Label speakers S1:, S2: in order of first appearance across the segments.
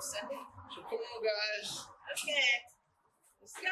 S1: Send it.
S2: So come on, guys.
S1: Okay. Let's go.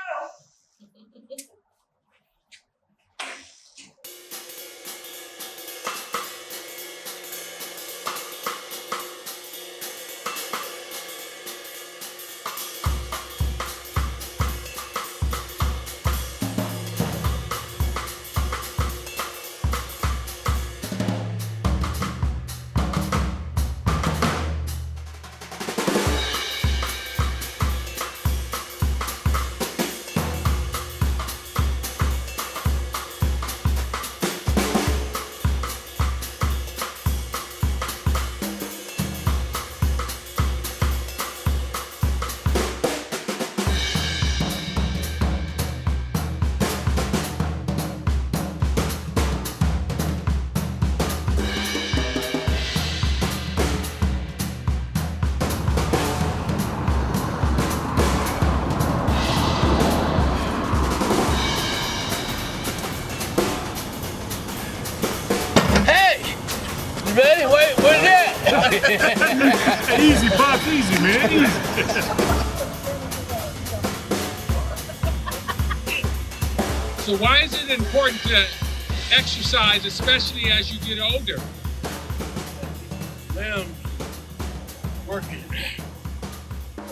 S2: Ready? Wait, where's that?
S3: Easy, Bob, easy, man, easy.
S4: So why is it important to exercise, especially as you get older?
S2: Limbs working.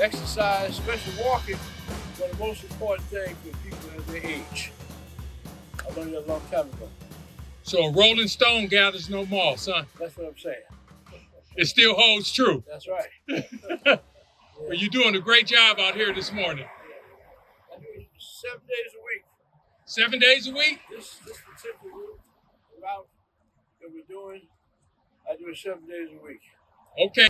S2: Exercise, especially walking, is one of the most important things for people at their age. I learned that a long time ago.
S4: So a rolling stone gathers no moss, huh?
S2: That's what I'm saying.
S4: It still holds true.
S2: That's right.
S4: Well, you're doing a great job out here this morning.
S2: I do it 7 days a week.
S4: 7 days a week?
S2: This particular route that we're doing, I do it 7 days a week.
S4: Okay.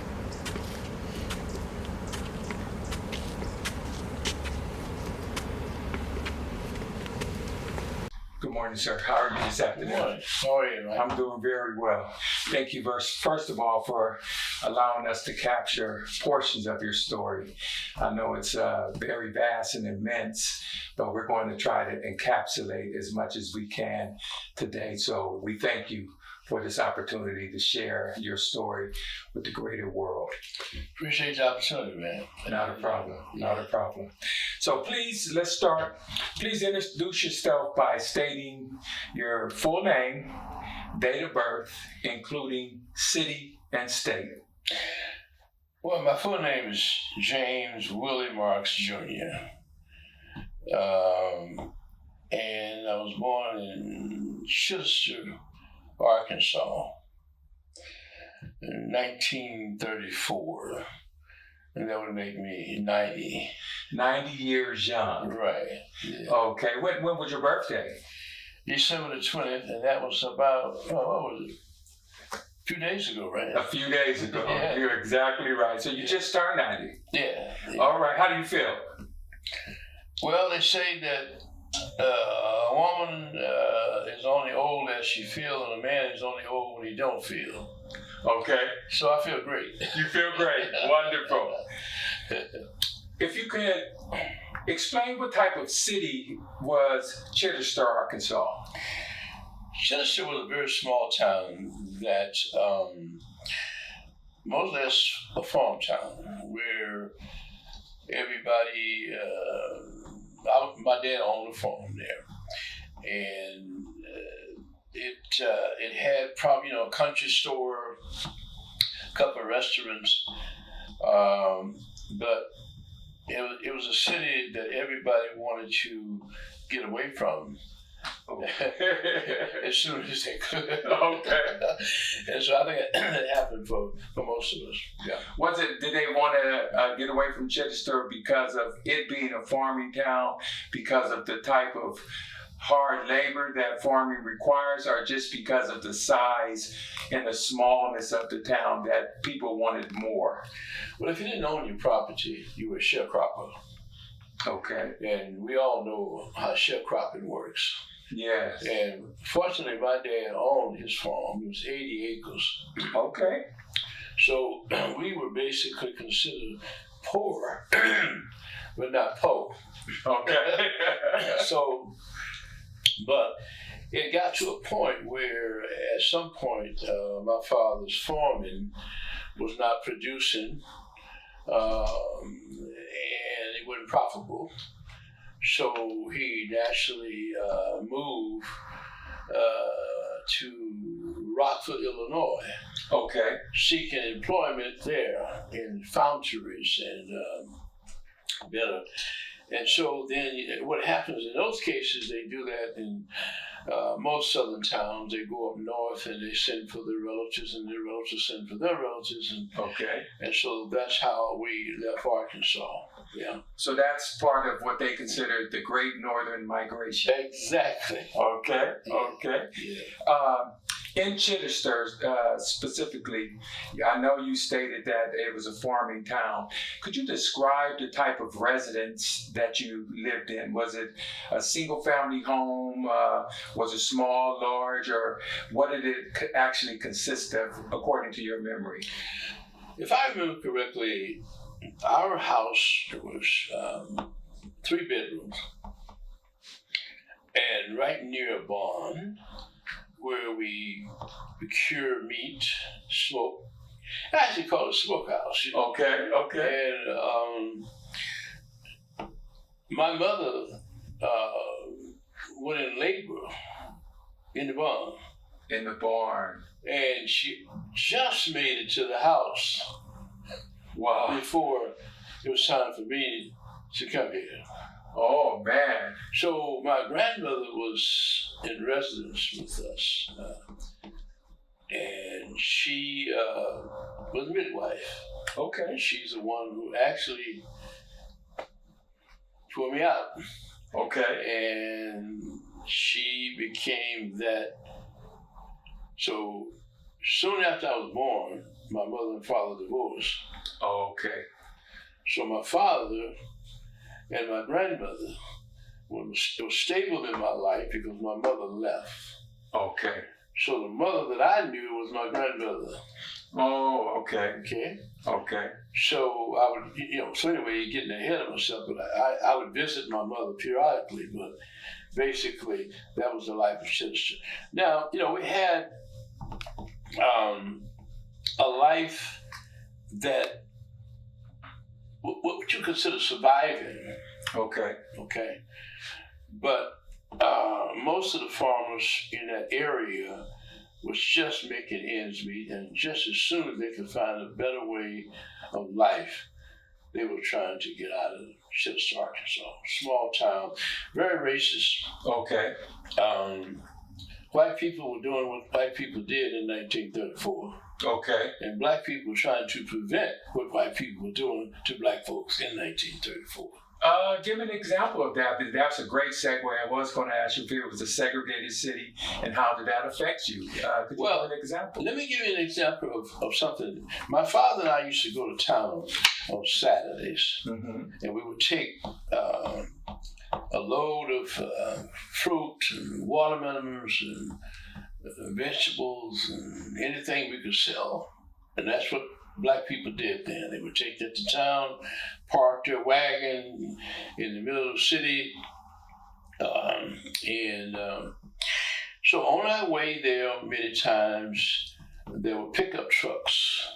S5: Good morning, sir. How are you this afternoon?
S2: Good morning. How are you, man?
S5: I'm doing very well. Thank you, first of all, for allowing us to capture portions of your story. I know it's very vast and immense, but we're going to try to encapsulate as much as we can today. So we thank you for this opportunity to share your story with the greater world.
S2: Appreciate the opportunity, man.
S5: Not a problem. Not a problem. So please, let's start. Please introduce yourself by stating your full name, date of birth, including city and state.
S6: Well, my full name is James Willie Marks Jr. And I was born in Chester, Arkansas in 1934. And that would make me 90.
S5: 90 years young.
S6: Right. Yeah.
S5: Okay. When was your birthday?
S6: December the 20th, and that was about, what was it? A few days ago, right?
S5: A few days ago.
S6: Yeah.
S5: You're exactly right. So you just turned 90.
S6: Yeah.
S5: All right. How do you feel?
S6: Well, they say that a woman is only old as she feels, and a man is only old when he don't feel.
S5: Okay.
S6: So I feel great.
S5: You feel great. Wonderful. If you could explain what type of city was Chester, Arkansas?
S6: Chester was a very small town that more or less a farm town where everybody, my dad owned a farm there, and it had probably a country store, a couple of restaurants, but it was a city that everybody wanted to get away from as soon as they could.
S5: Okay.
S6: And so I think it happened for most of us. Yeah.
S5: Did they want to get away from Chester because of it being a farming town, because of the type of hard labor that farming requires, or just because of the size and the smallness of the town that people wanted more?
S6: Well, if you didn't own your property, you were a sharecropper.
S5: Okay.
S6: And we all know how sharecropping works.
S5: Yes.
S6: And fortunately, my dad owned his farm. It was 80 acres.
S5: Okay.
S6: So we were basically considered poor, but not poor.
S5: Okay.
S6: So, but it got to a point where at some point my father's farming was not producing and it wasn't profitable. So he naturally moved to Rockford, Illinois,
S5: Okay.
S6: seeking employment there in foundries and better. And so then what happens in those cases, they do that in most southern towns. They go up north and they send for their relatives, and their relatives send for their relatives. And so that's how we left Arkansas. Yeah.
S5: So that's part of what they consider the Great Northern Migration.
S6: Exactly.
S5: Okay.
S6: Yeah.
S5: In Chittister, specifically, I know you stated that it was a farming town. Could you describe the type of residence that you lived in? Was it a single-family home? Was it small, large, or what did it actually consist of, according to your memory?
S6: If I remember correctly, our house was 3 bedrooms, and right near a barn where we procure meat, smoke. I actually call it a smokehouse.
S5: Okay.
S6: And my mother went in labor in the barn.
S5: In the barn.
S6: And she just made it to the house.
S5: Wow.
S6: Before it was time for me to come here.
S5: Oh, man.
S6: So my grandmother was in residence with us, and she was a midwife.
S5: Okay.
S6: And she's the one who actually pulled me out.
S5: Okay.
S6: And she became that. So soon after I was born, my mother and father divorced.
S5: Okay.
S6: So my father and my grandmother were stable in my life because my mother left.
S5: Okay.
S6: So the mother that I knew was my grandmother.
S5: Oh, okay.
S6: Okay. So I would, so anyway, getting ahead of myself, but I would visit my mother periodically, but basically that was the life of Chittister. Now, we had a life that what you consider surviving. Okay. But most of the farmers in that area was just making ends meet, and just as soon as they could find a better way of life, they were trying to get out of Chittister, Arkansas. Small town, very racist.
S5: Okay.
S6: White people were doing what white people did in 1934.
S5: Okay.
S6: And black people were trying to prevent what white people were doing to black folks in 1934.
S5: Give me an example of that. That's a great segue. I was going to ask you if it was a segregated city, and how did that affect you? Could you give an example?
S6: Let me give you an example of something. My father and I used to go to town on Saturdays, and we would take a load of fruit and watermelons and vegetables and anything we could sell. And that's what black people did then. They would take that to town, park their wagon in the middle of the city. So on our way there, many times, there were pickup trucks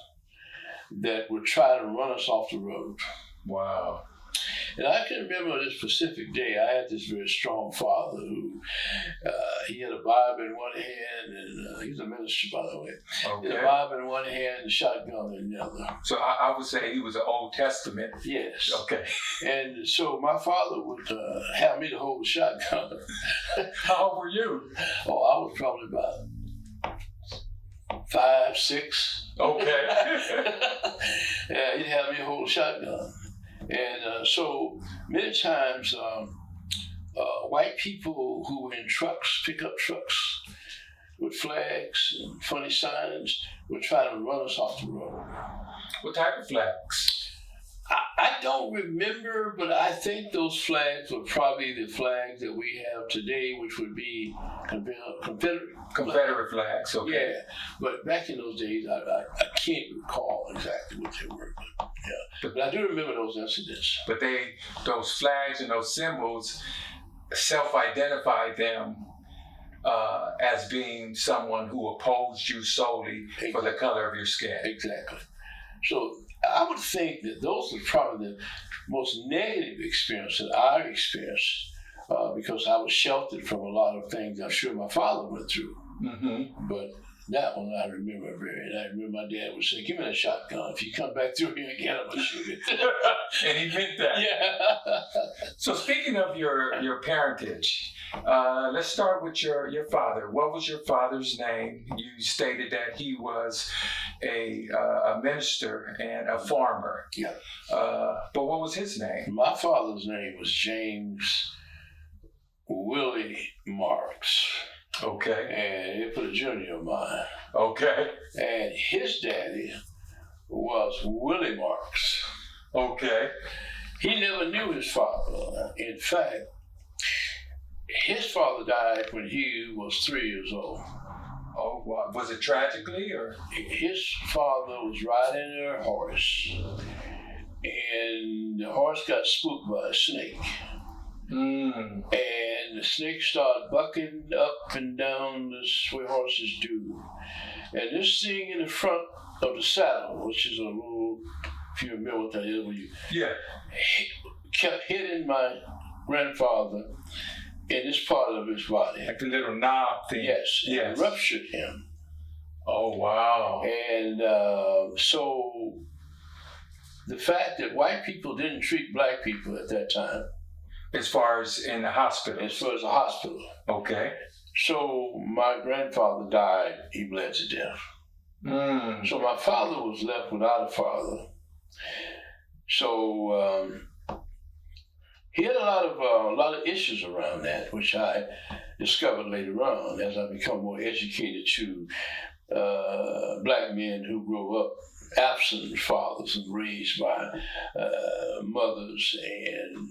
S6: that would try to run us off the road.
S5: Wow.
S6: And I can remember this specific day. I had this very strong father who, he had a Bible in one hand, and he was a minister, by the way.
S5: Okay.
S6: He had a Bible in one hand and a shotgun in the other.
S5: So I would say he was an Old Testament.
S6: Yes.
S5: Okay.
S6: And so my father would have me to hold the shotgun.
S5: How old were you?
S6: Oh, I was probably about 5, 6.
S5: Okay.
S6: Yeah, he'd have me hold a shotgun. And so many times, white people who were in trucks, pickup trucks, with flags and funny signs, would try to run us off the road.
S5: What type of flags?
S6: I don't remember, but I think those flags were probably the flags that we have today, which would be
S5: Confederate flags. Okay.
S6: Yeah, but back in those days, I can't recall exactly what they were. But I do remember those incidents.
S5: But those flags and those symbols self-identified them as being someone who opposed you solely for the color of your skin.
S6: Exactly. So I would think that those are probably the most negative experience that I experienced because I was sheltered from a lot of things I'm sure my father went through.
S5: Mm-hmm.
S6: But that one I remember I remember my dad would say, "Give me that shotgun. If you come back through here again, I'm going to shoot it."
S5: And he meant that.
S6: Yeah.
S5: So speaking of your parentage, let's start with your father. What was your father's name? You stated that he was a minister and a farmer.
S6: Yeah.
S5: But what was his name?
S6: My father's name was James Willie Marks.
S5: Okay.
S6: And they put a junior on mine.
S5: Okay.
S6: And his daddy was Willie Marks.
S5: Okay.
S6: He never knew his father. In fact, his father died when he was 3 years old.
S5: Oh, wow. Was it tragically or?
S6: His father was riding a horse, and the horse got spooked by a snake.
S5: Mm.
S6: And the snake started bucking up and down this way horses do. And this thing in the front of the saddle, which is a little, if you remember what that is, where you kept hitting my grandfather in this part of his body.
S5: Like the little knob thing.
S6: Yes,
S5: Yes.
S6: it ruptured him.
S5: Oh, wow.
S6: And so the fact that white people didn't treat black people at that time,
S5: As far as in the hospital?
S6: as far as a hospital.
S5: Okay.
S6: So my grandfather died, he bled to death.
S5: Mm.
S6: So my father was left without a father. So he had a lot of issues around that, which I discovered later on as I become more educated to black men who grow up absent fathers and raised by mothers and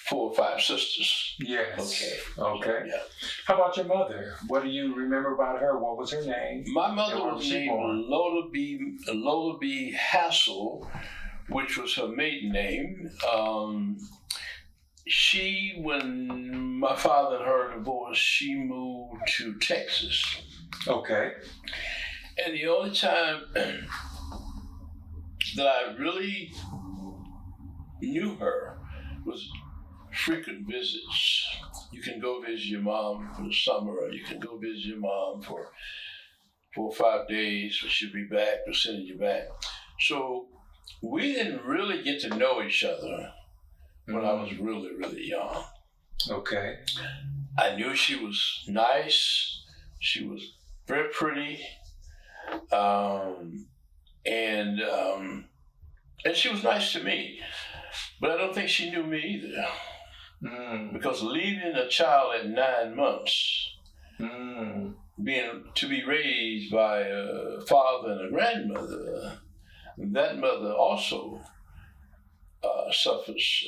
S6: 4 or 5 sisters.
S5: Yes.
S6: Okay.
S5: Okay.
S6: Yeah.
S5: How about your mother? What do you remember about her? What was her name?
S6: My mother
S5: And where
S6: was
S5: she
S6: named
S5: born?
S6: Lola B. Hassel, which was her maiden name. When my father and her divorced, she moved to Texas.
S5: Okay.
S6: And the only time that I really knew her was frequent visits. You can go visit your mom for the summer, or you can go visit your mom for 4 or 5 days, but she'll be back, we're sending you back. So we didn't really get to know each other when I was really, really young.
S5: Okay.
S6: I knew she was nice, she was very pretty, and she was nice to me. But I don't think she knew me either. Because leaving a child at 9 months, to be raised by a father and a grandmother, that mother also suffers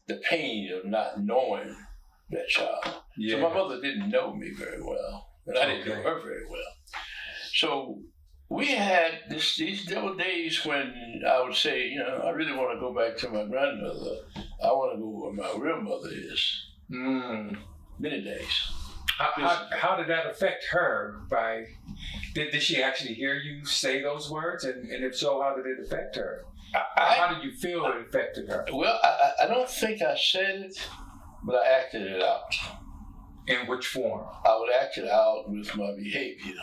S6: the pain of not knowing that child.
S5: Yeah.
S6: So my mother didn't know me very well, and I didn't know her very well. So we had there were days when I would say, I really want to go back to my grandmother. I want to go where my real mother is. Many days.
S5: How did that affect her? Did she actually hear you say those words? And if so, how did it affect her? How did you feel it affected her?
S6: Well, I don't think I said it, but I acted it out.
S5: In which form?
S6: I would act it out with my behavior.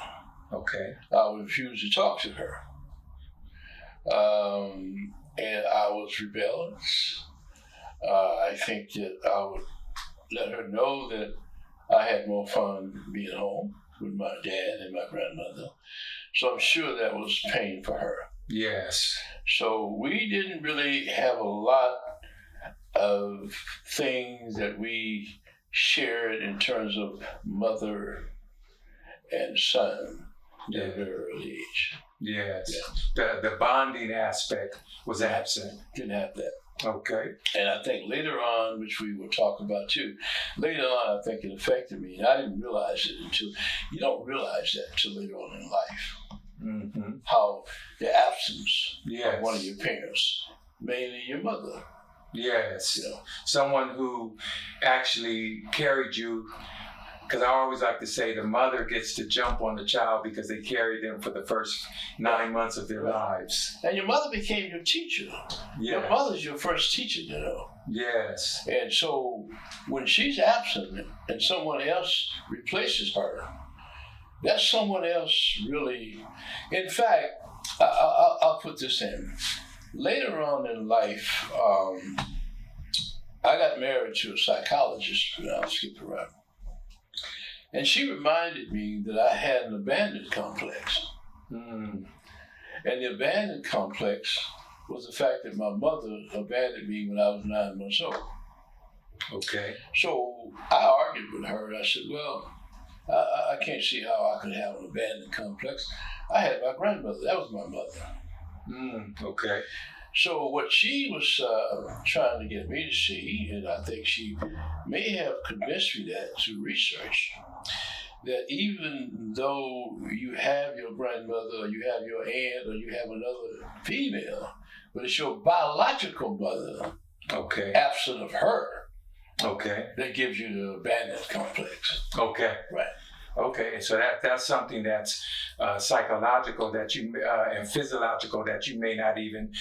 S5: Okay.
S6: I would refuse to talk to her. And I was rebellious. I think that I would let her know that I had more fun being home with my dad and my grandmother. So I'm sure that was pain for her.
S5: Yes.
S6: So we didn't really have a lot of things that we shared in terms of mother and son at a very early age.
S5: Yes. Yeah. The bonding aspect was absent.
S6: Didn't have that.
S5: Okay.
S6: And I think later on, which we will talk about too, later on I think it affected me. And I didn't realize it you don't realize that until later on in life. How the absence of one of your parents, mainly your mother.
S5: Yes. Someone who actually carried you because I always like to say the mother gets to jump on the child because they carry them for the first 9 months of their lives.
S6: And your mother became your teacher.
S5: Yes.
S6: Your mother's your first teacher, you know.
S5: Yes.
S6: And so when she's absent and someone else replaces her, that's someone else really. In fact, I'll put this in. Later on in life, I got married to a psychologist. I'll skip around. And she reminded me that I had an abandoned complex. And the abandoned complex was the fact that my mother abandoned me when I was 9 months old.
S5: Okay.
S6: So I argued with her. I said, well, I can't see how I could have an abandoned complex. I had my grandmother. That was my mother.
S5: Okay.
S6: So what she was trying to get me to see, and I think she may have convinced me that through research, that even though you have your grandmother, or you have your aunt, or you have another female, but it's your biological mother,
S5: okay,
S6: absent of her,
S5: okay,
S6: that gives you the abandoned complex.
S5: Okay.
S6: Right.
S5: Okay, so that's something that's psychological that you and physiological that you may not even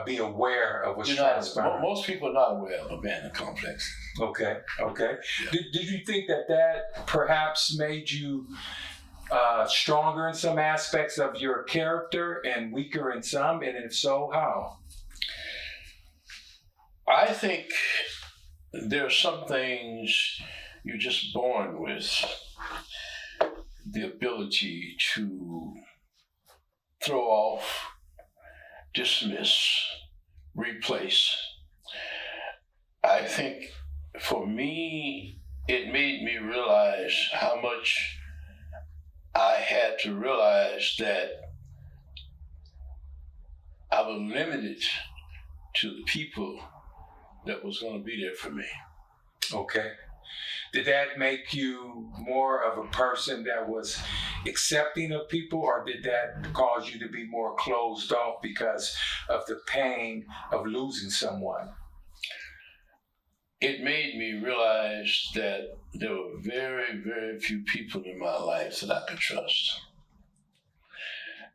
S5: be aware of what's transpiring.
S6: Most people are not aware of abandoned complex.
S5: Okay, okay.
S6: Yeah.
S5: Did you think that perhaps made you stronger in some aspects of your character and weaker in some? And if so, how?
S6: I think there are some things you're just born with. The ability to throw off, dismiss, replace. I think for me, it made me realize how much I had to realize that I was limited to the people that was going to be there for me.
S5: Okay. Did that make you more of a person that was accepting of people, or did that cause you to be more closed off because of the pain of losing someone?
S6: It made me realize that there were very, very few people in my life that I could trust.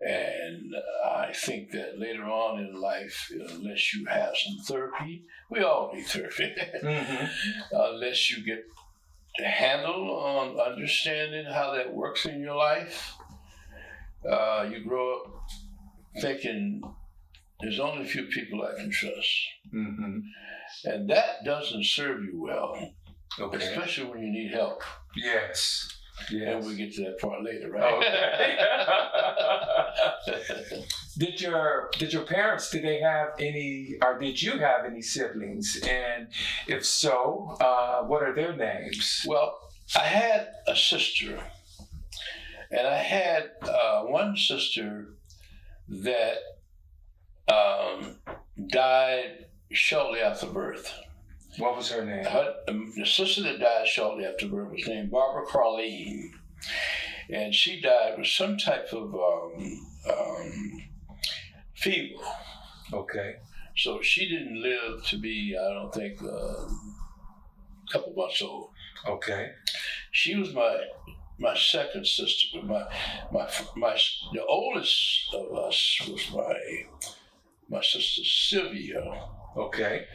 S6: And I think that later on in life, unless you have some therapy, we all need therapy, unless you get the handle on understanding how that works in your life, you grow up thinking there's only a few people I can trust. And that doesn't serve you well, especially when you need help.
S5: Yes.
S6: And we'll get to that part later, right?
S5: Okay. Did your parents, did they have any, or did you have any siblings? And if so, what are their names?
S6: Well, I had a sister, and I had one sister that died shortly after birth.
S5: What was her name?
S6: The sister that died shortly after birth was named Barbara Carleen, and she died with some type of fever.
S5: Okay.
S6: So she didn't live to be, I don't think, a couple months old.
S5: Okay.
S6: She was my second sister, but the oldest of us was my sister Sylvia.
S5: Okay.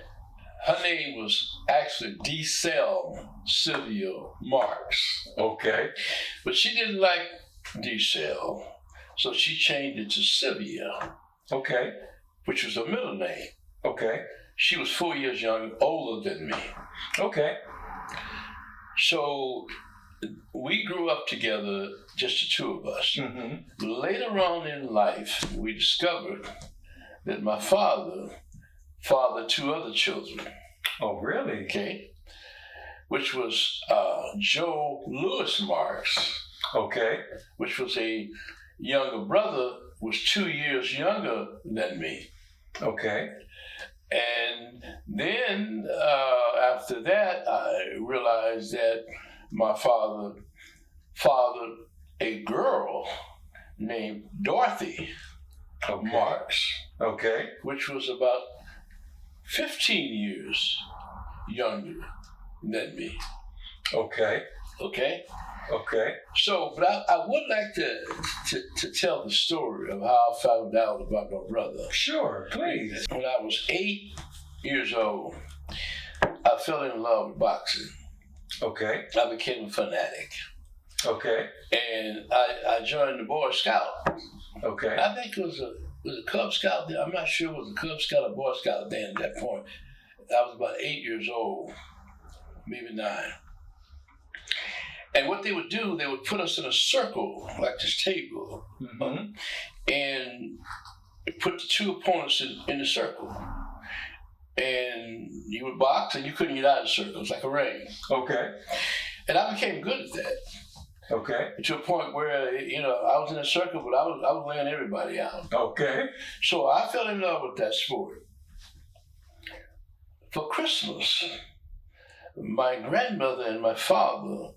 S6: Her name was actually Sylvia Marks.
S5: Okay.
S6: But she didn't like D-Cell, so she changed it to Sylvia.
S5: Okay.
S6: Which was her middle name.
S5: Okay.
S6: She was 4 years older than me.
S5: Okay.
S6: So we grew up together, just the two of us. Later on in life, we discovered that my father fathered two other children.
S5: Oh, really?
S6: Okay. Which was Joe Louis Marks.
S5: Okay.
S6: Which was a younger brother, was 2 years younger than me.
S5: Okay.
S6: And then after that, I realized that my father fathered a girl named Dorothy Marks.
S5: Okay.
S6: Which was about 15 years younger than me.
S5: Okay.
S6: Okay?
S5: Okay.
S6: So, but I would like to tell the story of how I found out about my brother.
S5: Sure, please.
S6: When I was 8 years old, I fell in love with boxing.
S5: Okay.
S6: I became a fanatic.
S5: Okay.
S6: And I joined the Boy Scout.
S5: Okay.
S6: I think it was a Cub Scout there. I'm not sure it was a Cub Scout or Boy Scout then at that point. I was about 8 years old, maybe 9. And what they would do, they would put us in a circle, like this table, and put the two opponents in the circle. And you would box, and you couldn't get out of the circle. It was like a ring.
S5: Okay.
S6: And I became good at that.
S5: Okay.
S6: To a point where, I was in a circle, but I was laying everybody out.
S5: Okay.
S6: So I fell in love with that sport. For Christmas, my grandmother and my father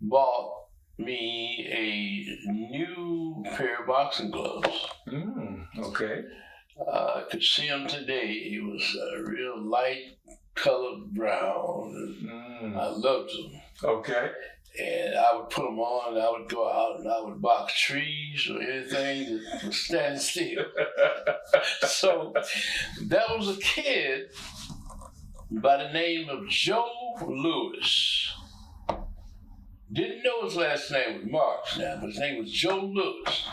S6: bought me a new pair of boxing gloves.
S5: Okay.
S6: I could see them today. It was a real light colored brown. I loved them.
S5: Okay.
S6: And I would put them on, and I would go out and I would box trees or anything that was standing still. So there was a kid by the name of Joe Lewis. Didn't know his last name was Marks now, but his name was Joe Lewis.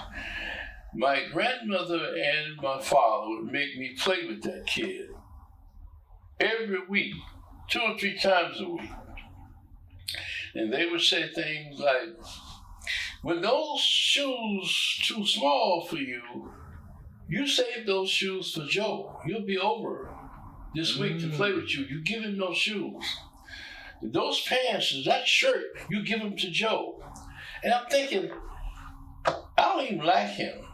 S6: My grandmother and my father would make me play with that kid every week, 2 or 3 times a week. And they would say things like, when those shoes too small for you, you save those shoes for Joe. He'll be over this week to play with you. You give him those shoes. Those pants, that shirt, you give them to Joe. And I'm thinking, I don't even like him.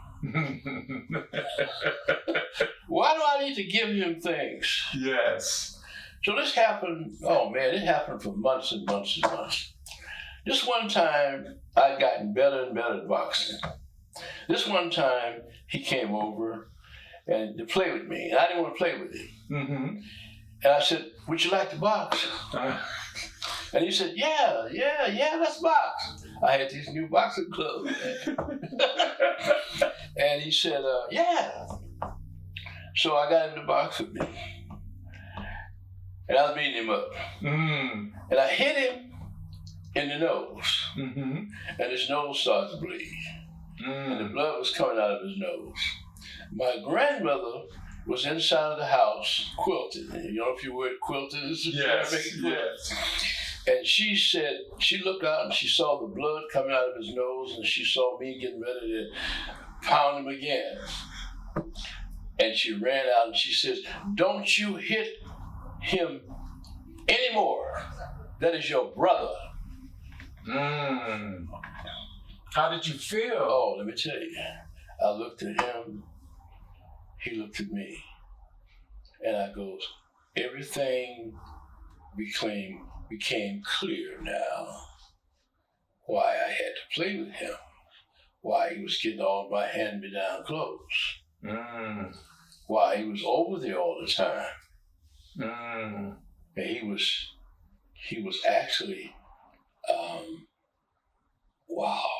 S6: Why do I need to give him things?
S5: Yes.
S6: So this happened, it happened for months and months and months. This one time, I'd gotten better and better at boxing. This one time, he came over and to play with me, and I didn't want to play with him. And I said, would you like to box? And he said, yeah, let's box. I had these new boxing gloves. And he said, yeah. So I got him to box with me. And I was beating him up. And I hit him in the nose. And his nose started to bleed. And the blood was coming out of his nose. My grandmother was inside of the house quilting. You know if you were quilting?
S5: Yes.
S6: And she said, she looked out and she saw the blood coming out of his nose, and she saw me getting ready to pound him again. And she ran out and she says, don't you hit him anymore. That is your brother.
S5: How did you feel?
S6: Oh, let me tell you. I looked at him, he looked at me, and I goes, everything became clear now. Why I had to play with him. Why he was getting all my hand-me-down clothes. Why he was over there all the time. And he was actually, wow.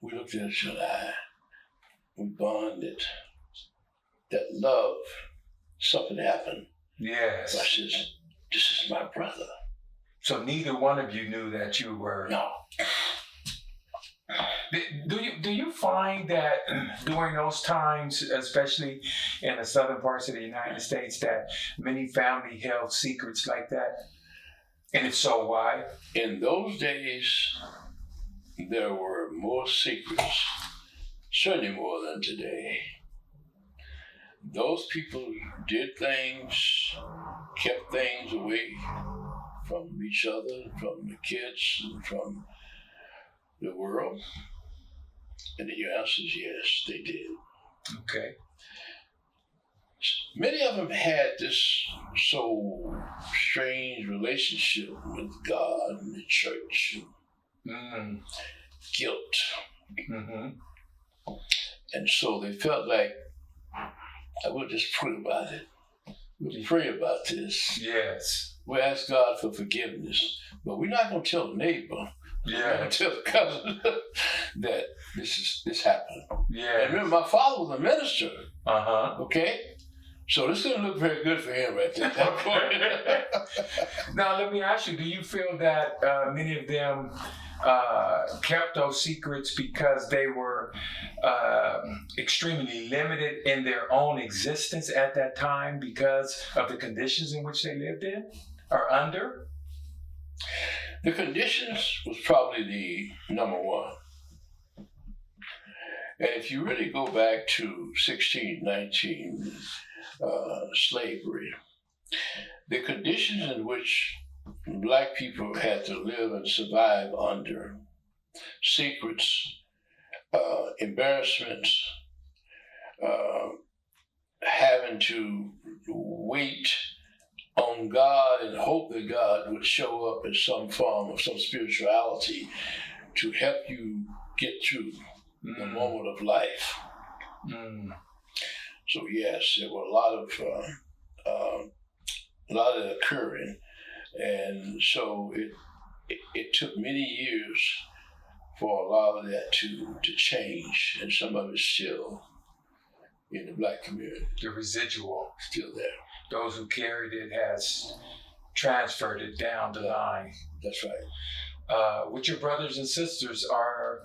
S6: We looked at each other, we bonded. That love, something happened.
S5: Yes.
S6: I says, this is my brother.
S5: So neither one of you knew that you were.
S6: No.
S5: Do you find that during those times, especially in the southern parts of the United States, that many family held secrets like that? And if so, why?
S6: In those days, there were more secrets, certainly more than today. Those people did things, kept things away from each other, from the kids, and from the world. And the answer is yes, they did.
S5: Okay.
S6: Many of them had this so strange relationship with God and the church and guilt. And so they felt like, I would just pray about it. We pray about this.
S5: Yes.
S6: We ask God for forgiveness. But we're not going to tell the neighbor. We're not going to tell the cousin that this happened.
S5: Yeah.
S6: And remember, my father was a minister.
S5: Uh-huh.
S6: Okay? So this didn't look very good for him right there.
S5: Now, let me ask you, do you feel that many of them kept those secrets because they were extremely limited in their own existence at that time because of the conditions in which they lived in or under?
S6: The conditions was probably the number one. And if you really go back to 1619, slavery, the conditions in which Black people had to live and survive under, secrets, embarrassments, having to wait on God and hope that God would show up in some form of some spirituality to help you get through the moment of life. So yes, there were a lot of occurring, and so it took many years for a lot of that to change, and some of it's still in the Black community.
S5: The residual.
S6: Still there.
S5: Those who carried it has transferred it down the line.
S6: That's right.
S5: With your brothers and sisters, are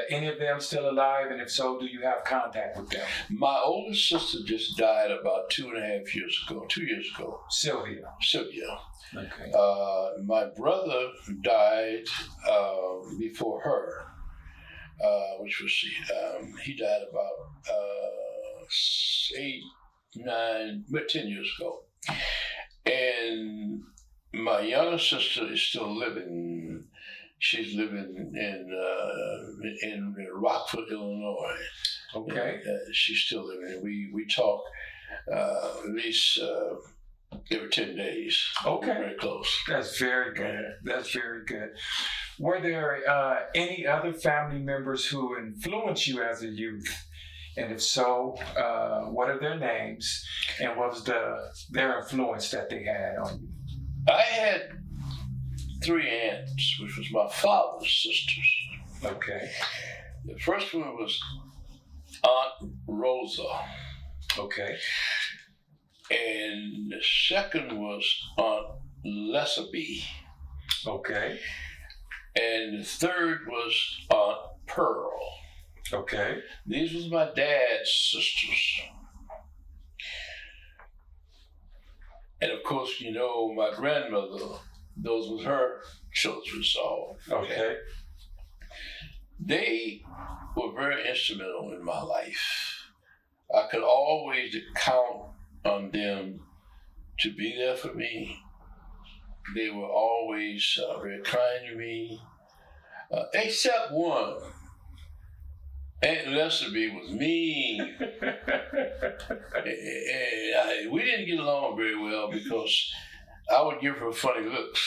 S5: any of them still alive? And if so, do you have contact with them?
S6: My oldest sister just died about 2.5 years ago, 2 years ago.
S5: Sylvia. Okay.
S6: My brother died before her, which was, he died about 10 years ago. And my younger sister is still living. She's living in Rockford, Illinois.
S5: Okay.
S6: She's still living. We talk at least every 10 days.
S5: Okay.
S6: We're very close.
S5: That's very good. That's very good. Were there any other family members who influenced you as a youth? And if so, what are their names? And what was their influence that they had on you?
S6: I had 3 aunts, which was my father's sisters.
S5: Okay.
S6: The first one was Aunt Rosa.
S5: Okay.
S6: And the second was Aunt Lesserby.
S5: Okay.
S6: And the third was Aunt Pearl.
S5: Okay.
S6: These was my dad's sisters. And of course, you know, my grandmother, those was her children, so.
S5: Okay.
S6: They were very instrumental in my life. I could always count on them to be there for me. They were always very kind to me, except one. Aunt Lesserby was mean. And we didn't get along very well because I would give her funny looks.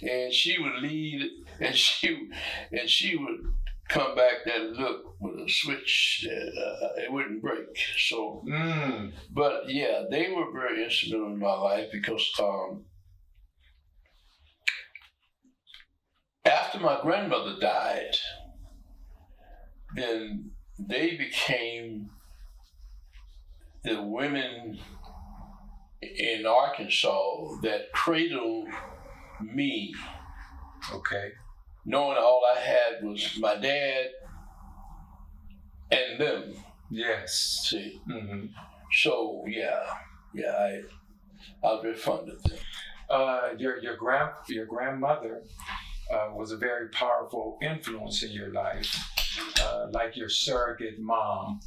S6: And she would lead, and she would come back that look with a switch that it wouldn't break. So, but yeah, they were very instrumental in my life because after my grandmother died, then they became the women in Arkansas that cradled me.
S5: Okay.
S6: Knowing all I had was my dad and them.
S5: Yes.
S6: See?
S5: Mm-hmm.
S6: So, I was very fond of them.
S5: Your grandmother was a very powerful influence in your life, like your surrogate mom.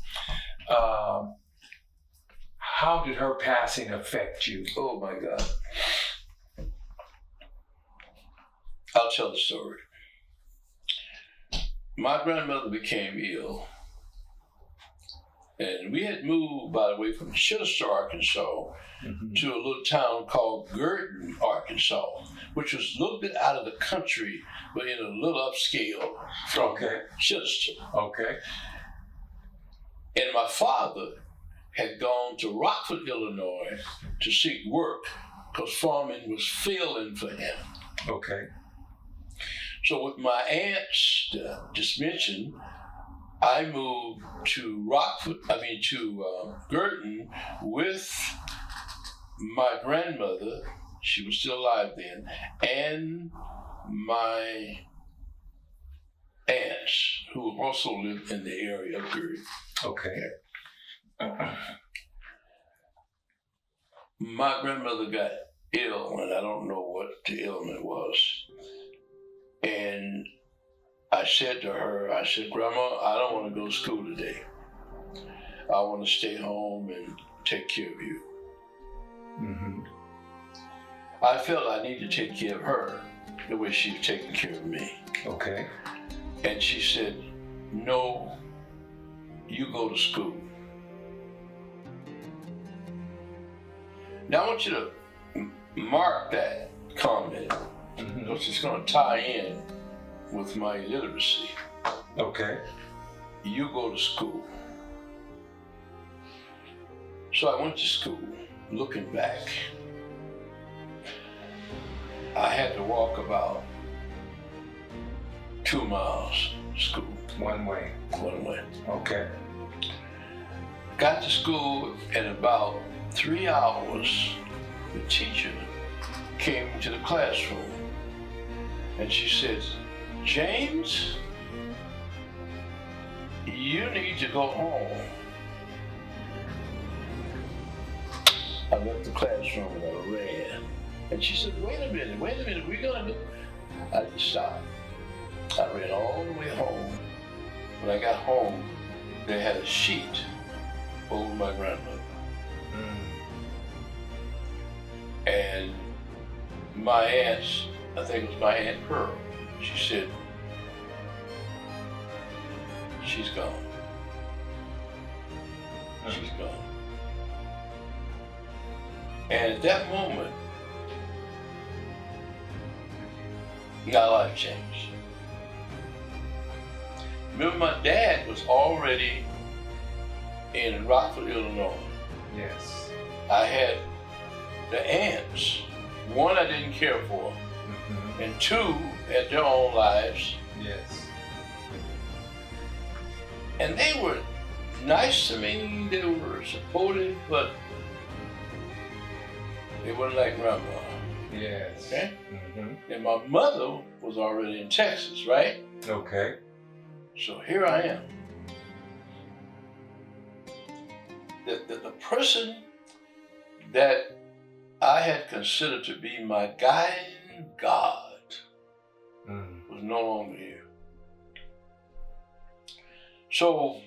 S5: How did her passing affect you?
S6: Oh my God. I'll tell the story. My grandmother became ill, and we had moved, by the way, from Chittister, Arkansas, to a little town called Girton, Arkansas, which was a little bit out of the country, but in a little upscale from Chittister.
S5: Okay.
S6: And my father had gone to Rockford, Illinois to seek work because farming was failing for him.
S5: Okay.
S6: So with my aunts just mentioned, I moved to Girton with my grandmother, she was still alive then, and my aunts, who also lived in the area of Girton.
S5: Okay.
S6: My grandmother got ill, and I don't know what the ailment was. And I said to her, Grandma, I don't want to go to school today. I want to stay home and take care of you.
S5: Mm-hmm.
S6: I felt I needed to take care of her the way she was taking care of me.
S5: Okay.
S6: And she said, no, you go to school. Now I want you to mark that comment, because it's going to tie in with my illiteracy.
S5: Okay.
S6: You go to school. So I went to school. Looking back, I had to walk about 2 miles to school.
S5: One way.
S6: One way.
S5: Okay.
S6: Got to school in about 3 hours. The teacher came to the classroom and she says, James, you need to go home. I left the classroom and I ran. And she said, wait a minute, we're gonna do. I just stopped. I ran all the way home. When I got home, they had a sheet over my grandmother. And my aunt, I think it was my Aunt Pearl, she said, she's gone. She's gone. And at that moment, my life changed. Remember, my dad was already in Rockford, Illinois.
S5: Yes.
S6: I had the aunts. One I didn't care for, and two had their own lives.
S5: Yes.
S6: And they were nice to me, they were supportive, but they weren't like grandma.
S5: Yes.
S6: Okay? And my mother was already in Texas, right?
S5: Okay.
S6: So here I am. The person that I had considered to be my guiding God was no longer here. So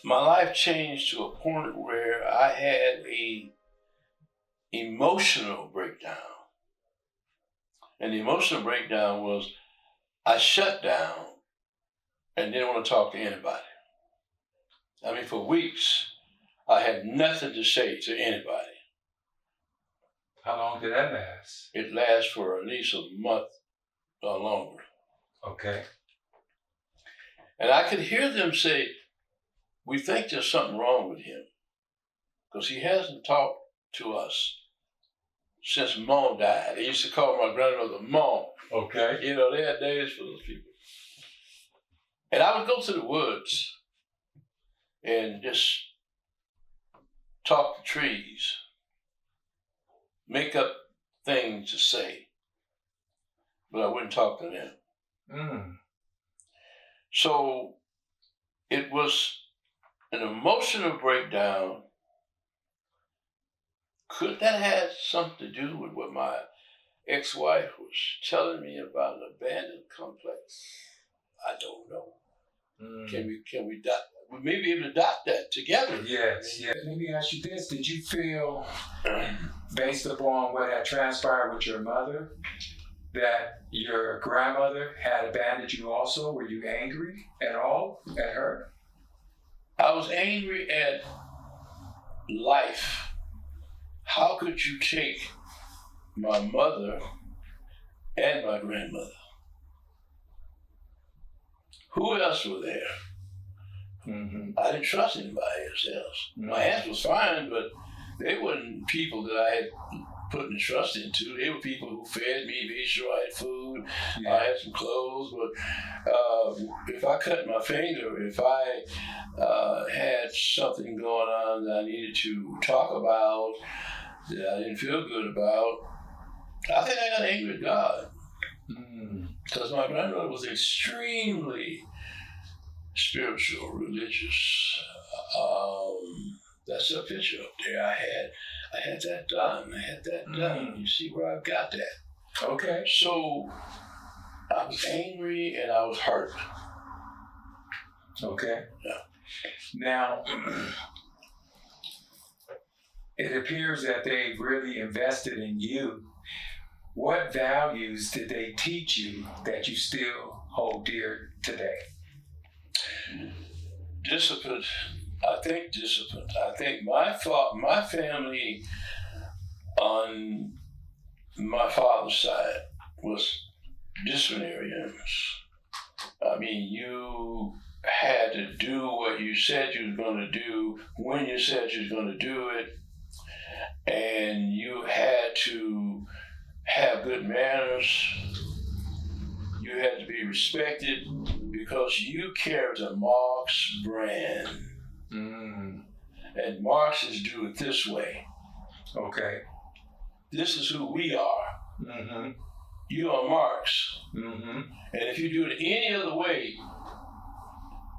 S6: my life changed to a point where I had a emotional breakdown. And the emotional breakdown was I shut down and didn't want to talk to anybody. I mean, for weeks, I had nothing to say to anybody.
S5: How long did that last?
S6: It lasted for at least a month or longer.
S5: Okay.
S6: And I could hear them say, we think there's something wrong with him because he hasn't talked to us since Mom died. They used to call my grandmother Mom.
S5: Okay.
S6: You know, they had days for those people. And I would go to the woods and just talk to trees, make up things to say, but I wouldn't talk to them. So it was an emotional breakdown. Could that have something to do with what my ex-wife was telling me about an abandoned complex? I don't know. Can we may be able to dot that together?
S5: Yes, yes. Let me ask you this. Did you feel, based upon what had transpired with your mother, that your grandmother had abandoned you also? Were you angry at all at her?
S6: I was angry at life. How could you take my mother and my grandmother? Who else were there? I didn't trust anybody else. My aunts was fine, but they weren't people that I had put the trust into. They were people who fed me, made sure I had food, I had some clothes. But if I cut my finger, if I had something going on that I needed to talk about, that I didn't feel good about, I think I got angry at God. Because my grandmother was extremely spiritual, religious. That's a picture up there. I had that done. You see where I've got that.
S5: Okay.
S6: So I was angry and I was hurt.
S5: Okay.
S6: Yeah.
S5: Now, it appears that they really invested in you. What values did they teach you that you still hold dear today?
S6: Discipline. I think discipline. I think my family on my father's side was disciplinarians. I mean, you had to do what you said you were going to do when you said you were going to do it, and you had to have good manners. You had to be respected because you carried a Marks brand. And Marxists do it this way.
S5: Okay.
S6: This is who we are. You are Marks. And if you do it any other way,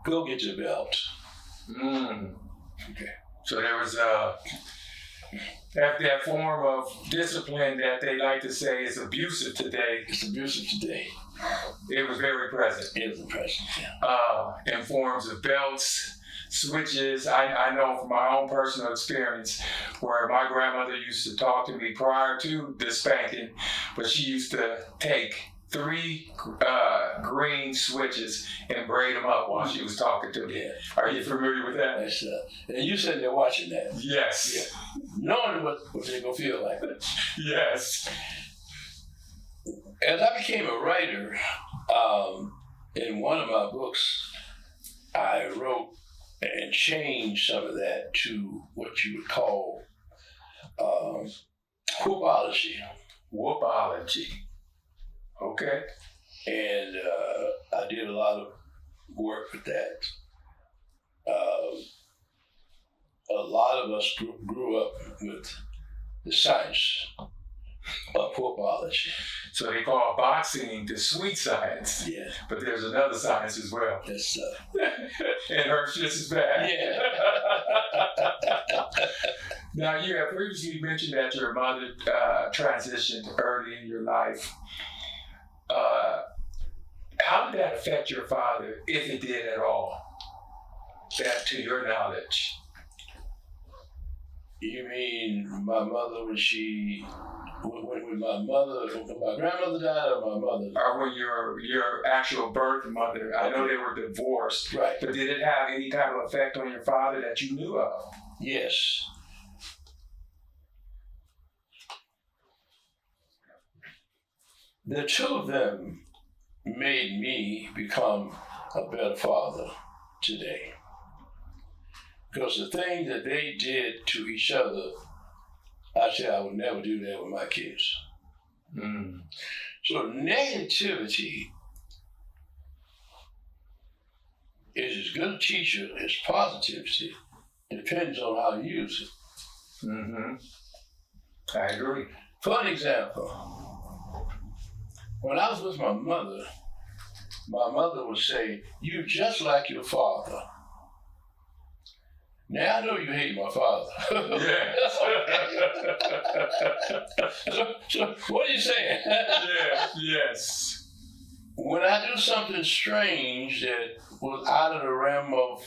S6: go get your belt.
S5: Okay. So there was that form of discipline that they like to say is abusive today.
S6: It's abusive today.
S5: It was very present.
S6: It was present, yeah.
S5: In forms of belts, switches. I know from my own personal experience where my grandmother used to talk to me prior to the spanking, but she used to take 3 green switches and braid them up while she was talking to me. Are you familiar with that?
S6: Yes, and you sitting there watching that.
S5: Yes.
S6: Yeah. Knowing what they're going to feel like.
S5: Yes.
S6: As I became a writer, in one of my books, I wrote and changed some of that to what you would call whoopology.
S5: Whoopology. Okay.
S6: And I did a lot of work with that. A lot of us grew up with the science of whoopology.
S5: So they call boxing the sweet science.
S6: Yeah.
S5: But there's another science as well.
S6: Yes,
S5: And it hurts just as bad.
S6: yeah.
S5: Now, you have previously mentioned that your mother transitioned early in your life. How did that affect your father, if it did at all? That to your knowledge.
S6: You mean my mother when my grandmother died or my mother?
S5: Or when your actual birth mother, I know they were divorced,
S6: Right.
S5: but did it have any type of effect on your father that you knew of?
S6: Yes. The two of them made me become a better father today. Because the thing that they did to each other, I said I would never do that with my kids. So negativity is as good a teacher as positivity. Depends on how you use it.
S5: I agree.
S6: For an example, when I was with my mother would say, "You're just like your father." Now I know you hate my father.
S5: Yeah.
S6: So what are you saying?
S5: Yeah. Yes.
S6: When I do something strange that was out of the realm of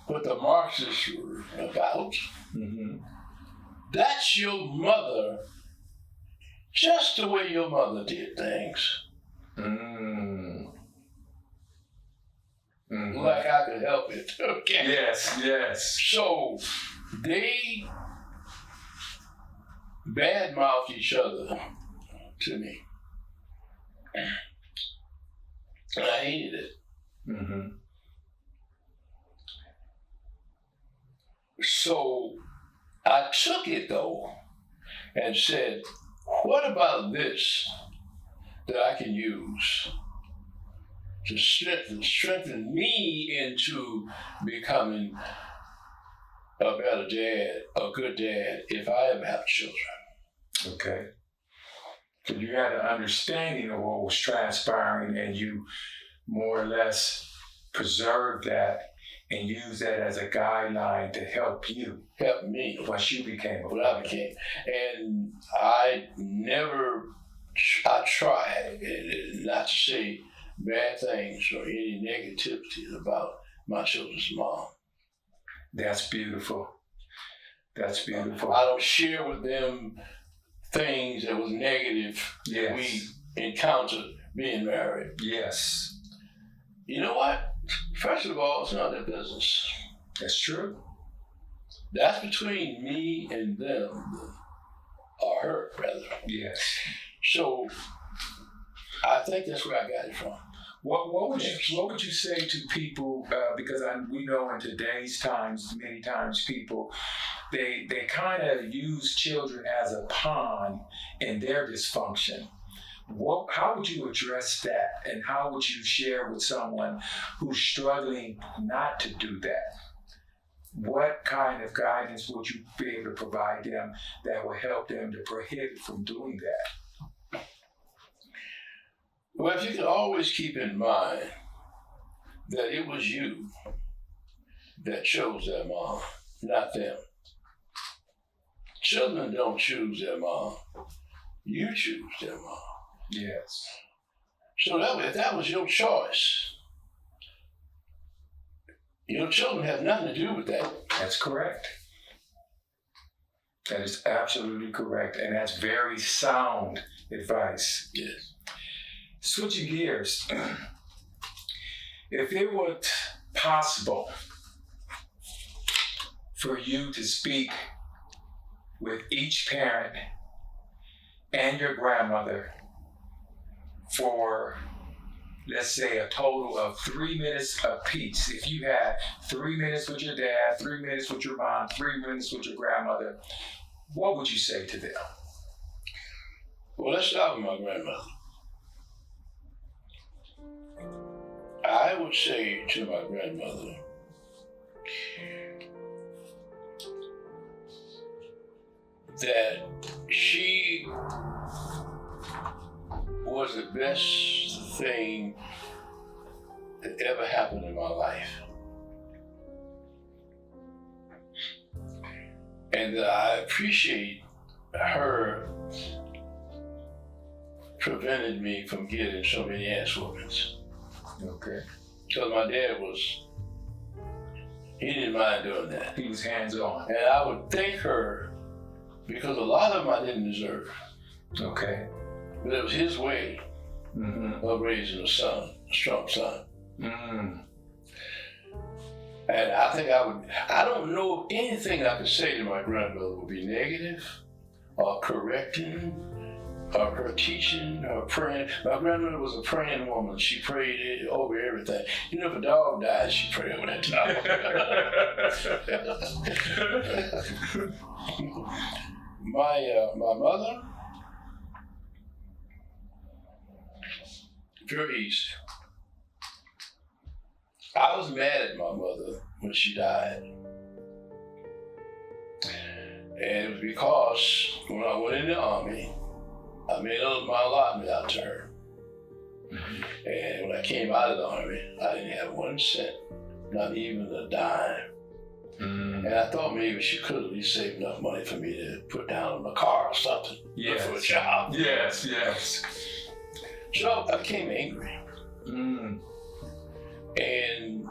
S6: what the Marxists were about, that's your mother, just the way your mother did things. Like I could help it. Okay.
S5: Yes.
S6: So they badmouthed each other to me. And I hated it. So I took it though and said, what about this that I can use to strengthen me into becoming a better dad, a good dad, if I ever have children?
S5: Okay. So you had an understanding of what was transpiring, and you more or less preserved that and used that as a guideline to help you.
S6: Help me.
S5: Once you became a
S6: What I became. And I tried not to say bad things or any negativity about my children's mom.
S5: That's beautiful. That's beautiful.
S6: I don't share with them things that was negative that we encountered being married.
S5: Yes.
S6: You know what? First of all, it's not their business.
S5: That's true.
S6: That's between me and them, or her, rather.
S5: Yes.
S6: So I think that's where I got it from.
S5: What would you say to people? Because we know in today's times, many times people they kind of use children as a pawn in their dysfunction. How would you address that, and how would you share with someone who's struggling not to do that? What kind of guidance would you be able to provide them that will help them to prohibit from doing that?
S6: Well, if you can always keep in mind that it was you that chose their mom, not them. Children don't choose their mom. You choose their mom.
S5: Yes.
S6: So if that was your choice, your children have nothing to do with that.
S5: That's correct. That is absolutely correct. And that's very sound advice.
S6: Yes.
S5: Switching gears, if it were possible for you to speak with each parent and your grandmother for, let's say, a total of 3 minutes apiece. If you had 3 minutes with your dad, 3 minutes with your mom, 3 minutes with your grandmother, what would you say to them?
S6: Well, let's start with my grandmother. I would say to my grandmother, that she was the best thing that ever happened in my life. And that I appreciate her prevented me from getting so many ass whoopings.
S5: Okay.
S6: Because my dad he didn't mind doing that.
S5: He was hands-on.
S6: And I would thank her because a lot of them I didn't deserve.
S5: Okay.
S6: But it was his way of raising a son, a strong son.
S5: Mm.
S6: And I think I don't know if anything I could say to my grandmother would be negative or correcting or her teaching or praying. My grandmother was a praying woman. She prayed over everything. You know, if a dog dies, she prayed over that dog. My mother, very easy. I was mad at my mother when she died. And it was because when I went in the Army, I made my allotment out to her. And when I came out of the Army, I didn't have 1 cent, not even a dime. And I thought maybe she could at least save enough money for me to put down on a car or something.
S5: Yes.
S6: For a job.
S5: Yes, yes.
S6: So I became angry. And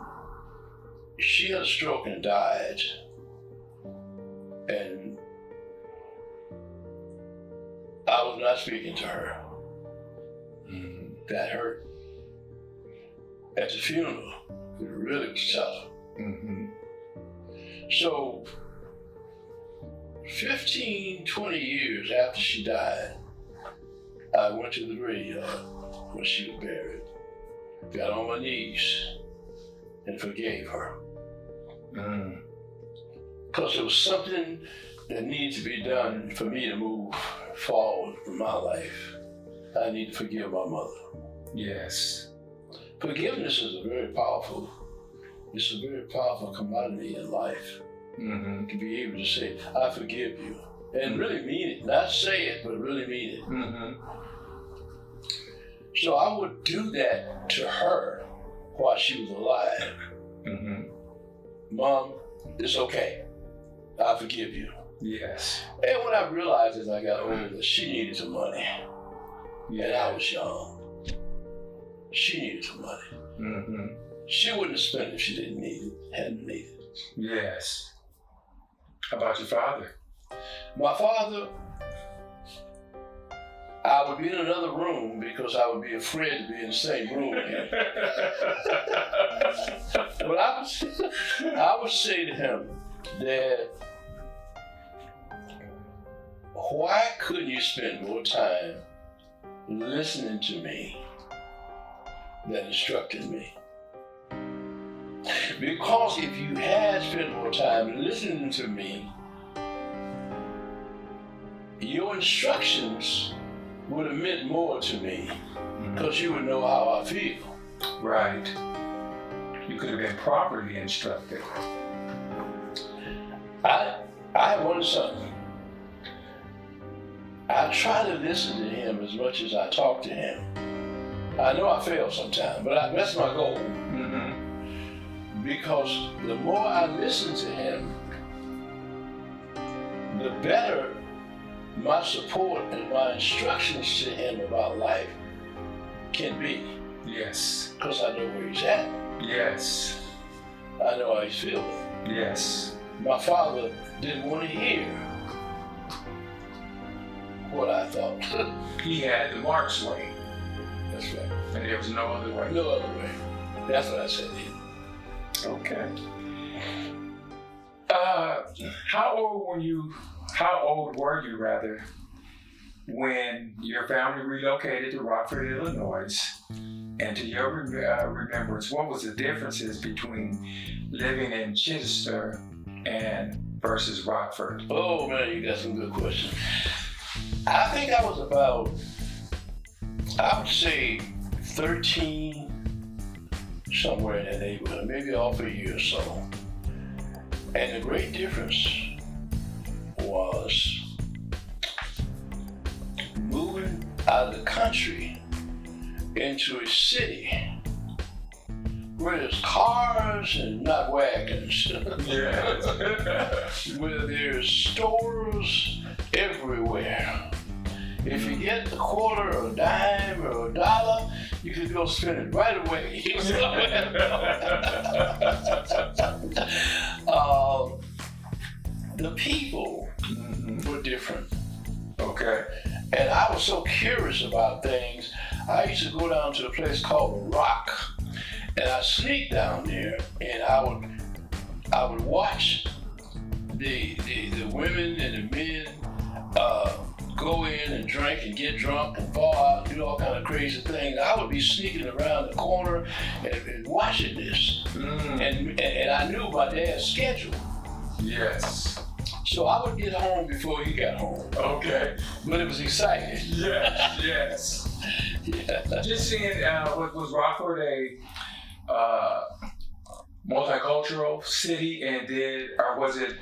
S6: she had a stroke and died. And I was not speaking to her. That hurt. At the funeral, it really was tough. So 15, 20 years after she died, I went to the graveyard where she was buried, got on my knees and forgave her. because there was something that needed to be done for me to move forward in my life. I need to forgive my mother.
S5: Yes.
S6: Forgiveness is a very powerful commodity in life.
S5: Mm-hmm.
S6: To be able to say, I forgive you. And really mean it. Not say it, but really mean it.
S5: Mm-hmm.
S6: So I would do that to her while she was alive.
S5: Mm-hmm.
S6: Mom, it's okay. I forgive you.
S5: Yes.
S6: And what I realized as I got older, she needed some money.
S5: Yeah.
S6: And I was young. She needed some money.
S5: Mm-hmm.
S6: She wouldn't have spent it if she didn't need it, hadn't needed it.
S5: Yes. How about your father?
S6: My father, I would be in another room because I would be afraid to be in the same room with him. But I would say to him, Dad, why couldn't you spend more time listening to me than instructing me? Because if you had spent more time listening to me, your instructions would have meant more to me because you would know how I feel.
S5: Right. You could have been properly instructed.
S6: I have one son. I try to listen to him as much as I talk to him. I know I fail sometimes, but that's my goal.
S5: Mm-hmm.
S6: Because the more I listen to him, the better my support and my instructions to him about life can be.
S5: Yes.
S6: Because I know where he's at.
S5: Yes.
S6: I know how he's feeling.
S5: Yes.
S6: My father didn't want to hear what I thought.
S5: He had the Marks way,
S6: That's right.
S5: and there was no other way.
S6: No other way. That's what I said to him.
S5: Okay. How old were you when your family relocated to Rockford, Illinois? And to your remembrance, what was the differences between living in Chichester and versus Rockford?
S6: Oh man, you got some good questions. I think I was about, I would say 13, somewhere in that neighborhood, maybe off a year or so. And the great difference was moving out of the country into a city where there's cars and not wagons.
S5: Yes.
S6: Where there's stores everywhere. If you get a quarter or a dime or a dollar, you can go spend it right away. The people were different.
S5: Okay.
S6: And I was so curious about things. I used to go down to a place called The Rock, and I'd sneak down there, and I would watch the women and the men go in and drink and get drunk and fall out and do all kind of crazy things. I would be sneaking around the corner and watching this, and I knew my dad's schedule.
S5: Yes.
S6: So I would get home before he got home.
S5: Okay.
S6: But it was exciting.
S5: Yes. Yes.
S6: Yeah.
S5: Just seeing, was Rockford a multicultural city, or was it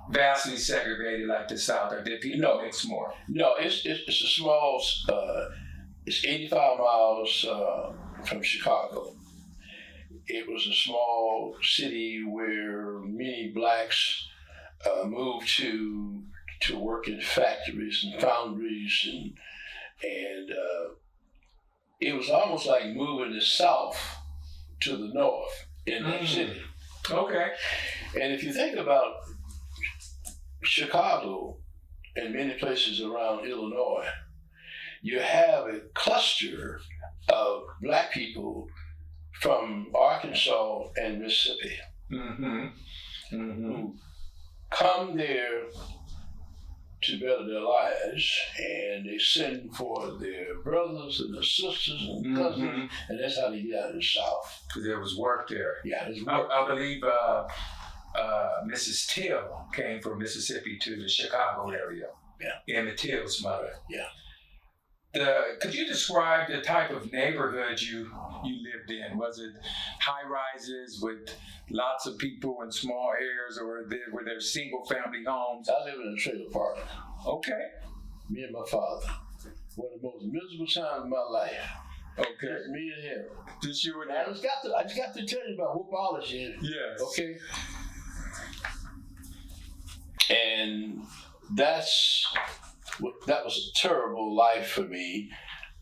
S5: vastly segregated like the South, or did people mix more?
S6: No, it's a small. It's 85 miles from Chicago. It was a small city where many blacks moved to work in factories and foundries, and it was almost like moving the South to the North in that city.
S5: Okay.
S6: And if you think about Chicago and many places around Illinois, you have a cluster of black people from Arkansas and Mississippi who come there to better their lives, and they send for their brothers and their sisters and cousins, and that's how they get out of the South.
S5: Because there was work there.
S6: Yeah, there's work.
S5: I believe Mrs. Till came from Mississippi to the Chicago area.
S6: Yeah.
S5: Emmett Till's mother.
S6: Yeah.
S5: Could you describe the type of neighborhood you lived in? Was it high rises with lots of people in small areas, or were there single family homes?
S6: I lived in a trailer park.
S5: Okay.
S6: Me and my father. One of the most miserable times of my life.
S5: Okay.
S6: Just me and him.
S5: Just you and
S6: I
S5: him?
S6: just got to tell you about whoopology.
S5: Yes.
S6: Okay. And that was a terrible life for me.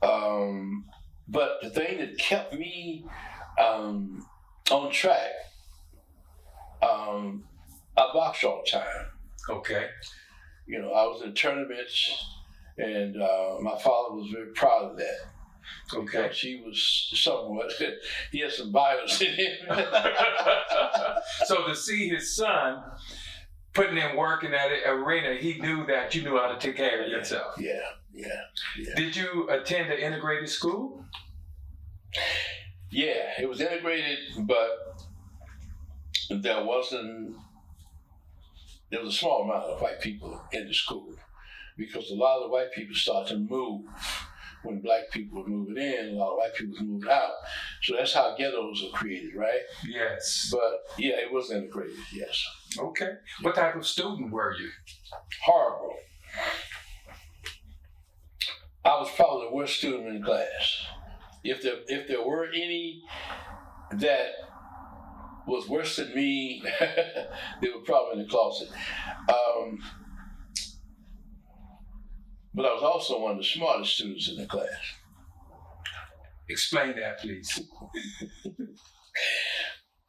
S6: But the thing that kept me on track, I boxed all the time.
S5: Okay.
S6: You know, I was in tournaments, and my father was very proud of that.
S5: Okay.
S6: Because he was somewhat, he had some violence in him.
S5: So to see his son putting in work in that arena, he knew that you knew how to take care of yourself.
S6: Yeah.
S5: Did you attend an integrated school?
S6: Yeah, it was integrated, but there was a small amount of white people in the school, because a lot of the white people started to move when black people were moving in, a lot of white people were moving out. So that's how ghettos are created, right?
S5: Yes.
S6: But yeah, it was integrated, yes.
S5: Okay. What type of student were you?
S6: Horrible. I was probably the worst student in class. If there were any that was worse than me, they were probably in the closet. But I was also one of the smartest students in the class.
S5: Explain that, please.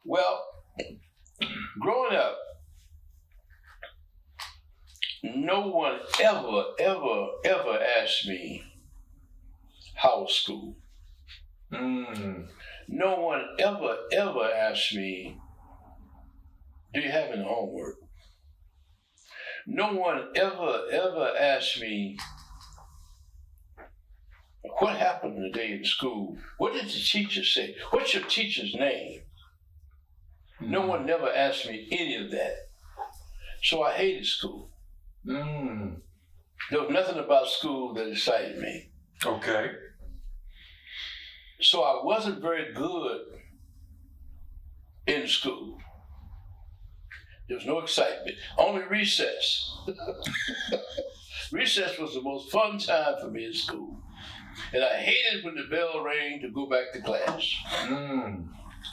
S6: Well, growing up, no one ever asked me how was school. No one ever asked me, do you have any homework? No one ever asked me, what happened today in school? What did the teacher say? What's your teacher's name? No one never asked me any of that. So I hated school. There was nothing about school that excited me.
S5: Okay.
S6: So I wasn't very good in school. There was no excitement, only recess. Recess was the most fun time for me in school. And I hated when the bell rang to go back to class.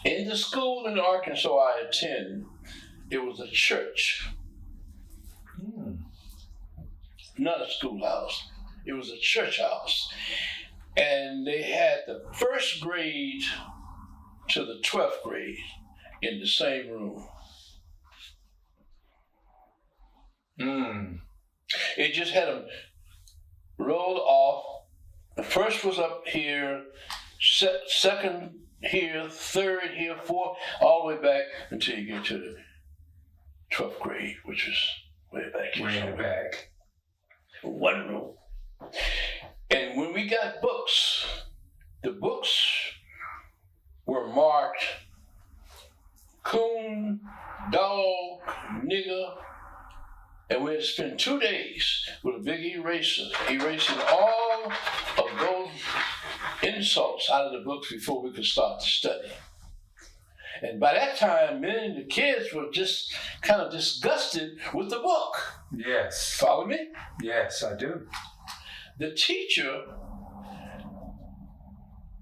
S6: In the school in Arkansas I attended, it was a church. Not a schoolhouse. It was a church house. And they had the first grade to the 12th grade in the same room. It just had them rolled off. The first was up here, second here, third here, fourth, all the way back until you get to the 12th grade, which is way back here.
S5: Way in the back.
S6: One room. And when we got books, the books were marked coon, dog, nigger, and we had to spend 2 days with a big eraser, erasing all of those insults out of the books before we could start to study. And by that time, many of the kids were just kind of disgusted with the book.
S5: Yes.
S6: Follow me?
S5: Yes, I do.
S6: The teacher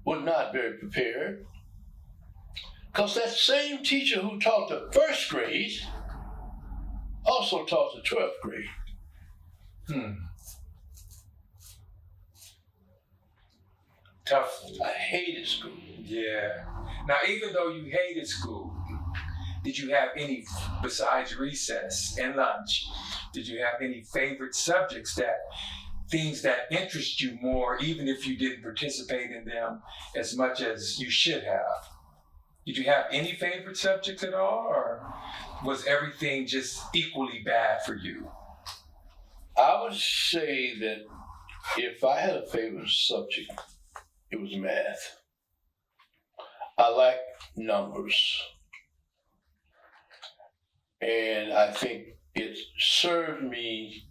S6: was not very prepared, because that same teacher who taught the first grade also taught the 12th grade.
S5: Tough.
S6: I hated school.
S5: Yeah. Now, even though you hated school, did you have any, besides recess and lunch, did you have any favorite subjects, things that interest you more, even if you didn't participate in them as much as you should have? Did you have any favorite subjects at all, or was everything just equally bad for you?
S6: I would say that if I had a favorite subject, it was math. I like numbers. And I think it served me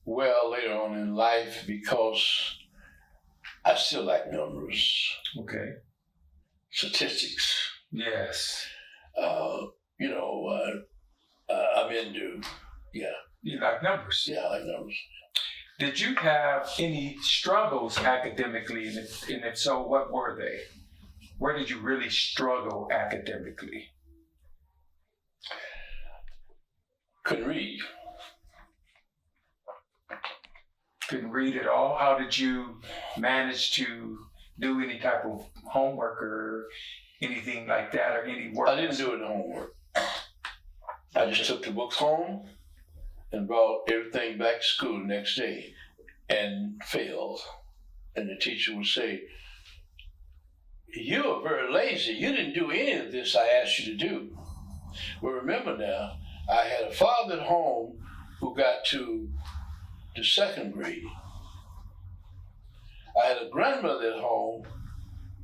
S6: well later on in life because I still like numbers,
S5: Okay.
S6: statistics.
S5: Yes.
S6: I'm into,
S5: You like numbers.
S6: yeah, I like numbers.
S5: Did you have any struggles academically, and if so, what were they? Where did you really struggle academically?
S6: Couldn't read.
S5: Couldn't read at all? How did you manage to do any type of homework or anything like that, or any work?
S6: I didn't do any homework. I just took the books home and brought everything back to school the next day and failed. And the teacher would say, "You are very lazy. You didn't do any of this I asked you to do." Well, remember now, I had a father at home who got to the second grade. I had a grandmother at home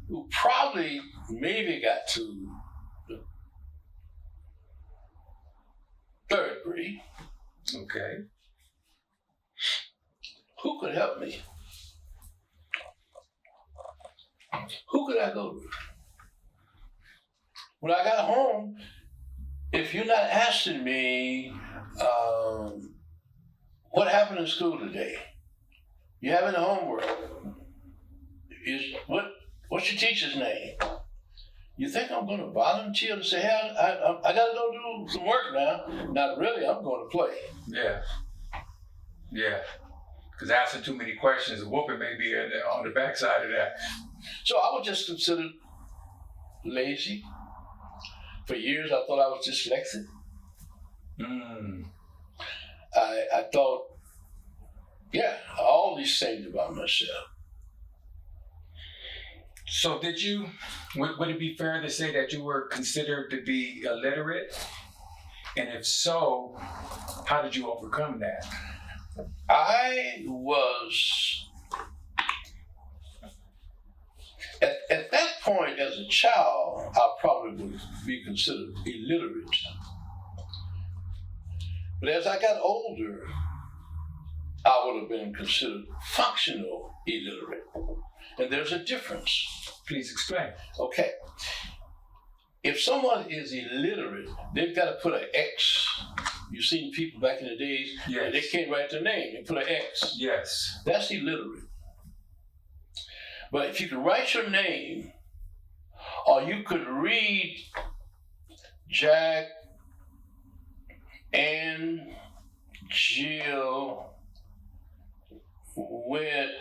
S6: who probably maybe got to the third grade.
S5: Okay.
S6: Who could help me? Who could I go to? When I got home, if you're not asking me, what happened in school today? You have any homework? What's your teacher's name? You think I'm going to volunteer to say, "Hey, I got to go do some work now"? Not really. I'm going to play.
S5: Yeah. Yeah. Because asking too many questions, a whooping may be on the backside of that.
S6: So I was just considered lazy. For years, I thought I was dyslexic. I thought, all these things about myself.
S5: So would it be fair to say that you were considered to be illiterate? And if so, how did you overcome that?
S6: I was, at that point as a child, I probably would be considered illiterate. But as I got older, I would have been considered functional illiterate. And there's a difference.
S5: Please explain.
S6: Okay. If someone is illiterate, they've got to put an X. You've seen people back in the days,
S5: Yes.
S6: they can't write their name, they put an X.
S5: Yes.
S6: That's illiterate. But if you can write your name, or you could read Jack and Jill went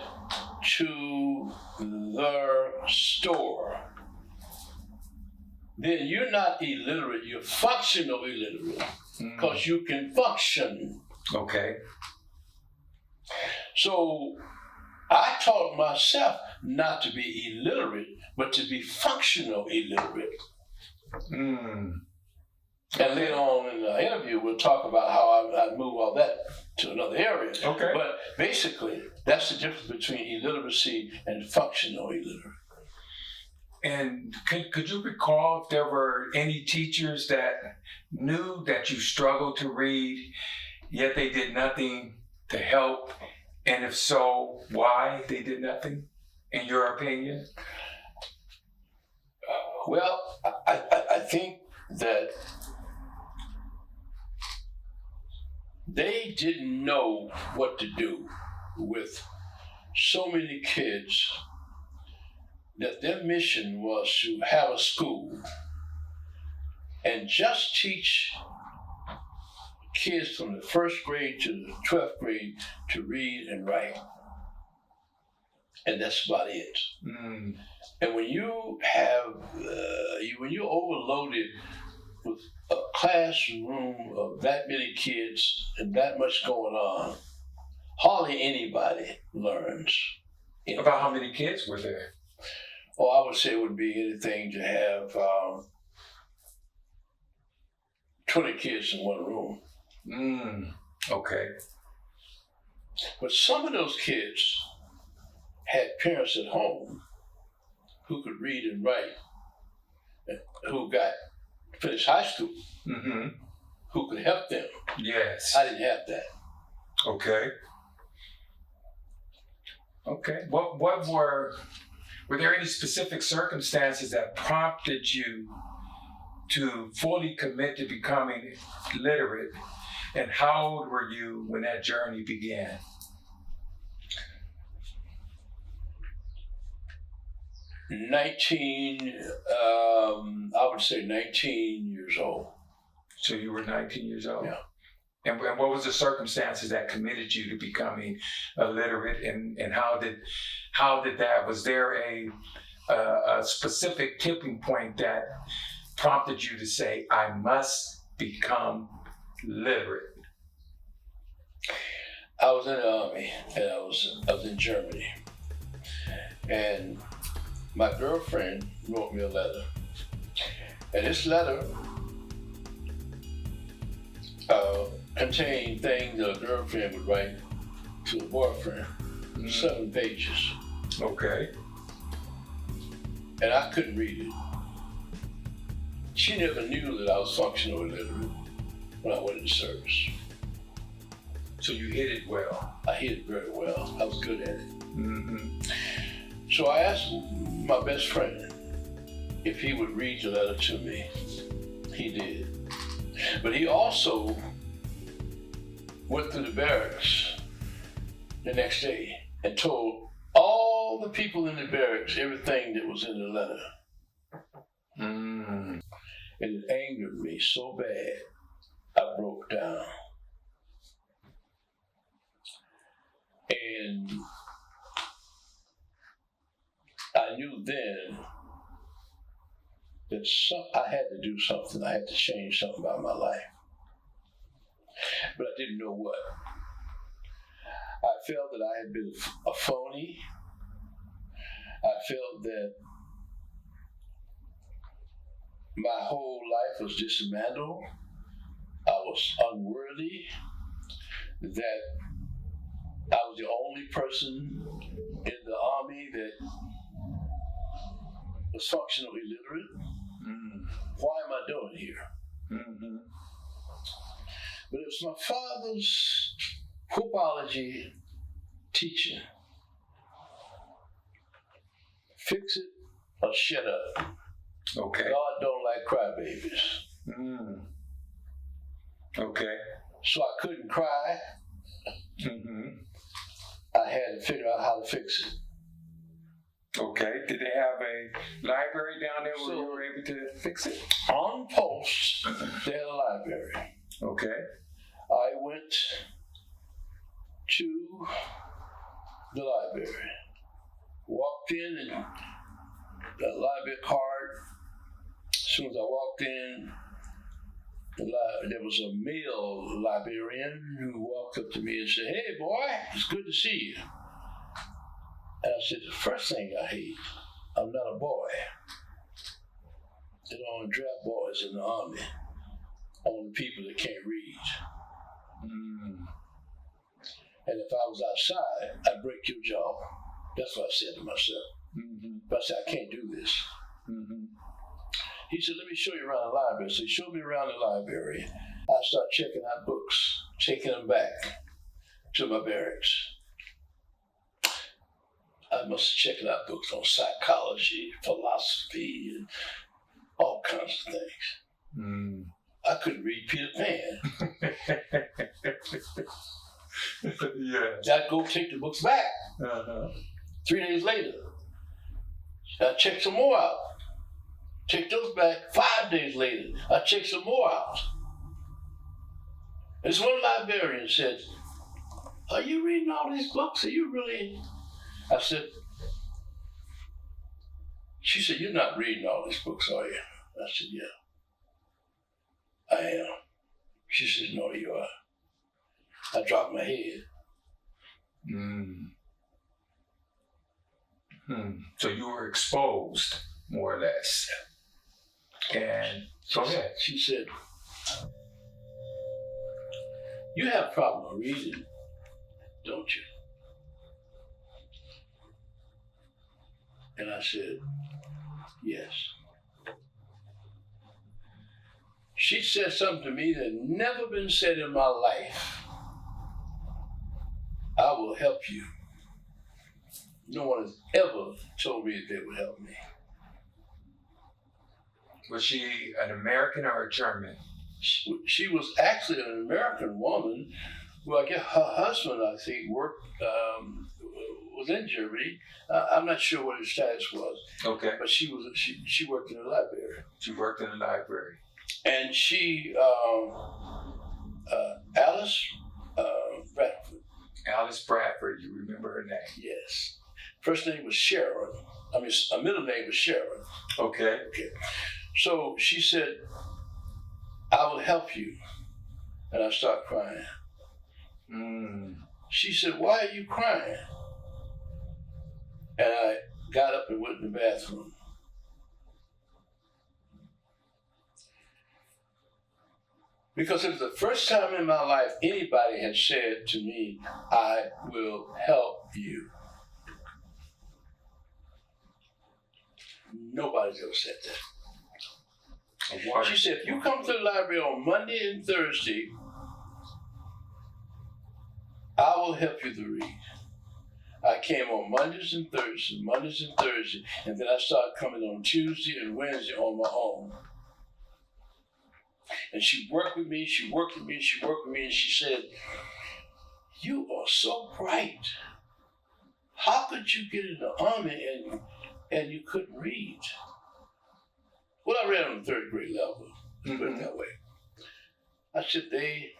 S6: to the store, then you're not illiterate, you're functional illiterate, because you can function.
S5: Okay.
S6: So I taught myself not to be illiterate, but to be functional illiterate. And later on in the interview, we'll talk about how I move all that to another area.
S5: Okay.
S6: But basically, that's the difference between illiteracy and functional illiteracy.
S5: And could you recall if there were any teachers that knew that you struggled to read, yet they did nothing to help? And if so, why they did nothing, in your opinion?
S6: Well, I think that they didn't know what to do with so many kids, that their mission was to have a school and just teach kids from the first grade to the 12th grade to read and write. And that's about it. And when you have, when you're overloaded with a classroom of that many kids and that much going on, hardly anybody learns.
S5: About how many kids were there?
S6: Oh, I would say it would be anything to have 20 kids in one room.
S5: Okay.
S6: But some of those kids had parents at home who could read and write, who got finished high school, who could help them.
S5: Yes.
S6: I didn't have that.
S5: Okay. Okay. What were there any specific circumstances that prompted you to fully commit to becoming literate? And how old were you when that journey began?
S6: I would say 19 years old.
S5: So you were 19 years old?
S6: Yeah.
S5: And what was the circumstances that committed you to becoming illiterate, and how did that, was there a specific tipping point that prompted you to say, I must become literate?
S6: I was in the army, and I was in Germany, and my girlfriend wrote me a letter, and this letter contained things that a girlfriend would write to a boyfriend. 7 pages.
S5: Okay.
S6: And I couldn't read it. She never knew that I was functional illiterate when I went into service.
S5: So you hid it well.
S6: I hid it very well. I was good at it.
S5: Mm-hmm.
S6: So I asked my best friend if he would read the letter to me. He did. But he also went through the barracks the next day and told all the people in the barracks everything that was in the letter.
S5: Mm.
S6: And it angered me so bad, I broke down. And I knew then that I had to do something. I had to change something about my life. But I didn't know what. I felt that I had been a phony. I felt that my whole life was dismantled. I was unworthy. That I was the only person in the army that was functionally illiterate. Why am I doing here?
S5: Mm-hmm.
S6: But it was my father's biology teaching. Fix it or shut up.
S5: Okay.
S6: God don't like crybabies.
S5: Mm. Okay.
S6: So I couldn't cry.
S5: Mm-hmm.
S6: I had to figure out how to fix it.
S5: Okay. Did they have a library down there where you were able to fix it?
S6: On post, they had a library.
S5: Okay.
S6: I went to the library, walked in, and the library card. As soon as I walked in, there was a male librarian who walked up to me and said, "Hey, boy, it's good to see you." And I said, "The first thing I hate, I'm not a boy. They don't draft boys in the army, only people that can't read.
S5: Mm.
S6: And if I was outside, I'd break your jaw." That's what I said to myself.
S5: Mm-hmm.
S6: But I said, "I can't do this."
S5: Mm-hmm.
S6: He said, "Let me show you around the library." So he showed me around the library. I started checking out books, taking them back to my barracks. I must have checked out books on psychology, philosophy, and all kinds of things.
S5: Mm.
S6: I couldn't read Peter Pan.
S5: Yeah.
S6: I'd go take the books back.
S5: Uh-huh.
S6: 3 days later, I checked some more out. Take those back. 5 days later, I checked some more out. This one librarian said, "Are you reading all these books? Are you really?" I said, she said, "You're not reading all these books, are you?" I said, "Yeah, I am." She said, "No, you are." I dropped my head.
S5: Mm. So you were exposed, more or less. And go ahead.
S6: She said, "You have a problem with reading, don't you?" And I said, "Yes." She said something to me that never been said in my life. I will help you. No one has ever told me that they would help me.
S5: Was she an American or a German?
S6: She was actually an American woman who, I guess her husband, I think, was in Germany. I'm not sure what his status was.
S5: Okay.
S6: But she worked in the library.
S5: She worked in the library.
S6: And she, Alice Bradford.
S5: Alice Bradford, you remember her name?
S6: Yes. First name was Sharon. I mean, a middle name was Sharon.
S5: Okay.
S6: Okay. So she said, I will help you. And I started crying. She said, why are you crying? And I got up and went in the bathroom. Because it was the first time in my life anybody had said to me, I will help you. Nobody's ever said that. She said, if you come to the library on Monday and Thursday, I will help you to read. I came on Mondays and Thursdays, and then I started coming on Tuesday and Wednesday on my own. And she worked with me, and she said, you are so bright. How could you get in the army and you couldn't read? Well, I read on the third grade level, put it that way. I said, they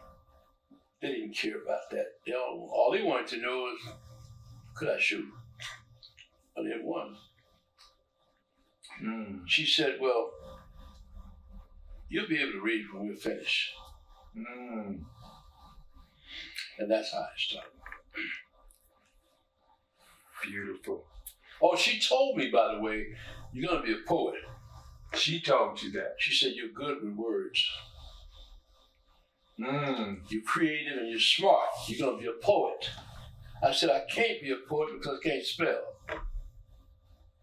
S6: didn't care about that. All they wanted to know is, could I shoot? I didn't want. She said, well, you'll be able to read when we're finished. And that's how I started.
S5: Beautiful.
S6: Oh, she told me, by the way, you're going to be a poet.
S5: She told you that.
S6: She said, you're good with words. You're creative and you're smart. You're going to be a poet. I said, I can't be a poet because I can't spell.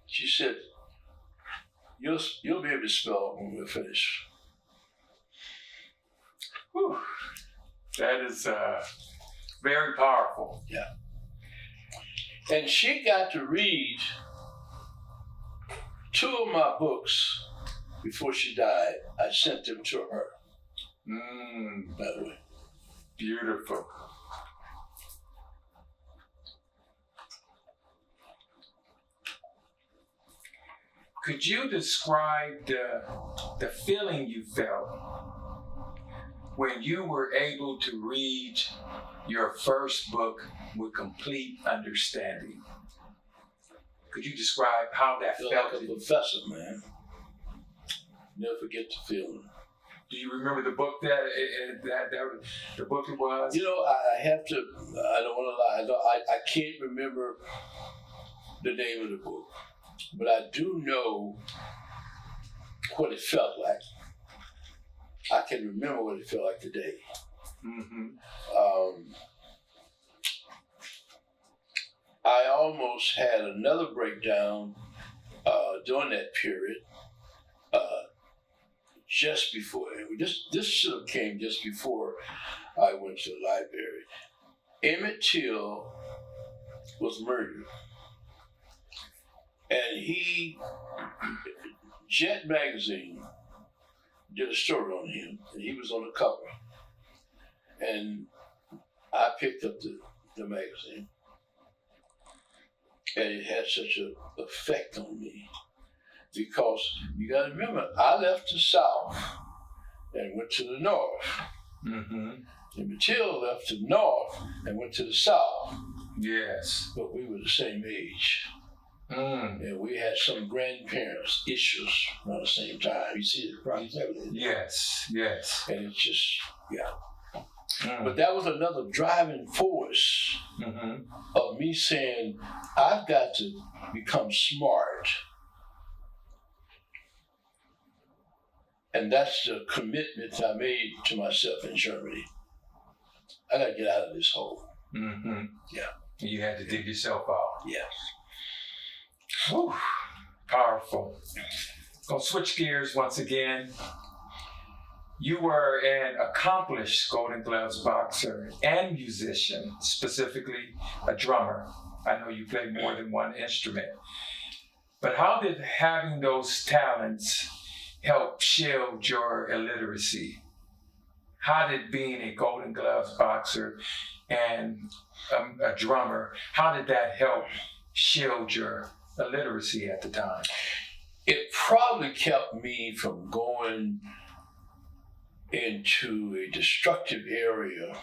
S6: She said, you'll be able to spell when we're finished.
S5: Whew. That is very powerful.
S6: Yeah. And she got to read 2 of my books before she died. I sent them to her. By the way.
S5: Beautiful. Could you describe the feeling you felt when you were able to read your first book with complete understanding? Could you describe how that
S6: feel
S5: felt?
S6: like a professor, man. Never forget the feeling.
S5: Do you remember the book that the book it was?
S6: You know, I have to. I don't want to lie. I can't remember the name of the book, but I do know what it felt like. I can remember what it felt like today. I almost had another breakdown during that period. Just before, this should have came just before I went to the library. Emmett Till was murdered. And Jet magazine did a story on him, and he was on the cover. And I picked up the magazine. And it had such an effect on me. Because you got to remember, I left the South and went to the North. And Matilda left the North and went to the South.
S5: Yes.
S6: But we were the same age. And we had some grandparents' issues around the same time. You see the proximity.
S5: Yes, yes.
S6: And it's just, yeah. But that was another driving force of me saying, I've got to become smart. And that's the commitment I made to myself in Germany. I got to get out of this hole. Yeah.
S5: You had to dig yourself out.
S6: Yes.
S5: Whew. Powerful. Gonna switch gears once again. You were an accomplished Golden Gloves boxer and musician, specifically a drummer. I know you play more than one instrument. But how did having those talents help shield your illiteracy? How did being a Golden Gloves boxer and a drummer, how did that help shield your illiteracy at the time?
S6: It probably kept me from going into a destructive area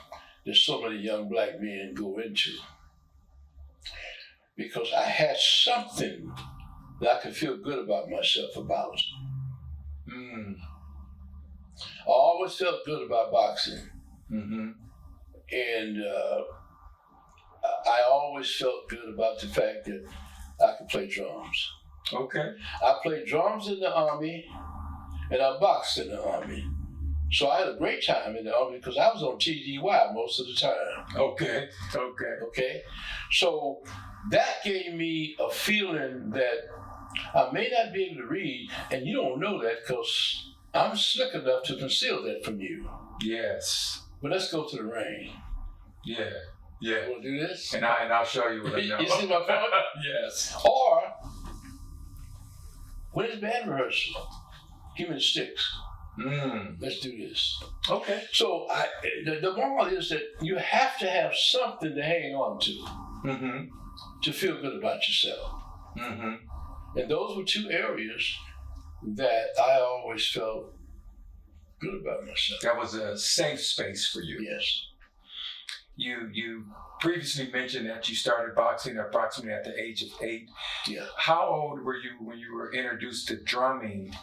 S6: that so many young black men go into. Because I had something that I could feel good about myself about. I always felt good about boxing.
S5: Mm-hmm.
S6: And I always felt good about the fact that I could play drums.
S5: Okay.
S6: I played drums in the Army, and I boxed in the Army. So I had a great time in the Army because I was on TDY most of the time.
S5: Okay.
S6: So that gave me a feeling that I may not be able to read, and you don't know that because I'm slick enough to conceal that from you.
S5: Yes.
S6: But let's go to the ring.
S5: Yeah.
S6: You want to do this?
S5: And I'll show you what I know.
S6: You see my point?
S5: Yes.
S6: Or, when it's band rehearsal, give me the sticks. Let's do this.
S5: Okay.
S6: So the moral is that you have to have something to hang on to to feel good about yourself. And those were two areas that I always felt good about myself.
S5: That was a safe space for you.
S6: Yes.
S5: You previously mentioned that you started boxing approximately at the age of 8.
S6: Yeah.
S5: How old were you when you were introduced to drumming,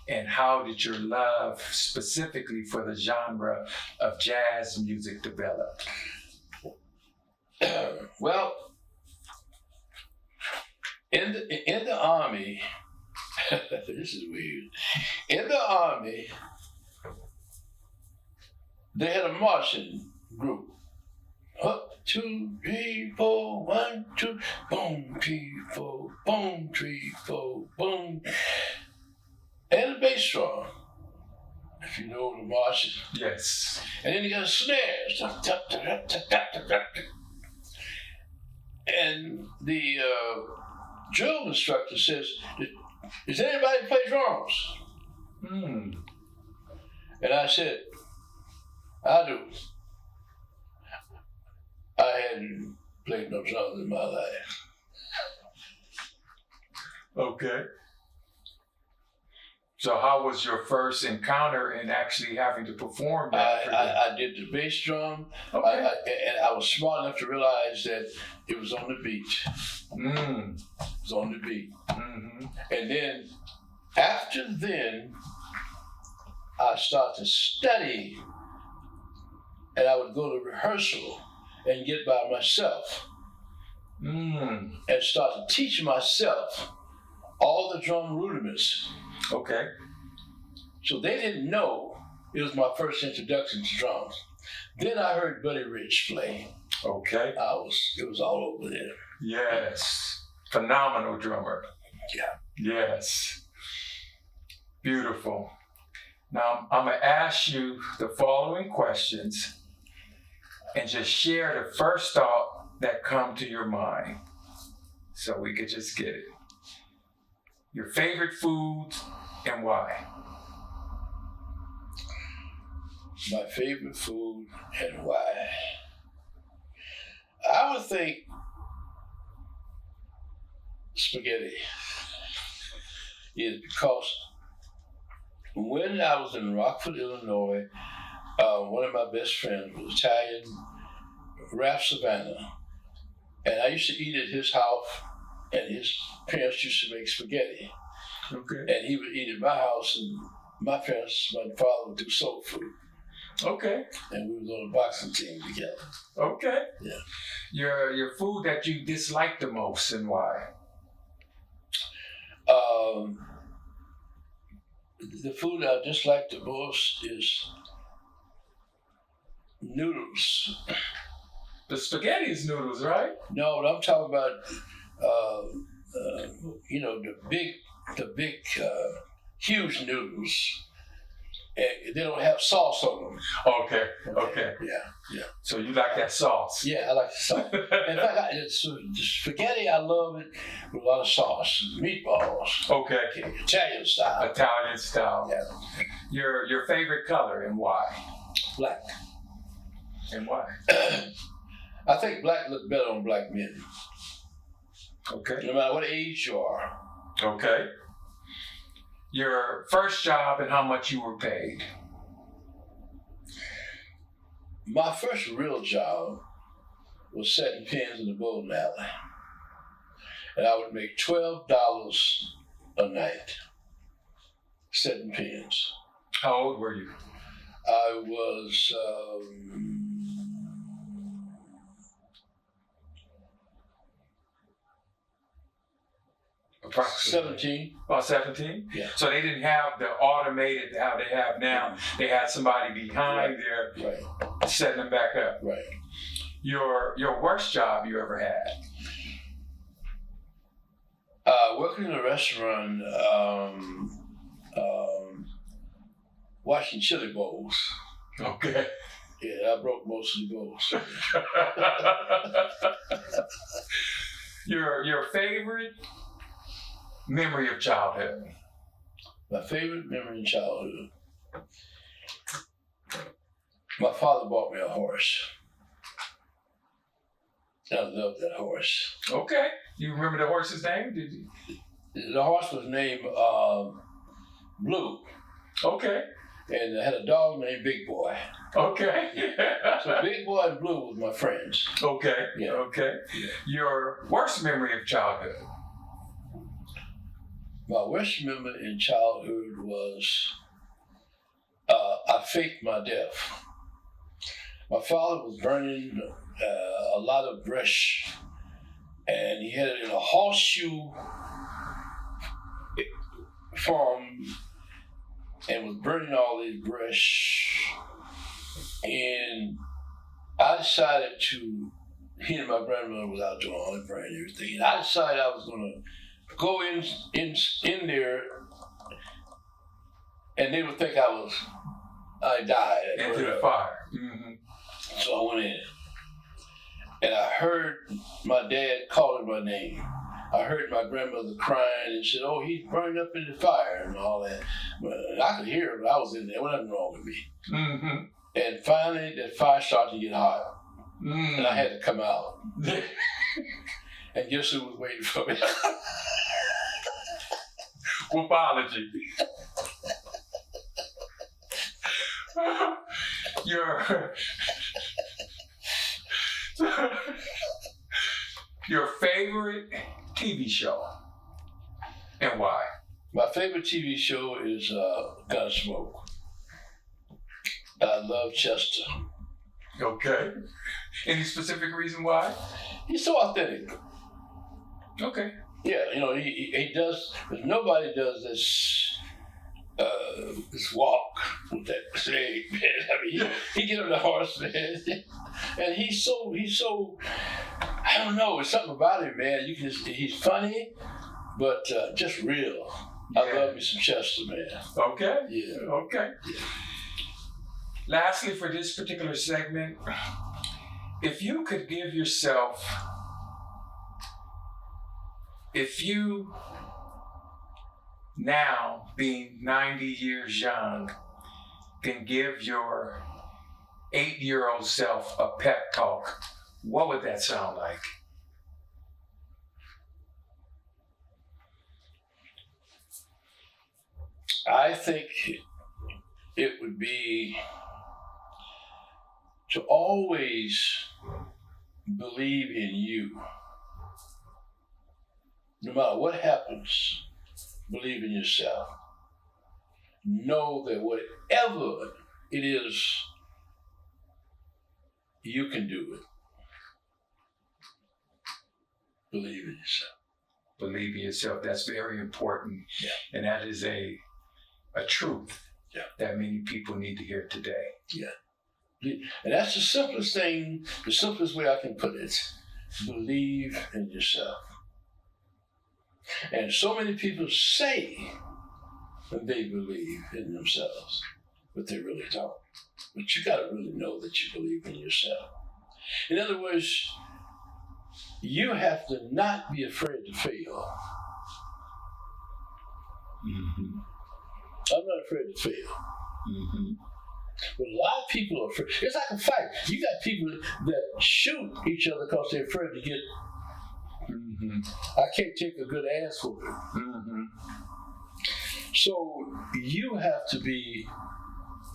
S5: and how did your love specifically for the genre of jazz music develop?
S6: Well, in the Army, this is weird. In the Army, they had a marching group. 1, 2, 3, 4, 1, 2, boom, 3, 4, boom, 3, 4, boom. And a bass drum, if you know the marching.
S5: Yes.
S6: And then you got snares. And the drill instructor says, "Does anybody play drums?" And I said, "I do." I hadn't played no drums in my life.
S5: Okay. So how was your first encounter in actually having to perform that?
S6: I did the bass drum,
S5: Okay.
S6: and I was smart enough to realize that it was on the beat. It was on the beat. And then, after then, I started to study, and I would go to rehearsal and get by myself, and start to teach myself all the drum rudiments.
S5: Okay.
S6: So they didn't know it was my first introduction to drums. Then I heard Buddy Rich play.
S5: Okay.
S6: It was all over there.
S5: Yes. Phenomenal drummer.
S6: Yeah.
S5: Yes. Beautiful. Now, I'm going to ask you the following questions and just share the first thought that come to your mind so we could just get it. Your favorite food and why?
S6: My favorite food and why? I would think spaghetti. Is because when I was in Rockford, Illinois, one of my best friends was Italian, Ralph Savannah, and I used to eat at his house, and his parents used to make spaghetti.
S5: Okay.
S6: And he would eat at my house, and my father would do soul food.
S5: Okay.
S6: And we was on a boxing team together.
S5: Okay.
S6: Yeah.
S5: Your food that you dislike the most and why?
S6: The food I dislike the most is noodles.
S5: The spaghetti is noodles, right?
S6: No, what I'm talking about, the big, huge noodles. and they don't have sauce on them.
S5: Okay.
S6: Yeah.
S5: So you like that sauce?
S6: Yeah, I like the sauce. In fact, the spaghetti, I love it with a lot of sauce. Meatballs.
S5: Okay.
S6: Italian style.
S5: Italian style.
S6: Yeah.
S5: Your favorite color and why?
S6: Black.
S5: And why?
S6: I think black look better on black men.
S5: Okay.
S6: No matter what age you are.
S5: Okay. Your first job and how much you were paid?
S6: My first real job was setting pins in the bowling alley. And I would make $12 a night setting pins.
S5: How old were you?
S6: I was
S5: Approximately
S6: 17.
S5: About 17?
S6: Yeah.
S5: So they didn't have the automated how they have now. They had somebody behind there
S6: Right.
S5: setting them back up.
S6: Right.
S5: Your worst job you ever had?
S6: Working in a restaurant, washing chili bowls.
S5: Okay.
S6: Yeah, I broke most of the bowls.
S5: Your favorite memory of childhood?
S6: My favorite memory in childhood. My father bought me a horse. I loved that horse.
S5: Okay. You remember the horse's name? Did you?
S6: The horse was named Blue,
S5: Okay.
S6: and I had a dog named Big Boy.
S5: Okay.
S6: So Big Boy and Blue was my friends.
S5: Okay.
S6: Yeah.
S5: Okay.
S6: Yeah.
S5: Your worst memory of childhood?
S6: My worst memory in childhood was I faked my death. My father was burning a lot of brush, and he had it in a horseshoe form and was burning all this brush. And I decided to, he and my grandmother was out doing all the burning and everything, and I decided I was going to go in there, and they would think I died.
S5: Into the fire. Mm-hmm.
S6: So I went in, and I heard my dad calling my name. I heard my grandmother crying and said, "Oh, he's burned up in the fire," and all that. But I could hear it, but I was in there. There was nothing wrong with me.
S5: Mm-hmm.
S6: And finally, that fire started to get hot, and I had to come out. And guess who was waiting for me?
S5: Whoopology. Your favorite TV show and why?
S6: My favorite TV show is Gunsmoke. I love Chester.
S5: Okay. Any specific reason why?
S6: He's so authentic.
S5: Okay.
S6: Yeah, you know, he does, but nobody does this walk with that leg, man. I mean, he get on the horse, man, and he's so, I don't know, it's something about him, man. He's funny, but just real.
S5: Yeah.
S6: I love me some Chester, man.
S5: Okay.
S6: Yeah.
S5: Okay.
S6: Yeah.
S5: Lastly, for this particular segment, if you could give yourself, if you now being 90 years young can give your 8-year-old self a pep talk, what would that sound like?
S6: I think it would be to always believe in you. No matter what happens, believe in yourself. Know that whatever it is, you can do it. Believe in yourself.
S5: Believe in yourself. That's very important.
S6: Yeah.
S5: And that is a truth that many people need to hear today.
S6: Yeah. And that's the simplest thing, the simplest way I can put it. Believe in yourself. And so many people say that they believe in themselves, but they really don't. But you got to really know that you believe in yourself. In other words, you have to not be afraid to fail.
S5: Mm-hmm.
S6: I'm not afraid to fail.
S5: Mm-hmm.
S6: But a lot of people are afraid. It's like a fight. You got people that shoot each other because they're afraid to get.
S5: Mm-hmm.
S6: I can't take a good ass for it.
S5: Mm-hmm.
S6: So you have to be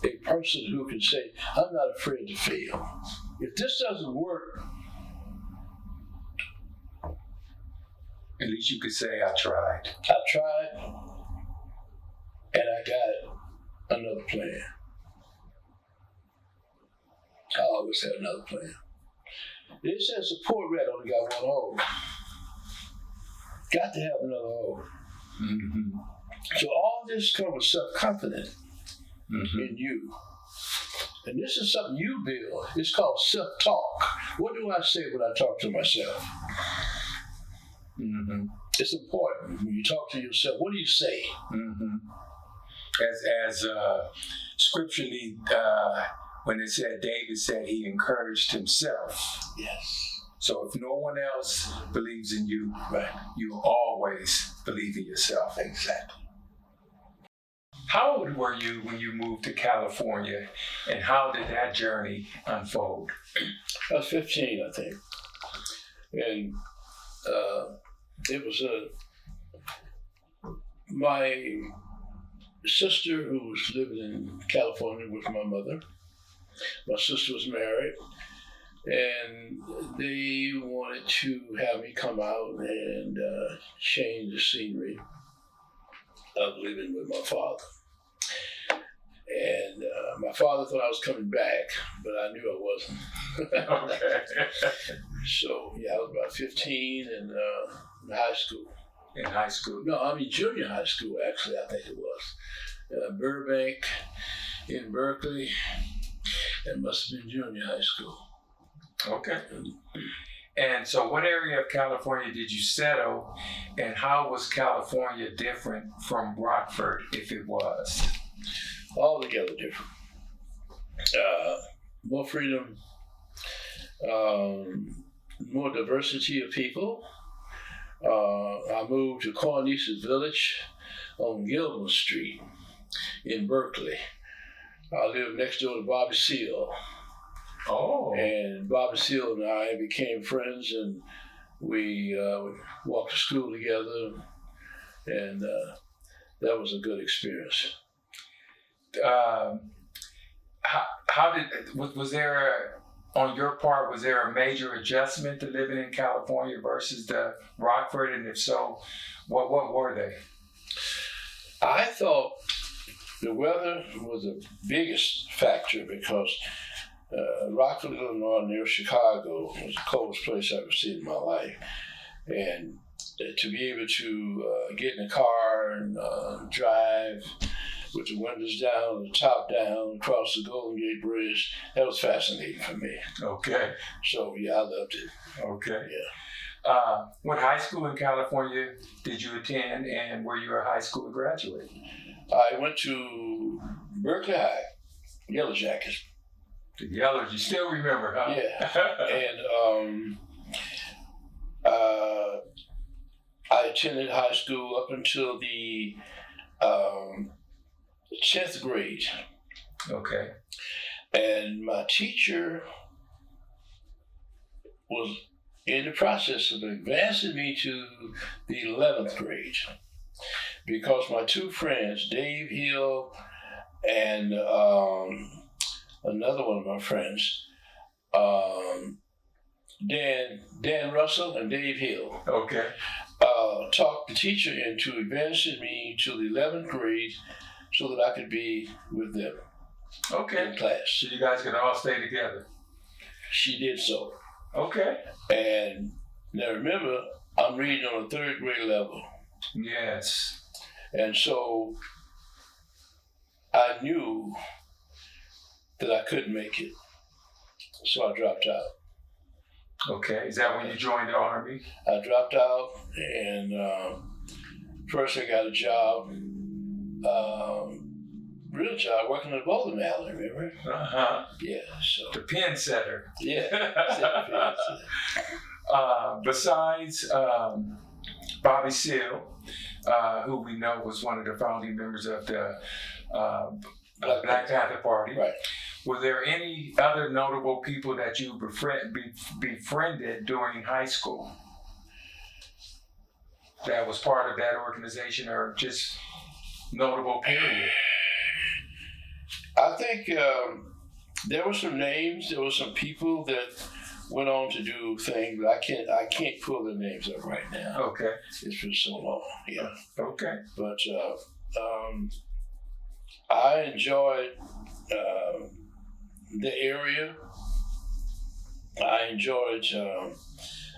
S6: a person who can say, I'm not afraid to fail. If this doesn't work,
S5: At least you could say, I tried.
S6: I tried and I got another plan. I always have another plan. It says a poor rat only got one hole. Got to have another hole.
S5: Mm-hmm.
S6: So all this comes with self-confidence
S5: Mm-hmm.
S6: in you. And this is something you build. It's called self-talk. What do I say when I talk to myself?
S5: Mm-hmm.
S6: It's important when you talk to yourself. What do you say?
S5: Mm-hmm. As scripturally, when it said, David said he encouraged himself.
S6: Yes.
S5: So if no one else believes in you,
S6: Right.
S5: you always believe in yourself.
S6: Exactly.
S5: How old were you when you moved to California, and how did that journey unfold?
S6: I was 15, I think. And it was my sister who was living in California with my mother. My sister was married, and they wanted to have me come out and change the scenery of living with my father. And my father thought I was coming back, but I knew I wasn't.
S5: Okay.
S6: So, yeah, I was about 15 in high school.
S5: In high school?
S6: No, I mean junior high school, actually, I think it was. Burbank in Berkeley. It must have been junior high school.
S5: Okay. And so what area of California did you settle, and how was California different from Rockford, if it was?
S6: Altogether different. More freedom, more diversity of people. I moved to Cornis's Village on Gilman Street in Berkeley. I lived next door to Bobby Seale.
S5: Oh.
S6: And Bobby Seale and I became friends, and we walked to school together, and that was a good experience.
S5: How did, was there, on your part, was there a major adjustment to living in California versus the Rockford? And if so, what were they?
S6: I thought the weather was the biggest factor because Rockford, Illinois, near Chicago, was the coldest place I've ever seen in my life. And to be able to get in a car and drive with the windows down, the top down, across the Golden Gate Bridge, that was fascinating for me.
S5: Okay.
S6: So, yeah, I loved it.
S5: Okay.
S6: Yeah.
S5: What high school in California did you attend, and were you a high school graduate?
S6: I went to Berkeley High, Yellow Jackets.
S5: The Yellows, you still remember, huh?
S6: Yeah. And I attended high school up until the 10th grade.
S5: Okay.
S6: And my teacher was in the process of advancing me to the 11th grade because my two friends, Dave Hill and another one of my friends, Dan Russell and Dave Hill,
S5: Okay.
S6: talked the teacher into advancing me to the 11th grade so that I could be with them
S5: Okay.
S6: in class.
S5: So you guys can all stay together.
S6: She did so.
S5: Okay.
S6: And now remember, I'm reading on a 3rd grade level.
S5: Yes.
S6: And so I knew that I couldn't make it. So I dropped out.
S5: Okay. Is that when you joined the Army?
S6: I dropped out, and first I got a job real job working at the bowling alley, remember?
S5: Uh-huh.
S6: Yeah, so.
S5: The pin setter.
S6: Yeah.
S5: Besides Bobby Seale, who we know was one of the founding members of the Black Panther Party,
S6: Right.
S5: were there any other notable people that you befriended during high school that was part of that organization, or just notable period?
S6: I think there were some names, there were some people that went on to do things, but I can't pull their names up right now.
S5: Okay.
S6: It's been so long, yeah.
S5: Okay.
S6: But I enjoyed the area. I enjoyed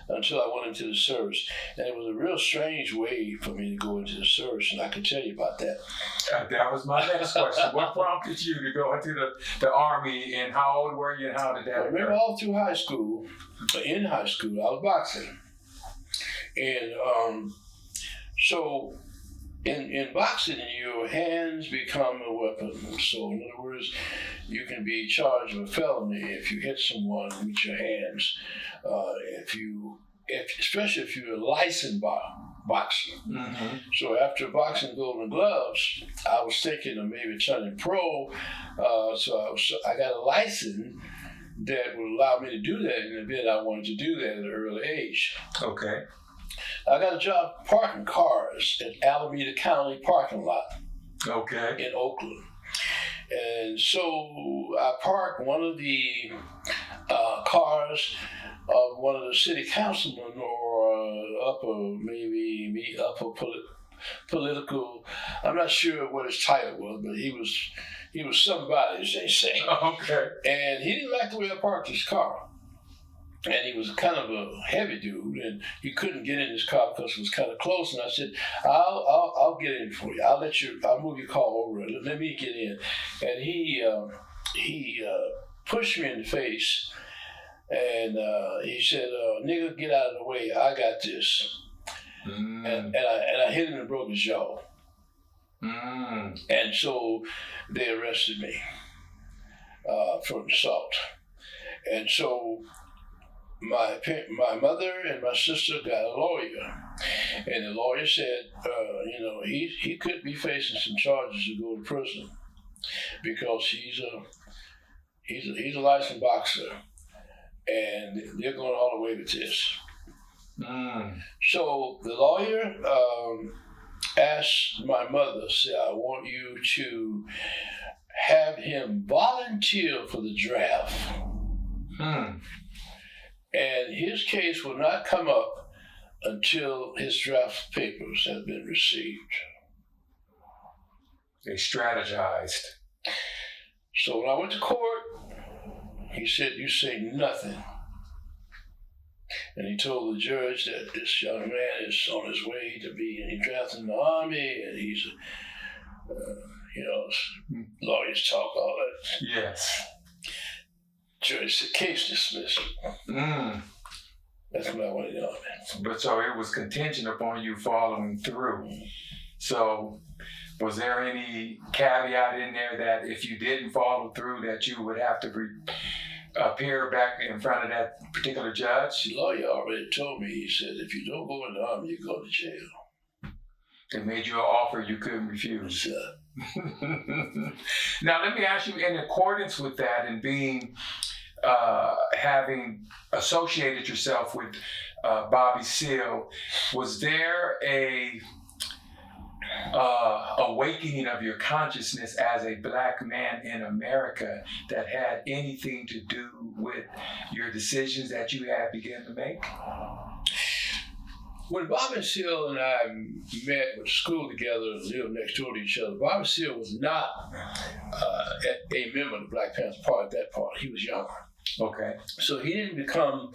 S6: until I went into the service. And it was a real strange way for me to go into the service, and I can tell you about that.
S5: That was my next question. What prompted you to go into the Army, and how old were you, and how did that
S6: I remember
S5: occur?
S6: all through high school, in high school, I was boxing. And so in boxing, your hands become a weapon. So in other words, you can be charged with a felony if you hit someone with your hands. Especially if you're a licensed boxer.
S5: Mm-hmm.
S6: So after boxing Golden Gloves, I was thinking of maybe turning pro. So I got a license that would allow me to do that in the event I wanted to do that at an early age.
S5: Okay.
S6: I got a job parking cars at Alameda County parking lot
S5: Okay.
S6: in Oakland. And so I parked one of the cars of one of the city councilmen or upper political, I'm not sure what his title was, but he was somebody, as they say.
S5: Okay.
S6: And he didn't like the way I parked his car. And he was kind of a heavy dude, and he couldn't get in his car because it was kind of close. And I said, "I'll get in for you. I'll move your car over. Let me get in." And he pushed me in the face, and he said, "Nigga, get out of the way. I got this."
S5: Mm.
S6: And I hit him and broke his jaw.
S5: Mm.
S6: And so they arrested me for assault. And so my mother and my sister got a lawyer, and the lawyer said, he could be facing some charges to go to prison because he's a licensed boxer, and they're going all the way with this.
S5: Mm.
S6: So the lawyer asked my mother, said, "I want you to have him volunteer for the draft."
S5: Hmm.
S6: And his case will not come up until his draft papers have been received.
S5: They strategized.
S6: So when I went to court, he said, "You say nothing." And he told the judge that this young man is on his way to be drafted in the Army, and he's, lawyers talk all that.
S5: Yes.
S6: Judge said, "Case dismissed."
S5: Mm.
S6: That's what I wanted to know, man.
S5: But so it was contingent upon you following through. So was there any caveat in there that if you didn't follow through that you would have to appear back in front of that particular judge?
S6: The lawyer already told me, he said, if you don't go in the Army, you go to jail.
S5: They made you an offer you couldn't refuse. Now let me ask you, in accordance with that and being having associated yourself with Bobby Seale, was there a awakening of your consciousness as a black man in America that had anything to do with your decisions that you had begun to make?
S6: When Bobby Seale and I met with school together and lived next door to each other, Bobby Seale was not a member of the Black Panther Party at that point. He was younger.
S5: Okay.
S6: So he didn't become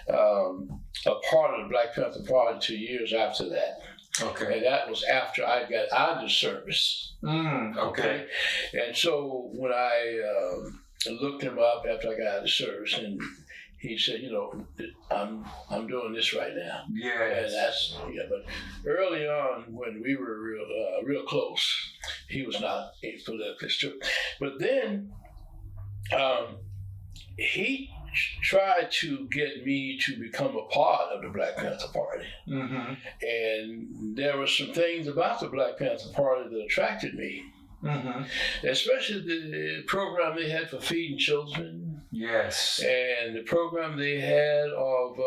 S6: a part of the Black Panther Party 2 years after that.
S5: Okay.
S6: And that was after I got out of the service.
S5: Okay.
S6: And so when I looked him up after I got out of the service, and he said, I'm doing this right now.
S5: Yes.
S6: And but early on when we were real close, he was not politically astute. But then he tried to get me to become a part of the Black Panther Party.
S5: Mm-hmm.
S6: And there were some things about the Black Panther Party that attracted me.
S5: Mm-hmm.
S6: Especially the program they had for feeding children.
S5: Yes.
S6: And the program they had of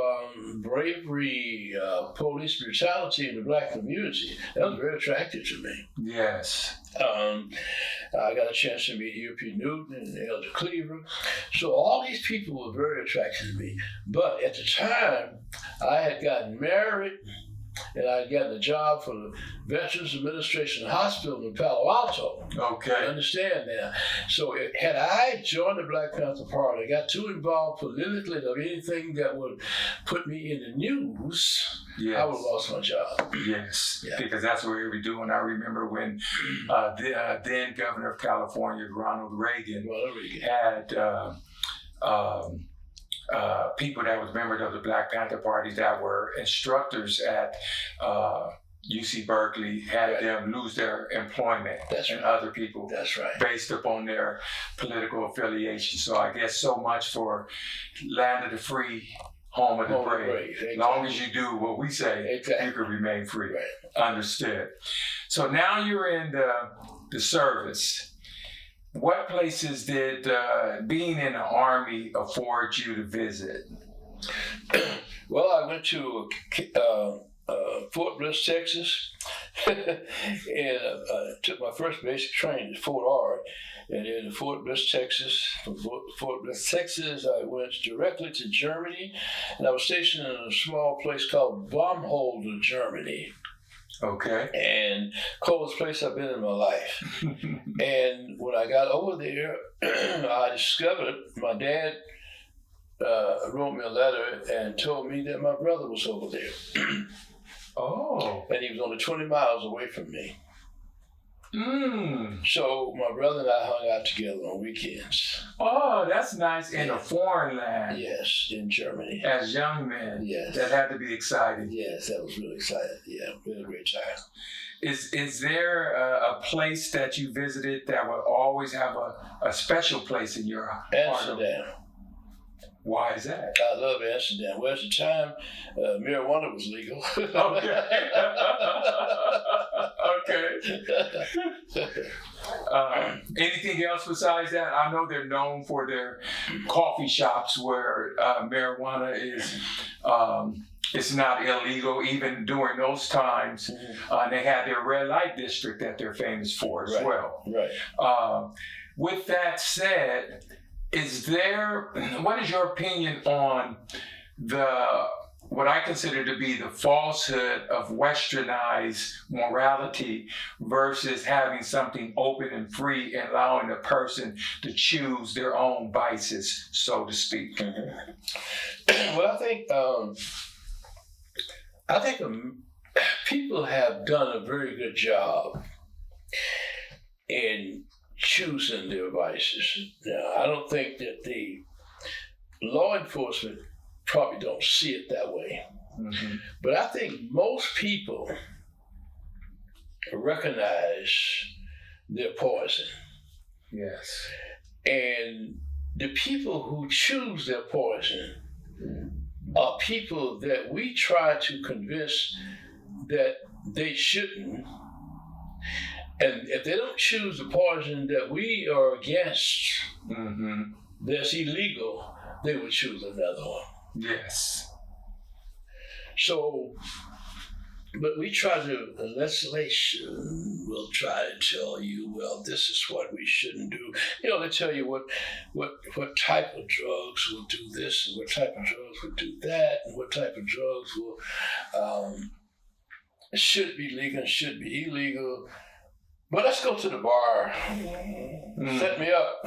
S6: bravery, police brutality in the Black community. That was very attractive to me.
S5: Yes.
S6: I got a chance to meet U.P. Newton and Elder Cleaver. So all these people were very attractive to me. But at the time, I had gotten married, and I had gotten a job for the Veterans Administration Hospital in Palo Alto.
S5: Okay.
S6: I understand that. So had I joined the Black Panther Party, got too involved politically or anything that would put me in the news,
S5: yes.
S6: I would have lost my job.
S5: Yes,
S6: Yeah.
S5: because that's what we were doing. I remember when the then Governor of California, Ronald Reagan, had people that was members of the Black Panther Party that were instructors at UC Berkeley, had them lose their employment.
S6: That's
S5: and
S6: right.
S5: other people.
S6: That's right.
S5: Based upon their political affiliation. So I guess so much for land of the free, home of the brave.
S6: Exactly.
S5: As long as you do what we say,
S6: Exactly.
S5: you can remain free.
S6: Right.
S5: Understood. So now you're in the service. What places did being in the Army afford you to visit?
S6: Well, I went to Fort Bliss, Texas, and took my first basic training at Fort Ord. And in Fort Bliss, Texas, from Fort Bliss, Texas, I went directly to Germany, and I was stationed in a small place called Baumholder, Germany.
S5: Okay.
S6: And coldest place I've been in my life. And when I got over there, I discovered my dad wrote me a letter and told me that my brother was over there.
S5: Oh.
S6: And he was only 20 miles away from me.
S5: Mm.
S6: So my brother and I hung out together on weekends.
S5: Oh, that's nice. In a foreign land.
S6: Yes, in Germany.
S5: As young men.
S6: Yes.
S5: That had to be exciting.
S6: Yes, that was really exciting. Yeah, really great time.
S5: Is there a place that you visited that will always have a special place in your heart?
S6: Amsterdam.
S5: Why is that?
S6: I love Amsterdam. Well, at the time, marijuana was legal.
S5: Okay. Okay. Anything else besides that? I know they're known for their coffee shops where marijuana is it's not illegal even during those times. And they have their red light district that they're famous for as well.
S6: Right.
S5: With that said, what is your opinion on what I consider to be the falsehood of westernized morality versus having something open and free and allowing a person to choose their own vices, so to speak?
S6: Mm-hmm. Well, I think people have done a very good job in choosing their vices. Now, I don't think that the law enforcement probably don't see it that way. Mm-hmm. But I think most people recognize their poison.
S5: Yes.
S6: And the people who choose their poison are people that we try to convince that they shouldn't. And if they don't choose the poison that we are against, that's illegal, they would choose another one.
S5: Yes.
S6: So, but we try to, legislation will try to tell you, well, this is what we shouldn't do. You know, they tell you what type of drugs will do this and what type of drugs will do that and what type of drugs will, should be legal and should be illegal. But let's go to the bar. Set me up.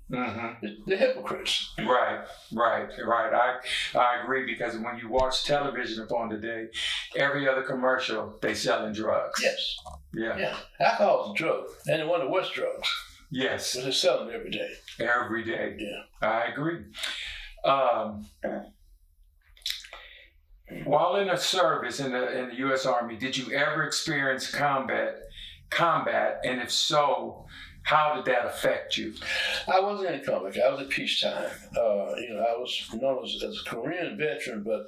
S6: The hypocrites.
S5: Right. I agree, because when you watch television upon the day, every other commercial, they selling drugs.
S6: Yes.
S5: Yeah.
S6: Alcohol is a drug, and one of the worst drugs.
S5: Yes.
S6: But they're selling it every day.
S5: Every day.
S6: Yeah.
S5: I agree. While in a service in the U.S. Army, did you ever experience combat combat? And if so, how did that affect you?
S6: I wasn't in combat. I was at peacetime. I was known as a Korean veteran, but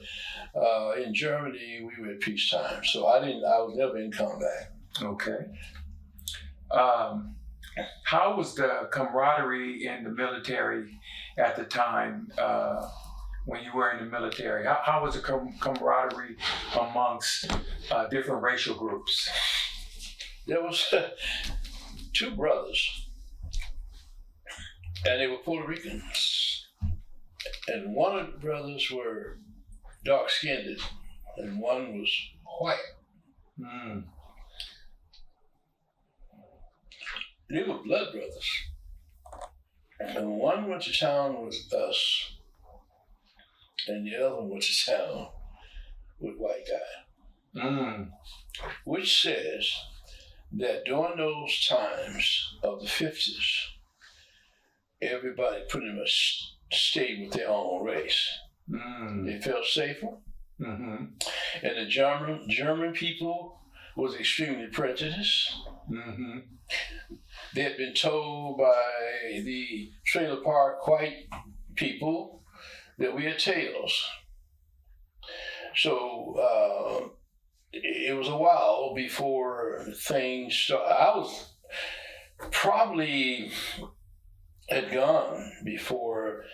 S6: in Germany we were at peacetime. So I was never in combat.
S5: Okay. How was the camaraderie in the military at the time when you were in the military? How was the camaraderie amongst different racial groups?
S6: There was 2 brothers, and they were Puerto Ricans. And one of the brothers were dark-skinned, and one was white.
S5: Mm.
S6: They were blood brothers. And one went to town with us, and the other one went to town with white guy.
S5: Mm.
S6: Which says that during those times of the 50s, everybody pretty much stayed with their own race.
S5: Mm.
S6: They felt safer.
S5: Mm-hmm.
S6: And the German people was extremely prejudiced.
S5: Mm-hmm.
S6: They had been told by the trailer park white people that we had tails. So it was a while before things started. I was probably had gone before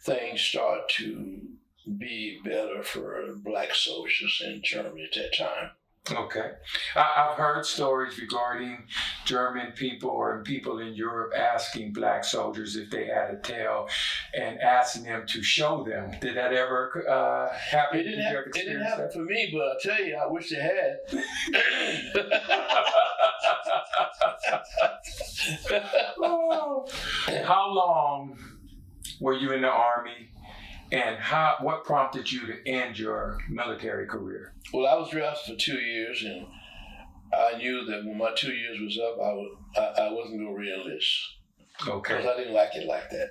S6: things started to be better for black soldiers in Germany at that time.
S5: Okay. I've heard stories regarding German people or people in Europe asking black soldiers if they had a tail and asking them to show them. Did that ever happen?
S6: It didn't happen for me, but I tell you, I wish they had.
S5: Oh. How long were you in the Army, and what prompted you to end your military career?
S6: Well, I was drafted for 2 years, and I knew that when my 2 years was up, I wasn't going to re-enlist.
S5: Okay.
S6: Because I didn't like it like that.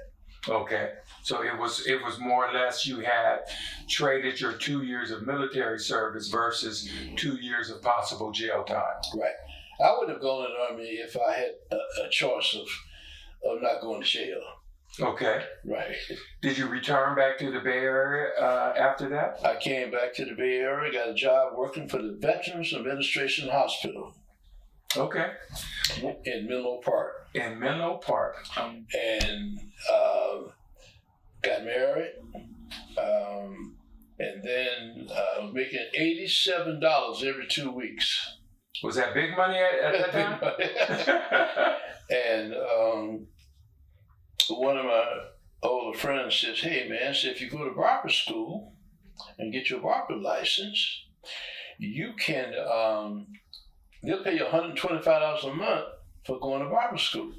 S5: Okay. So it was more or less you had traded your 2 years of military service versus 2 years of possible jail time.
S6: Right. I would have gone in the Army if I had a choice of not going to jail.
S5: Okay.
S6: Right.
S5: Did you return back to the Bay Area after that?
S6: I came back to the Bay Area, got a job working for the Veterans Administration Hospital.
S5: Okay.
S6: In Menlo Park.
S5: In Menlo Park.
S6: And got married. And then I was making $87 every 2 weeks.
S5: Was that big money at that time?
S6: And one of my older friends says, "Hey man, so if you go to barber school and get your barber license, you can they'll pay you $125 a month for going to barber school.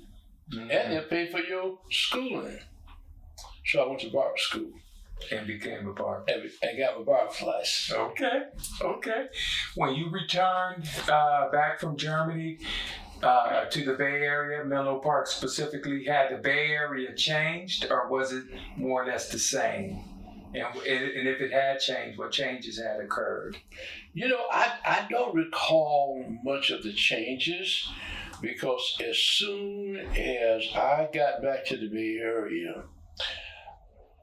S6: Mm-hmm. And they'll pay for your schooling." So I went to barber school.
S5: And became a barber.
S6: And got my barber's license.
S5: Okay. When you returned back from Germany to the Bay Area, Menlo Park specifically, had the Bay Area changed, or was it more or less the same? And if it had changed, what changes had occurred?
S6: You know, I don't recall much of the changes, because as soon as I got back to the Bay Area,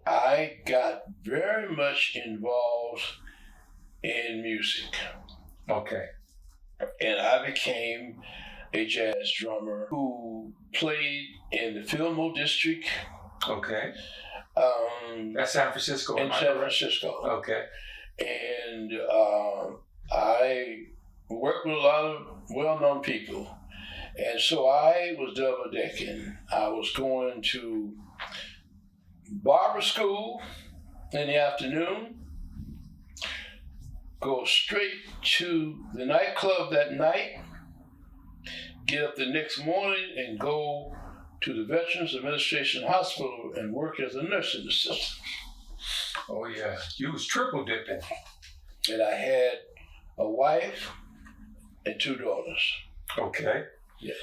S6: I got very much involved in music.
S5: Okay.
S6: And I became a jazz drummer who played in the Fillmore District.
S5: Okay. That's San Francisco.
S6: In San Francisco.
S5: Okay.
S6: And I worked with a lot of well-known people. And so I was double-decking. I was going to barber school in the afternoon, go straight to the nightclub that night, get up the next morning and go to the Veterans Administration Hospital and work as a nursing assistant.
S5: Oh yeah, you was triple dipping.
S6: And I had a wife and 2 daughters.
S5: Okay.
S6: Yeah.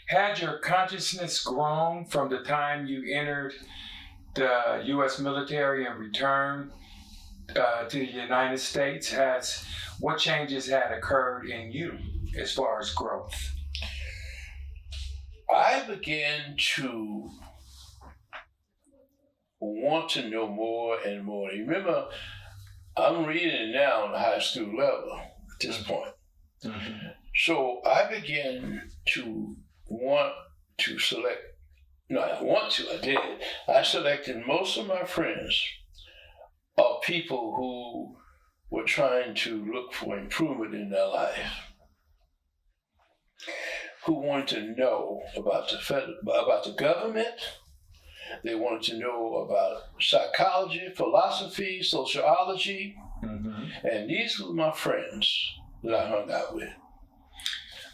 S5: Had your consciousness grown from the time you entered the U.S. military and returned to the United States? What changes had occurred in you? as far as growth?
S6: I began to want to know more and more. You remember, I'm reading it now on the high school level at this point.
S5: Mm-hmm.
S6: So I began to want to select, I did. I selected most of my friends of people who were trying to look for improvement in their life, who wanted to know about the government. They wanted to know about psychology, philosophy, sociology, and these were my friends that I hung out with.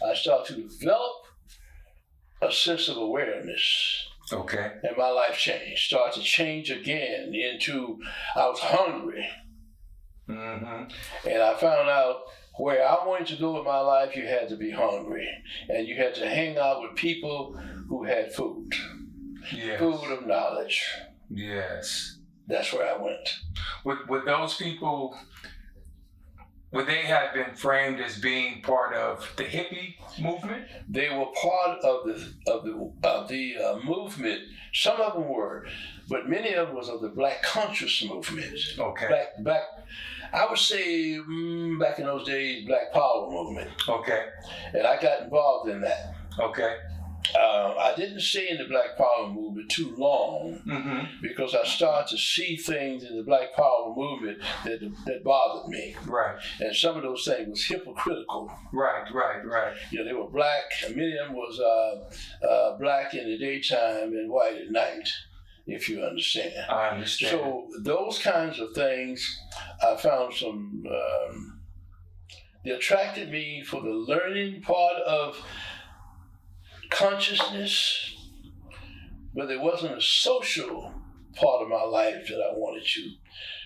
S6: I started to develop a sense of awareness.
S5: Okay.
S6: And my life changed. Started to change again into, I was hungry. And I found out where I wanted to go with my life, you had to be hungry. And you had to hang out with people who had food.
S5: Yes.
S6: Food of knowledge.
S5: Yes.
S6: That's where I went.
S5: Would those people, would they have been framed as being part of the hippie movement?
S6: They were part of the movement. Some of them were, but many of them was of the Black conscious movement.
S5: Okay.
S6: Black. I would say back in those days, Black Power movement.
S5: Okay.
S6: And I got involved in that.
S5: Okay.
S6: I didn't stay in the Black Power movement too long because I started to see things in the Black Power movement that bothered me.
S5: Right.
S6: And some of those things was hypocritical.
S5: Right.
S6: You know, they were black. Many of them was black in the daytime and white at night, if you understand.
S5: I understand.
S6: So those kinds of things, I found some, they attracted me for the learning part of consciousness, but there wasn't a social part of my life that I wanted to.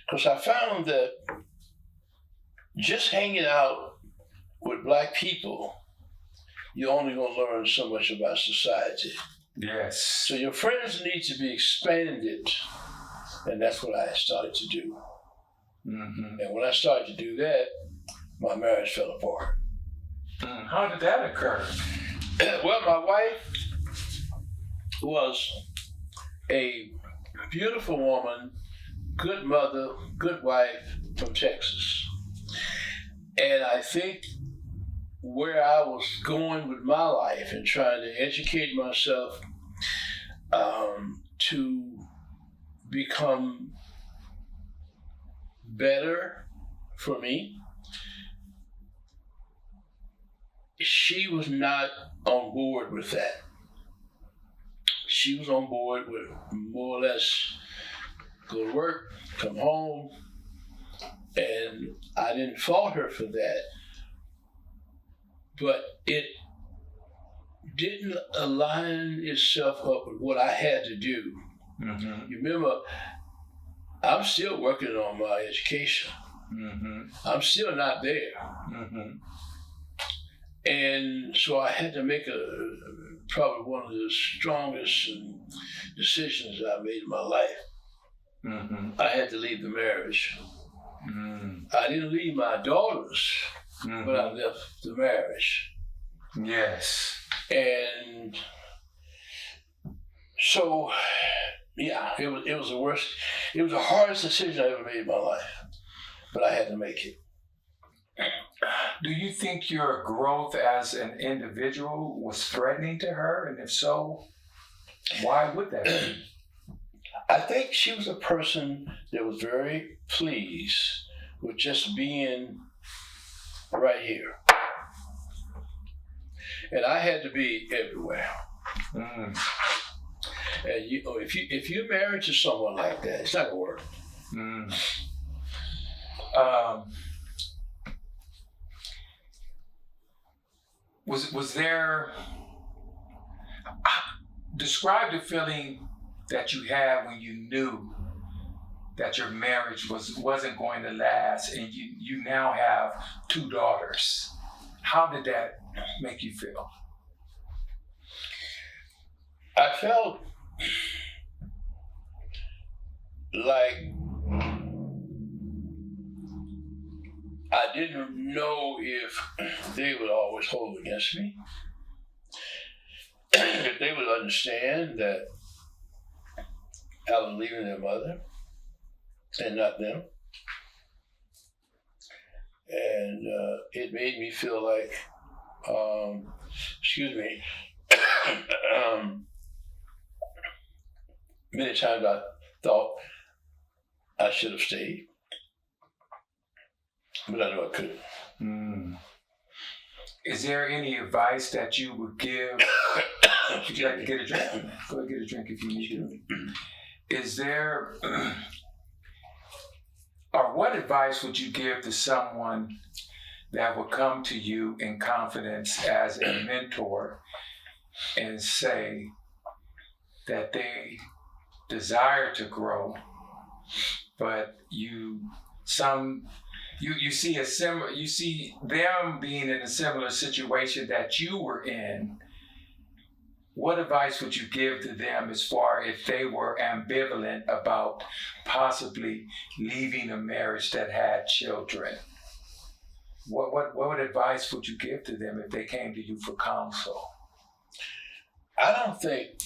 S6: Because I found that just hanging out with Black people, you're only going to learn so much about society.
S5: Yes.
S6: So your friends need to be expanded, and that's what I started to do. And when I started to do that, my marriage fell apart.
S5: How did that occur?
S6: Well, my wife was a beautiful woman, good mother, good wife from Texas. And I think where I was going with my life and trying to educate myself to become better for me, she was not on board with that. She was on board with more or less go to work, come home, and I didn't fault her for that. But it didn't align itself up with what I had to do. You remember, I'm still working on my education. I'm still not there. And so I had to make probably one of the strongest decisions I made in my life. I had to leave the marriage. I didn't leave my daughters, but I left the marriage.
S5: Yes.
S6: And so, yeah, it was the worst. It was the hardest decision I ever made in my life, but I had to make it.
S5: Do you think your growth as an individual was threatening to her? And if so, why would that be?
S6: I think she was a person that was very pleased with just being right here. And I had to be everywhere. And if you're married to someone like that, it's not gonna work.
S5: Was there, describe the feeling that you had when you knew that your marriage wasn't going to last, and you now have 2 daughters. How did that make you feel?
S6: I felt like I didn't know if they would always hold against me, if they would understand that I was leaving their mother and not them. And it made me feel like, many times I thought I should have stayed, but I know I couldn't.
S5: Mm. Is there any advice that you would give? Would you like to get a drink? Go ahead, get a drink if you need to. Is there, or what advice would you give to someone that would come to you in confidence as a mentor and say that they desire to grow, but you see them being in a similar situation that you were in? What advice would you give to them as far if they were ambivalent about possibly leaving a marriage that had children? What advice would you give to them if they came to you for counsel?
S6: I don't think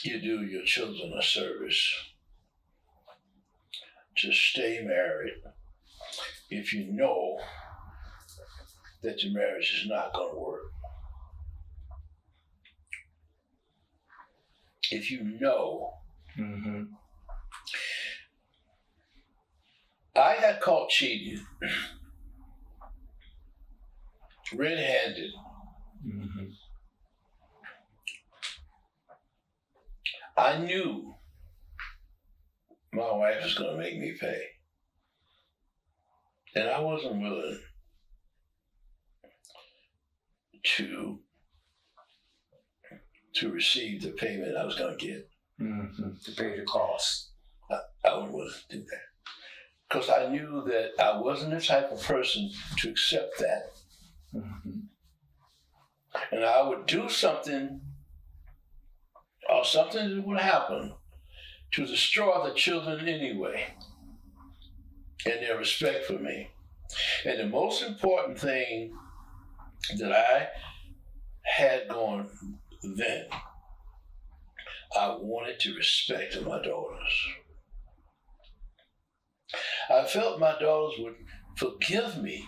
S6: you do your children a service to stay married if you know that your marriage is not going to work. If you know.
S5: Mm-hmm.
S6: I got caught cheating, red-handed.
S5: Mm-hmm.
S6: I knew my wife was going to make me pay, and I wasn't willing to receive the payment I was going to get.
S5: Mm-hmm. To pay the cost.
S6: I wasn't willing to do that because I knew that I wasn't the type of person to accept that.
S5: Mm-hmm.
S6: And I would do something or something that would happen to destroy the children anyway and their respect for me. And the most important thing that I had going then, I wanted the respect of my daughters. I felt my daughters would forgive me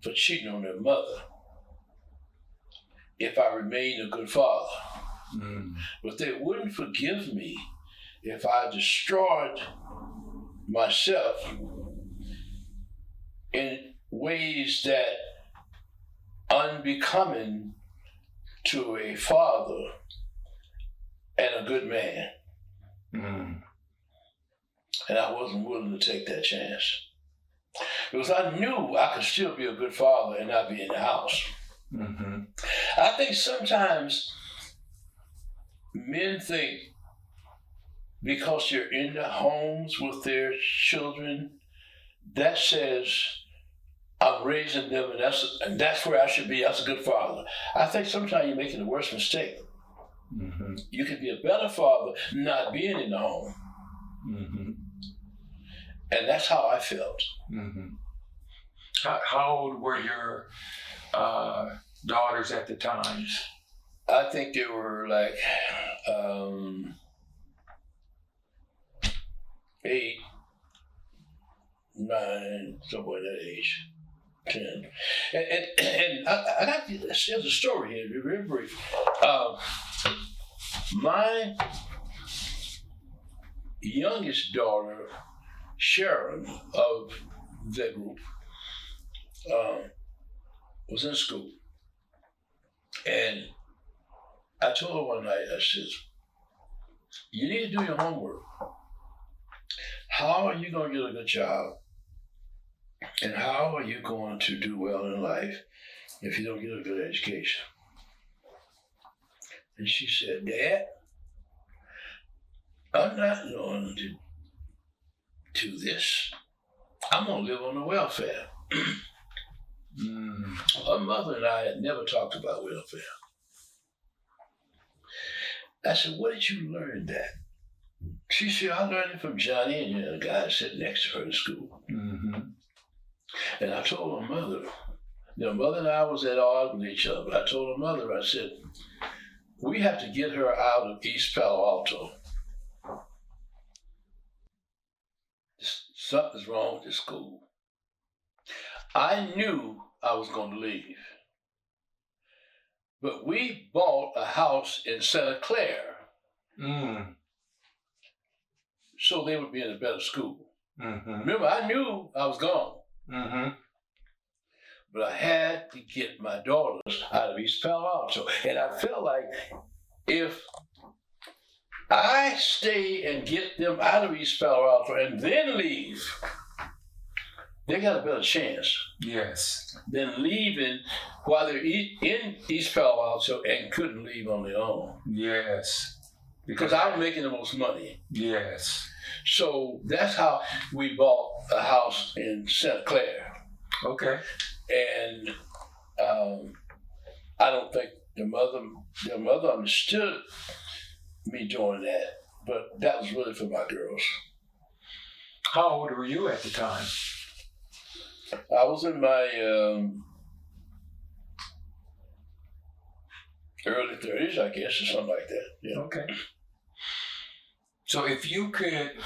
S6: for cheating on their mother if I remained a good father.
S5: Mm.
S6: But they wouldn't forgive me if I destroyed myself in ways that unbecoming to a father and a good man.
S5: Mm.
S6: And I wasn't willing to take that chance. Because I knew I could still be a good father and not be in the house.
S5: Mm-hmm.
S6: I think sometimes men think because you're in the homes with their children, that says I'm raising them and that's where I should be. That's a good father. I think sometimes you're making the worst mistake.
S5: Mm-hmm.
S6: You can be a better father not being in the home.
S5: Mm-hmm.
S6: And that's how I felt.
S5: Mm-hmm. How old were your daughters at the time?
S6: I think they were like 8, 9, somewhere that age, 10. And I got to share the story here, very brief. My youngest daughter, Sharon, of that group, was in school. And I told her one night, I said, you need to do your homework. How are you going to get a good job? And how are you going to do well in life if you don't get a good education? And she said, Dad, I'm not going to do this. I'm going to live on the welfare. Her mother and I had never talked about welfare. I said, where did you learn that? She said, I learned it from Johnny, and the guy sitting next to her in school.
S5: Mm-hmm.
S6: And I told her mother, mother and I was at odds with each other, but I told her mother, I said, we have to get her out of East Palo Alto. Something's wrong with this school. I knew I was going to leave. But we bought a house in Santa Clara. So they would be in a better school. Mm-hmm. Remember, I knew I was gone. Mm-hmm. But I had to get my daughters out of East Palo Alto. And I felt like if I stay and get them out of East Palo Alto and then leave, they got a better chance.
S5: Yes.
S6: Than leaving while they're in East Palo Alto and couldn't leave on their own.
S5: Yes.
S6: Because I was making the most money.
S5: Yes.
S6: So that's how we bought a house in Santa Clara.
S5: Okay.
S6: And I don't think their mother understood me doing that, but that was really for my girls.
S5: How old were you at the time?
S6: I was in my early 30s, I guess, or something like that. Yeah.
S5: Okay. So if you could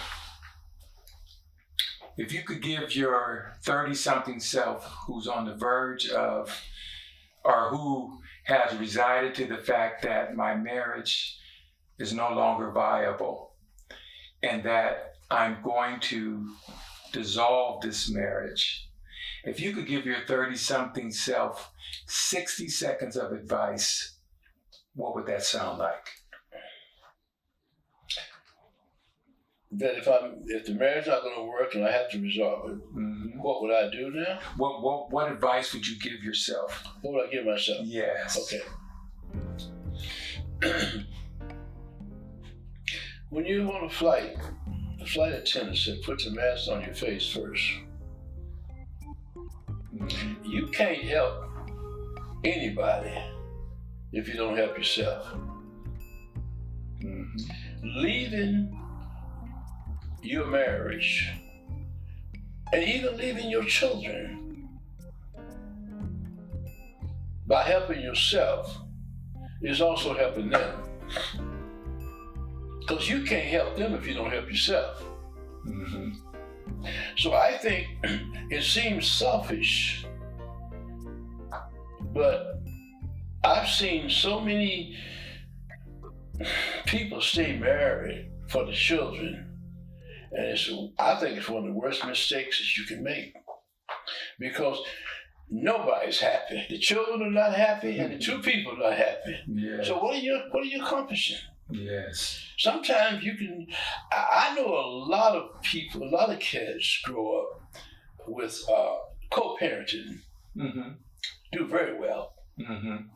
S5: give your 30-something self who's on the verge of, or who has resided to the fact that my marriage is no longer viable and that I'm going to dissolve this marriage, if you could give your 30-something self 60 seconds of advice, what would that sound like?
S6: That if the marriage is not going to work and I have to resolve it, mm-hmm. What would I do now?
S5: What advice would you give yourself?
S6: What would I give myself?
S5: Yes.
S6: Okay. When you're on a flight attendant said, put the mask on your face first. Mm-hmm. You can't help anybody if you don't help yourself. Mm-hmm. Leaving your marriage and even leaving your children by helping yourself is also helping them, because you can't help them if you don't help yourself. Mm-hmm. So I think it seems selfish, but I've seen so many people stay married for the children. And I think it's one of the worst mistakes that you can make, because nobody's happy. The children are not happy, and the two people are not happy. Yes. So what are you accomplishing? Yes. Sometimes you can. I know a lot of people, a lot of kids grow up with co-parenting, mm-hmm. do very well. Mm-hmm.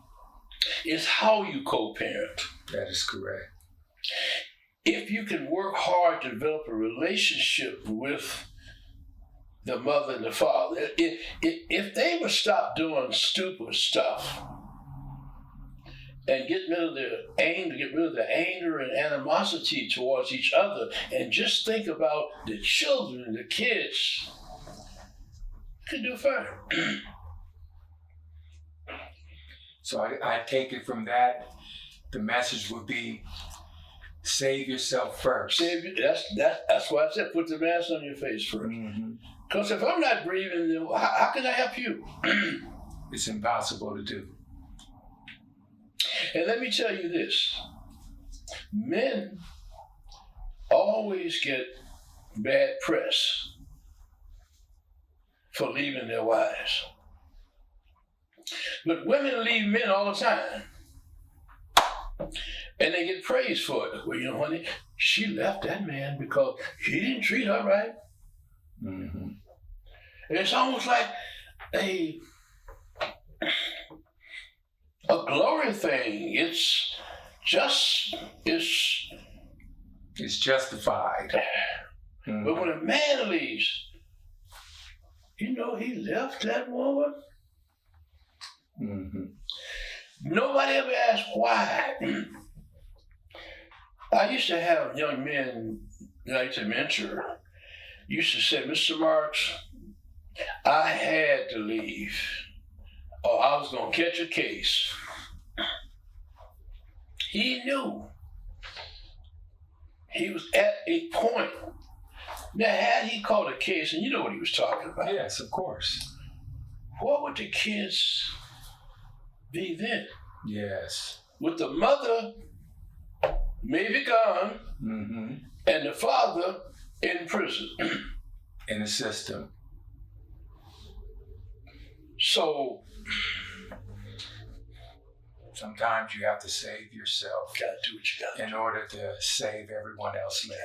S6: It's how you co-parent.
S5: That is correct.
S6: If you can work hard to develop a relationship with the mother and the father, if they would stop doing stupid stuff and get rid of their anger and animosity towards each other, and just think about the children, the kids, you can do fine.
S5: So I take it from that, the message would be, save yourself first.
S6: That's why I said put the mask on your face first. Because if I'm not breathing, then how can I help you?
S5: It's impossible to do.
S6: And let me tell you this. Men always get bad press for leaving their wives. But women leave men all the time. And they get praised for it. Well, honey, she left that man because he didn't treat her right. Mm-hmm. And it's almost like a glory thing. It's
S5: justified. Mm-hmm.
S6: But when a man leaves, he left that woman. Mm-hmm. Nobody ever asked why. I used to have young men that I used to mentor used to say, Mr. Marks, I had to leave or I was going to catch a case. He knew. He was at a point. Now, had he caught a case, and you know what he was talking about.
S5: Yes, of course.
S6: What would the kids be then?
S5: Yes.
S6: With the mother maybe gone and the father in prison.
S5: In the system.
S6: So
S5: sometimes you have to save yourself.
S6: Gotta do what you gotta
S5: in order to save everyone else, man.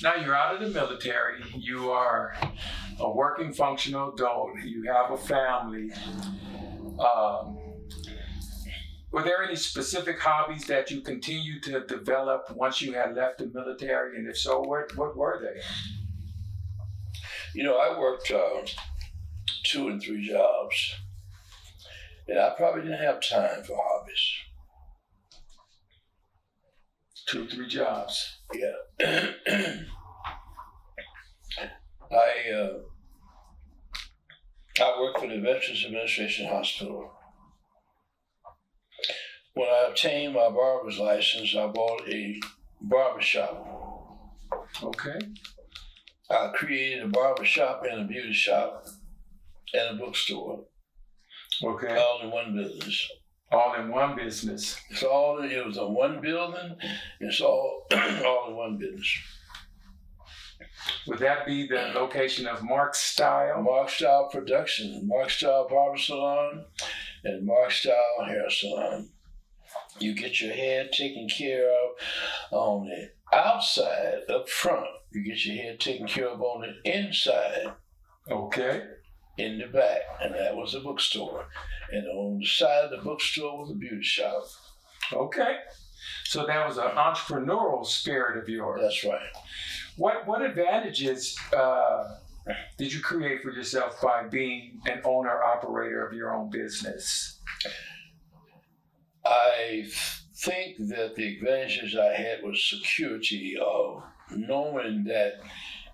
S5: Now you're out of the military, you are a working functional adult, you have a family. Were there any specific hobbies that you continued to develop once you had left the military? And if so, what were they?
S6: You know, I worked 2 and 3 jobs, and I probably didn't have time for hobbies.
S5: 2, 3 jobs.
S6: Yeah. I worked for the Veterans Administration Hospital. When I obtained my barber's license, I bought a barbershop.
S5: Okay.
S6: I created a barbershop and a beauty shop and a bookstore.
S5: Okay.
S6: All in one business.
S5: All in one business.
S6: It was a one building. It's all in one business.
S5: Would that be the location of Marks Style?
S6: Marks Style Production, Marks Style Barber Salon, and Marks Style Hair Salon. You get your hair taken care of on the outside, up front. You get your hair taken care of on the inside.
S5: Okay.
S6: In the back, and that was a bookstore. And on the side of the bookstore was a beauty shop.
S5: Okay. So that was an entrepreneurial spirit of yours.
S6: That's right.
S5: What advantages did you create for yourself by being an owner-operator of your own business?
S6: I think that the advantages I had was security of knowing that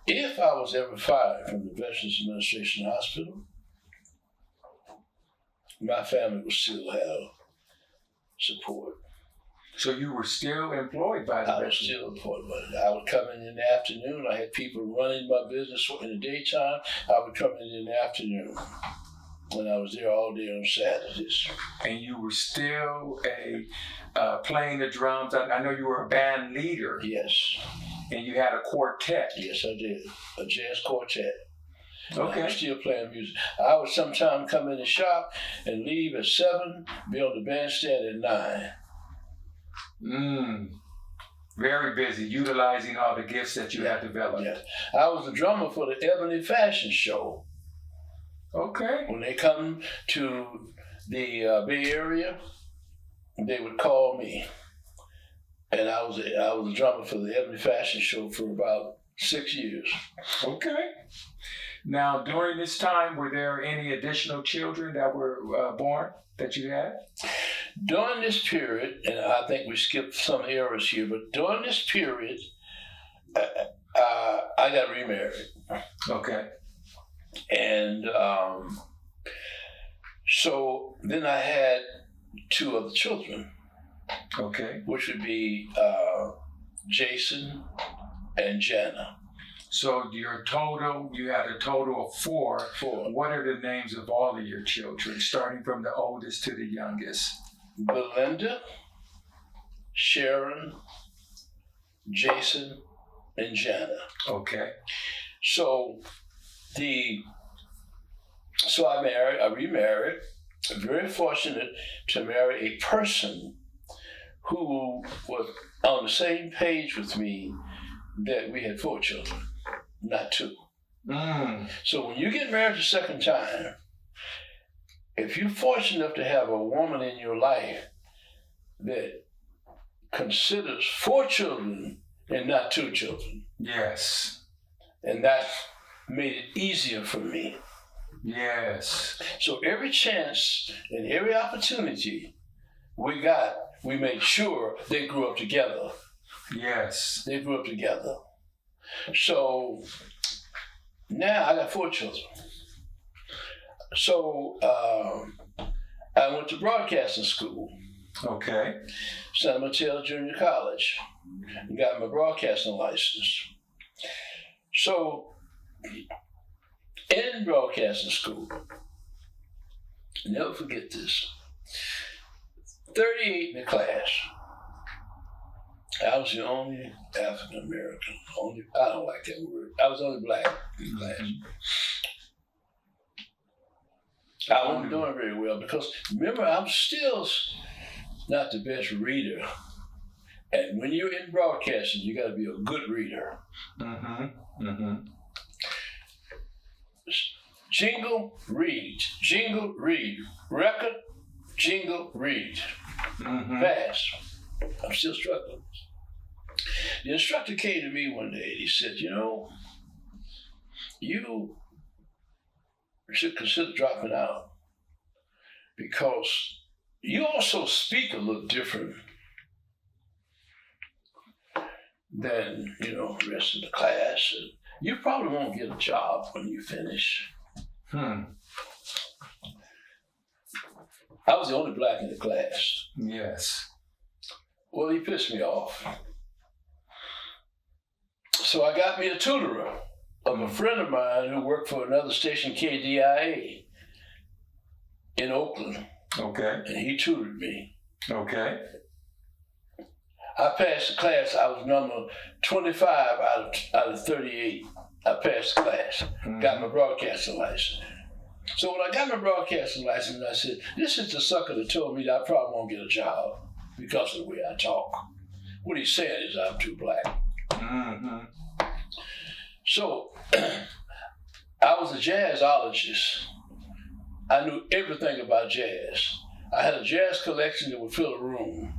S6: if I was ever fired from the Veterans Administration Hospital, my family would still have support.
S5: So you were still employed by the
S6: I was still employed by it. I would come in the afternoon. I had people running my business in the daytime. I would come in the afternoon when I was there all day on Saturdays.
S5: And you were still playing the drums. I know you were a band leader.
S6: Yes.
S5: And you had a quartet.
S6: Yes, I did. A jazz quartet.
S5: Okay.
S6: I was still playing music. I would sometimes come in the shop and leave at 7, be on the bandstand at 9.
S5: Very busy, utilizing all the gifts that you had developed.
S6: Yeah. I was the drummer for the Ebony Fashion Show.
S5: Okay.
S6: When they come to the Bay Area, they would call me. And I was a drummer for the Ebony Fashion Show for about 6 years.
S5: Okay. Now, during this time, were there any additional children that were born that you had?
S6: During this period, and I think we skipped some eras here, but during this period, I got remarried.
S5: Okay.
S6: And so then I had 2 other children.
S5: Okay.
S6: Which would be Jason and Jana.
S5: So you had a total of 4.
S6: 4.
S5: What are the names of all of your children, starting from the oldest to the youngest?
S6: Belinda, Sharon, Jason, and Jana.
S5: Okay.
S6: So I remarried. Very fortunate to marry a person who was on the same page with me that we had 4 children, not 2. So when you get married the second time, if you're fortunate enough to have a woman in your life that considers 4 children and not 2 children.
S5: Yes.
S6: And that's made it easier for me.
S5: Yes.
S6: So every chance and every opportunity we got, we made sure they grew up together.
S5: Yes.
S6: They grew up together. So now I got 4 children. So I went to broadcasting school,
S5: Okay.
S6: San Mateo Junior College, and got my broadcasting license. So in broadcasting school, never forget this, 38 in the class. I was the only African American. I don't like that word. I was the only black in the class. I wasn't doing very well because remember, I'm still not the best reader. And when you're in broadcasting, you got to be a good reader. Jingle, read. Jingle, read. Record, jingle, read. Fast. I'm still struggling. The instructor came to me one day and he said, you know, you should consider dropping out because you also speak a little different than, you know, the rest of the class. And you probably won't get a job when you finish. I was the only black in the class.
S5: Yes.
S6: Well, he pissed me off. So I got me a tutorer of a friend of mine who worked for another station, KDIA, in Oakland.
S5: Okay.
S6: And he tutored me.
S5: Okay.
S6: I passed the class. I was number 25 out of 38. I passed the class. Got my broadcasting license. So when I got my broadcasting license, I said, this is the sucker that told me that I probably won't get a job because of the way I talk. What he's saying is I'm too black. So I was a jazzologist. I knew everything about jazz. I had a jazz collection that would fill a room.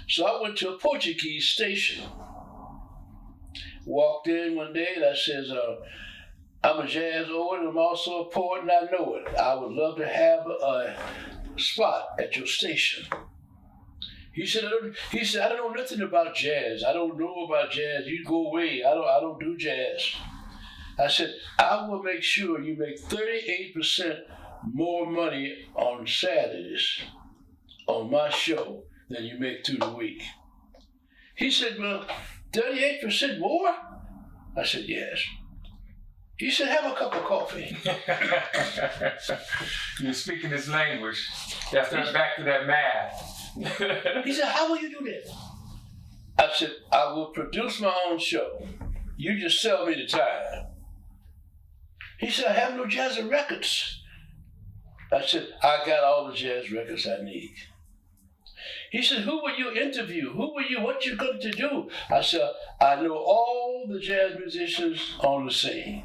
S6: So I went to a Portuguese station. Walked in one day and I says, I'm a jazz poet and I'm also a poet and I know it. I would love to have a spot at your station. He said, I don't know nothing about jazz. I don't know about jazz. You go away. I don't do jazz. I said, I will make sure you make 38% more money on Saturdays on my show than you make through the week. He said, well, 38% more? I said, yes. He said, have a cup of coffee.
S5: You're speaking his language. That's back to that math.
S6: He said, how will you do that? I said, I will produce my own show. You just sell me the time. He said, I have no jazz records. I said, I got all the jazz records I need. He said, who will you interview? What you going to do? I said, I know all the jazz musicians on the scene.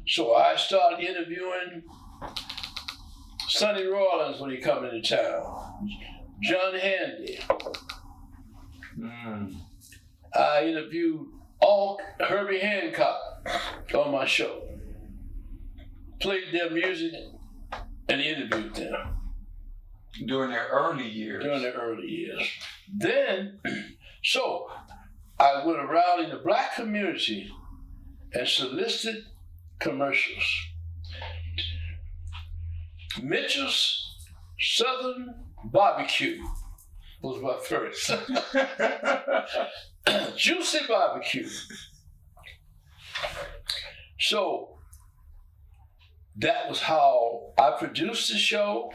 S6: So I started interviewing Sonny Rollins when he come into town, John Handy. I interviewed all Herbie Hancock on my show. Played their music and interviewed them.
S5: During their early years.
S6: Then, so I went around in the black community and solicited commercials. Mitchell's Southern Barbecue was my first. Juicy Barbecue. So that was how I produced the show.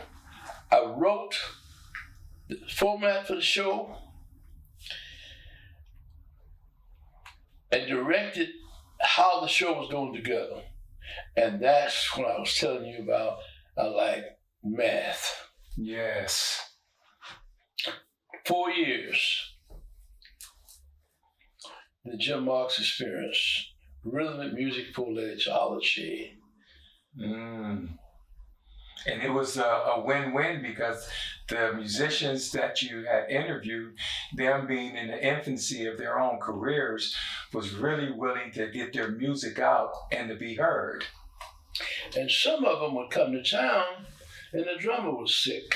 S6: I wrote the format for the show and directed how the show was going to go. And that's when I was telling you about I like math.
S5: Yes.
S6: 4 years. The Jym Marks experience. Rhythmic music, formulate, geology.
S5: And it was a win-win because the musicians that you had interviewed, them being in the infancy of their own careers, was really willing to get their music out and to be heard.
S6: And some of them would come to town and the drummer was sick.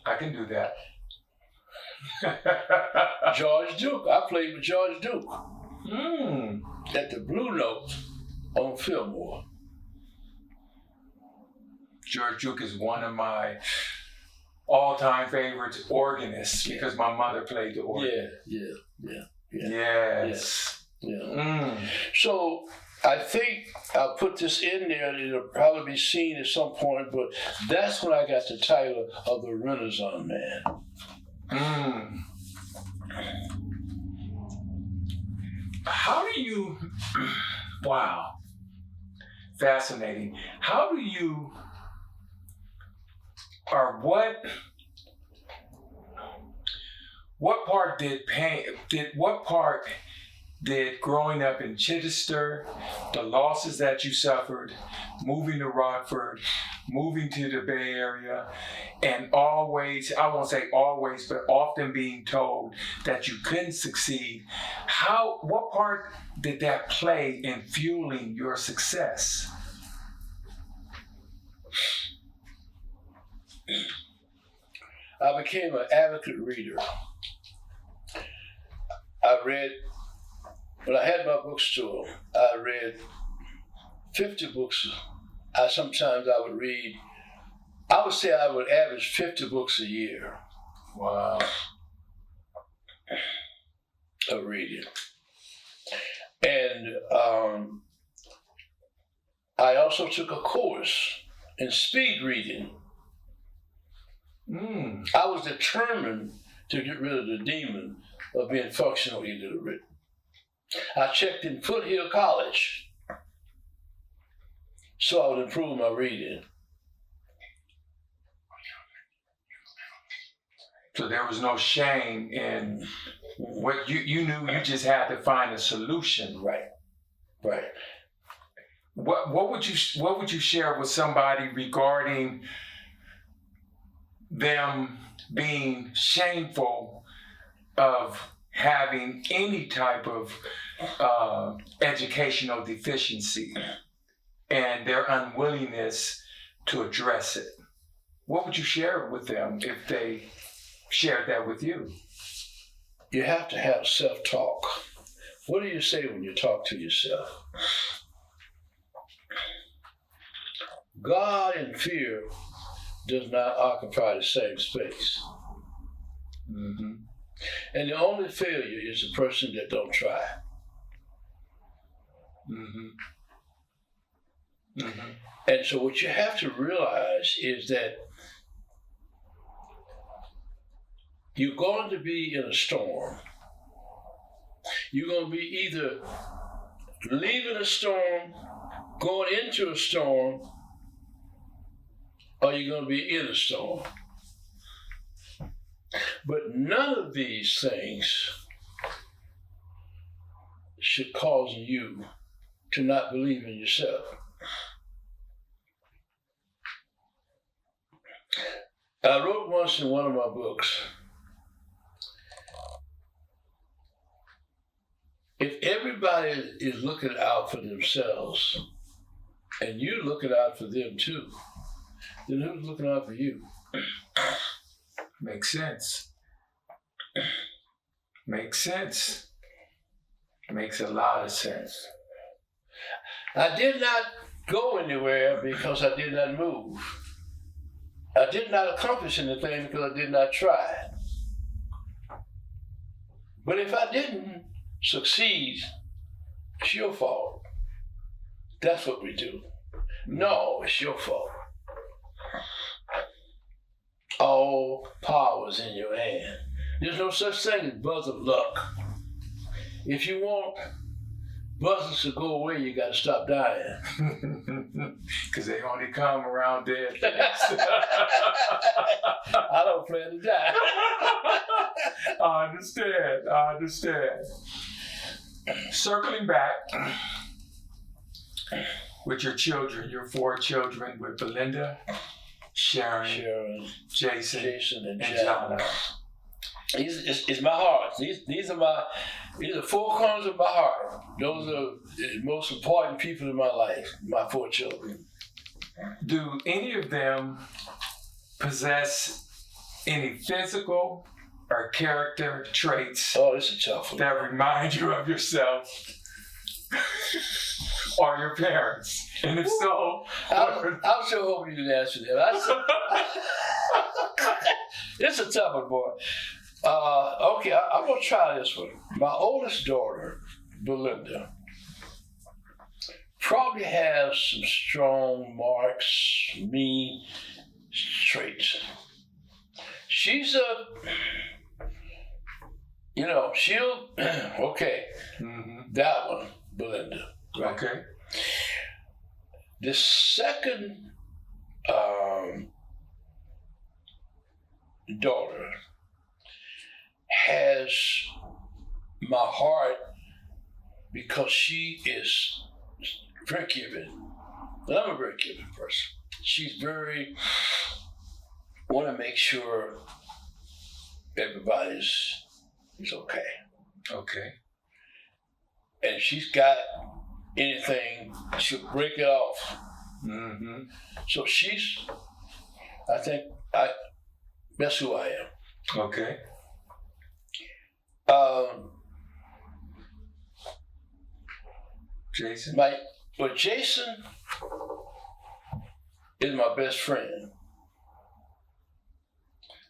S5: I can do that.
S6: George Duke. I played with George Duke at the Blue Note on Fillmore.
S5: George Duke is one of my all-time favorite organists because my mother played the organ.
S6: Yeah.
S5: Yes.
S6: Yeah. So I think I'll put this in there. It'll probably be seen at some point, but that's when I got the title of the Renaissance Man.
S5: How do you, wow, fascinating. How do you, or what part did growing up in Chichester, the losses that you suffered, moving to Rockford, moving to the Bay Area, and always, I won't say always, but often being told that you couldn't succeed, what part did that play in fueling your success?
S6: I became an advocate reader. When I had my bookstore, I read 50 books. Sometimes I would read, I would say I would average 50 books a year.
S5: Wow.
S6: Of reading. And I also took a course in speed reading. I was determined to get rid of the demon of being functionally illiterate. I checked in Foothill College so I would improve my reading.
S5: So there was no shame in what you knew. You just had to find a solution.
S6: Right.
S5: What would you share with somebody regarding them being shameful of having any type of educational deficiency and their unwillingness to address it? What would you share with them if they shared that with you?
S6: You have to have self-talk. What do you say when you talk to yourself? God and fear does not occupy the same space. And the only failure is the person that don't try. And so what you have to realize is that you're going to be in a storm. You're going to be either leaving a storm, going into a storm, or you're going to be in a storm. But none of these things should cause you to not believe in yourself. I wrote once in one of my books, if everybody is looking out for themselves and you're looking out for them too, then who's looking out for you?
S5: Makes sense. Makes a lot of sense.
S6: I did not go anywhere because I did not move. I did not accomplish anything because I did not try. But if I didn't succeed, it's your fault. That's what we do. No, it's your fault. All power is in your hand. There's no such thing as buzz of luck. If you want buzzers to go away, you got to stop dying.
S5: Because they only come around dead things.
S6: I don't plan to die.
S5: I understand. Circling back, with your children, your 4 children, with Belinda, Sharon, Jason,
S6: and
S5: and
S6: Jana.
S5: Jana.
S6: It's my heart. These are 4 corners of my heart. Those are the most important people in my life, my 4 children.
S5: Do any of them possess any physical or character traits
S6: Oh, it's a tough one.
S5: that remind you of yourself or your parents? And if so,
S6: I'm sure hoping you didn't answer that. It's a tough one, boy. Okay, I'm going to try this one. My oldest daughter, Belinda, probably has some strong Marks, me traits. She's she'll, okay, that one, Belinda. Right?
S5: okay.
S6: The second daughter has my heart because she is very giving. And I'm a very giving person. She's want to make sure everybody's is okay.
S5: Okay.
S6: And if she's got anything, she'll break it off.
S5: Mm-hmm.
S6: So that's who I am.
S5: Okay. Jason?
S6: Jason is my best friend.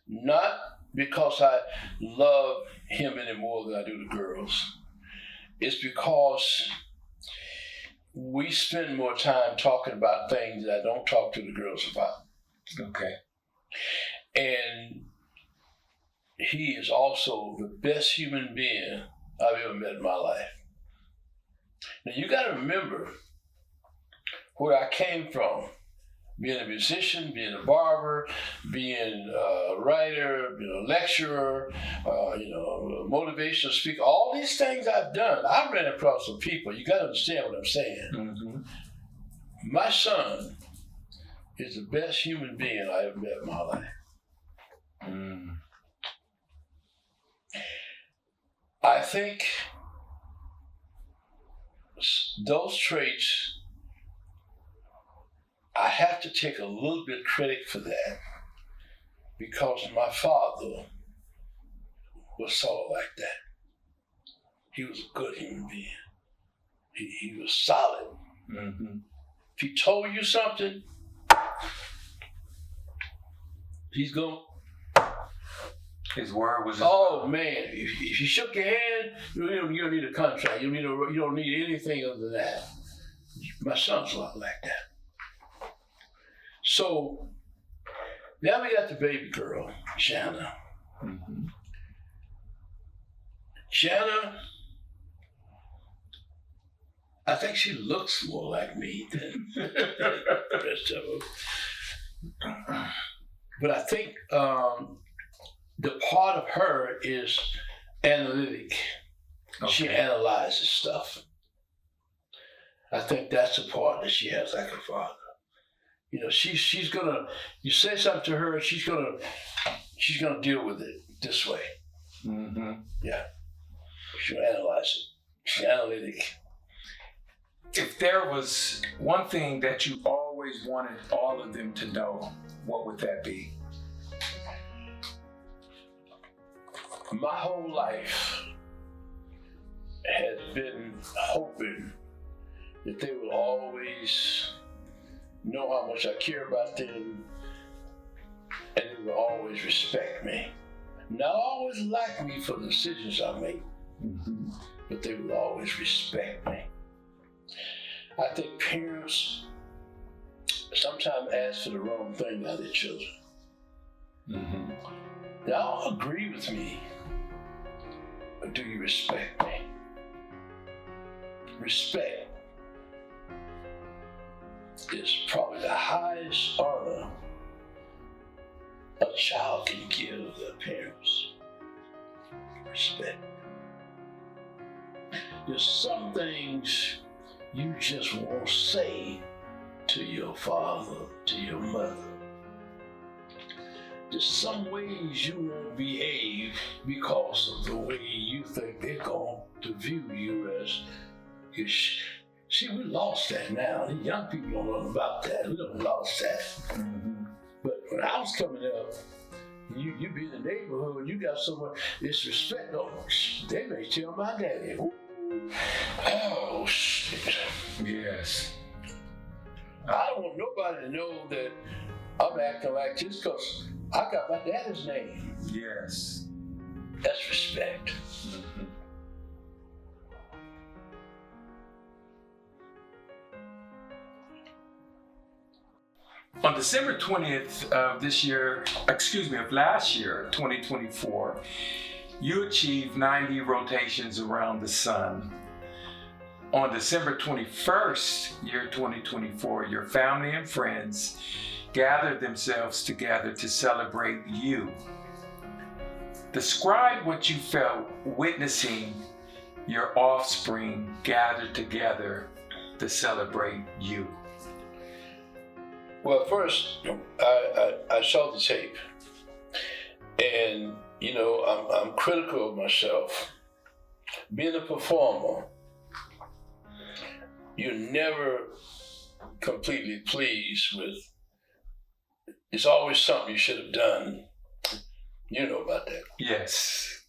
S6: Not because I love him any more than I do the girls. It's because we spend more time talking about things that I don't talk to the girls about.
S5: Okay.
S6: And he is also the best human being I've ever met in my life. Now you got to remember where I came from. Being a musician, being a barber, being a writer, being a lecturer, a motivational speaker, all these things I've done, I ran across some people. You got to understand what I'm saying.
S5: Mm-hmm.
S6: My son is the best human being I ever met in my life.
S5: Mm.
S6: I think those traits, I have to take a little bit of credit for that because my father was sort of like that. He was a good human being. He was solid.
S5: Mm-hmm.
S6: If he told you something, he's going.
S5: His word was.
S6: Oh man! If you shook your hand, you don't need a contract. You don't need anything other than that. My son's a lot like that. So now we got the baby girl, Jana.
S5: Mm-hmm.
S6: Jana, I think she looks more like me than the rest of them. But I think the part of her is analytic. Okay. She analyzes stuff. I think that's the part that she has like her father. She's gonna. You say something to her, she's gonna deal with it this way.
S5: Mm-hmm.
S6: Yeah, she'll analyze it. She's analytic.
S5: If there was one thing that you always wanted all of them to know, what would that be?
S6: My whole life has been hoping that they will always know how much I care about them, and they will always respect me. Not always like me for the decisions I make, but they will always respect me. I think parents sometimes ask for the wrong thing out of their children.
S5: Mm-hmm.
S6: Y'all agree with me, but do you respect me? Respect is probably the highest honor a child can give their parents. Respect. There's some things you just won't say to your father, to your mother. There's some ways you won't behave because of the way you think they're going to view you as you. See, we lost that now. The young people don't know about that. We don't lost that.
S5: Mm-hmm.
S6: But when I was coming up, you be in the neighborhood, you got so much disrespect. Oh, they may tell my daddy. Ooh. Oh, shit.
S5: Yes.
S6: I don't want nobody to know that I'm acting like this because I got my daddy's name.
S5: Yes.
S6: That's respect.
S5: Mm-hmm. On December 20th of last year, 2024, you achieved 90 rotations around the sun. On December 21st, year 2024, your family and friends gathered themselves together to celebrate you. Describe what you felt witnessing your offspring gathered together to celebrate you.
S6: Well, first, I saw the tape, and I'm critical of myself. Being a performer, you're never completely pleased with. It's always something you should have done. You know about that.
S5: Yes.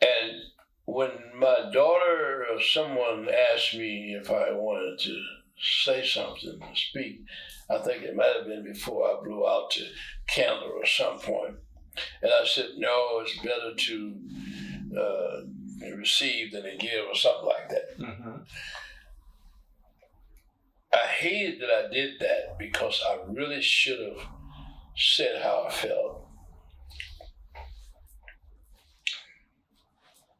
S6: And when my daughter or someone asked me if I wanted to say something, to speak, I think it might have been before I blew out the candle or some point. And I said, no, it's better to receive than to give or something like that.
S5: Mm-hmm.
S6: I hated that I did that because I really should have said how I felt.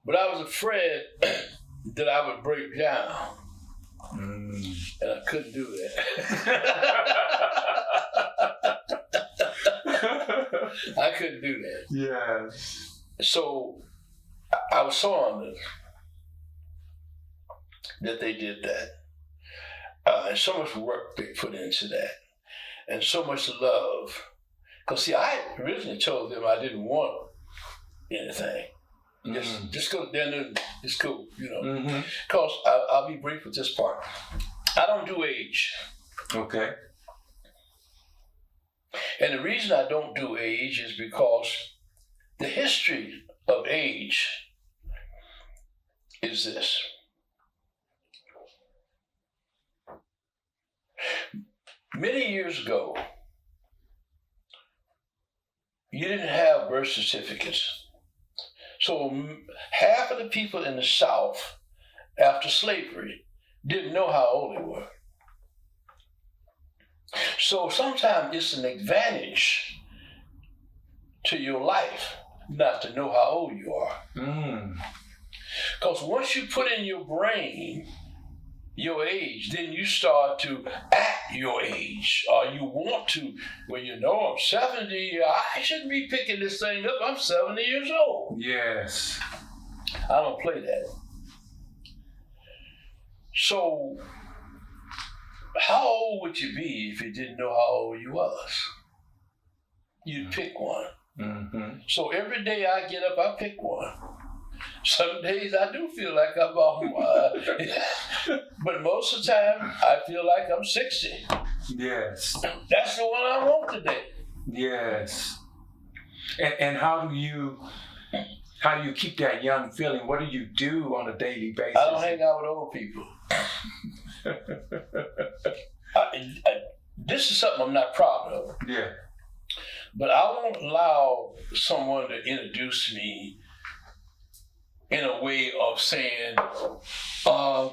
S6: But I was afraid that I would break down. And I couldn't do that. I couldn't do that.
S5: Yes.
S6: So I was so honored that they did that. And so much work they put into that. And so much love. Because see, I originally told them I didn't want anything. Just go to dinner, it's cool,
S5: Mm-hmm.
S6: Because I'll be brief with this part. I don't do age.
S5: Okay.
S6: And the reason I don't do age is because the history of age is this. Many years ago, you didn't have birth certificates. So half of the people in the South, after slavery, didn't know how old they were. So sometimes it's an advantage to your life not to know how old you are. Because once you put in your brain your age, then you start to act your age, or you want to. Well, I'm 70, I shouldn't be picking this thing up. I'm 70 years old.
S5: Yes.
S6: I don't play that. So, how old would you be if you didn't know how old you was? You'd pick one.
S5: Mm-hmm.
S6: So every day I get up, I pick one. Some days I do feel like I'm but most of the time I feel like I'm 60.
S5: Yes.
S6: That's the one I want today.
S5: Yes. And how do you keep that young feeling? What do you do on a daily basis?
S6: I don't hang out with old people. This is something I'm not proud of.
S5: Yeah.
S6: But I won't allow someone to introduce me in a way of saying, I'd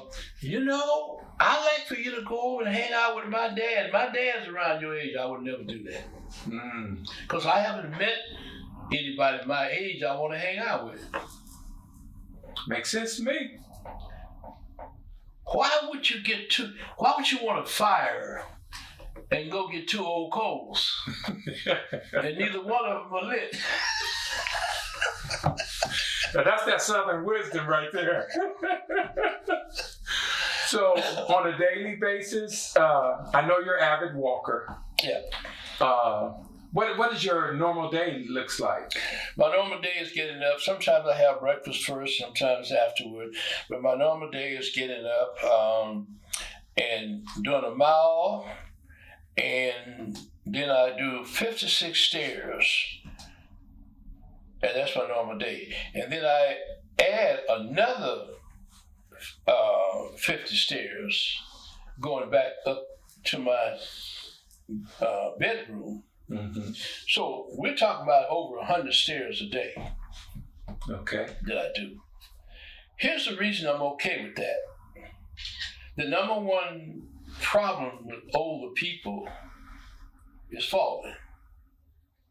S6: like for you to go and hang out with my dad. My dad's around your age. I would never do that. Because I haven't met anybody my age I want to hang out with.
S5: Makes sense to me.
S6: Why would you want to fire and go get two old coals? And neither one of them are lit.
S5: Now that's that Southern wisdom right there. So on a daily basis, I know you're an avid walker.
S6: Yeah.
S5: What does your normal day looks like?
S6: My normal day is getting up. Sometimes I have breakfast first, sometimes afterward. But my normal day is getting up and doing a mile, and then I do 56 stairs. And that's my normal day. And then I add another 50 stairs going back up to my bedroom.
S5: Mm-hmm.
S6: So we're talking about over 100 stairs a day.
S5: Okay.
S6: That I do. Here's the reason I'm okay with that. The number one problem with older people is falling.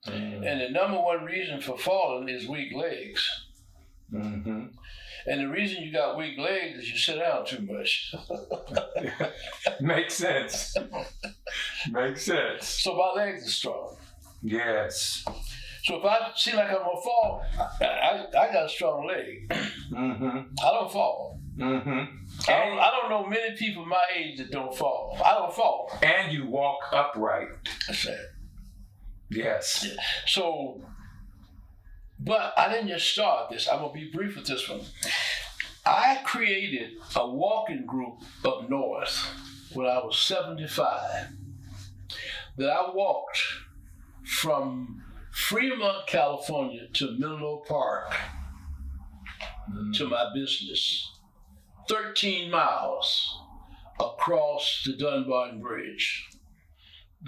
S5: Mm-hmm.
S6: And the number one reason for falling is weak legs.
S5: Mm-hmm.
S6: And the reason you got weak legs is you sit down too much.
S5: Makes sense. Makes sense.
S6: So my legs are strong.
S5: Yes.
S6: So if I seem like I'm gonna fall, I got a strong leg.
S5: Mm-hmm.
S6: I don't fall.
S5: Mm-hmm.
S6: I don't know many people my age that don't fall. I don't fall.
S5: And you walk upright.
S6: That's it.
S5: Yes.
S6: So, but I didn't just start this. I'm gonna be brief with this one. I created a walking group up north when I was 75. That I walked from Fremont, California to Menlo Park to my business. 13 miles across the Dunbarton Bridge.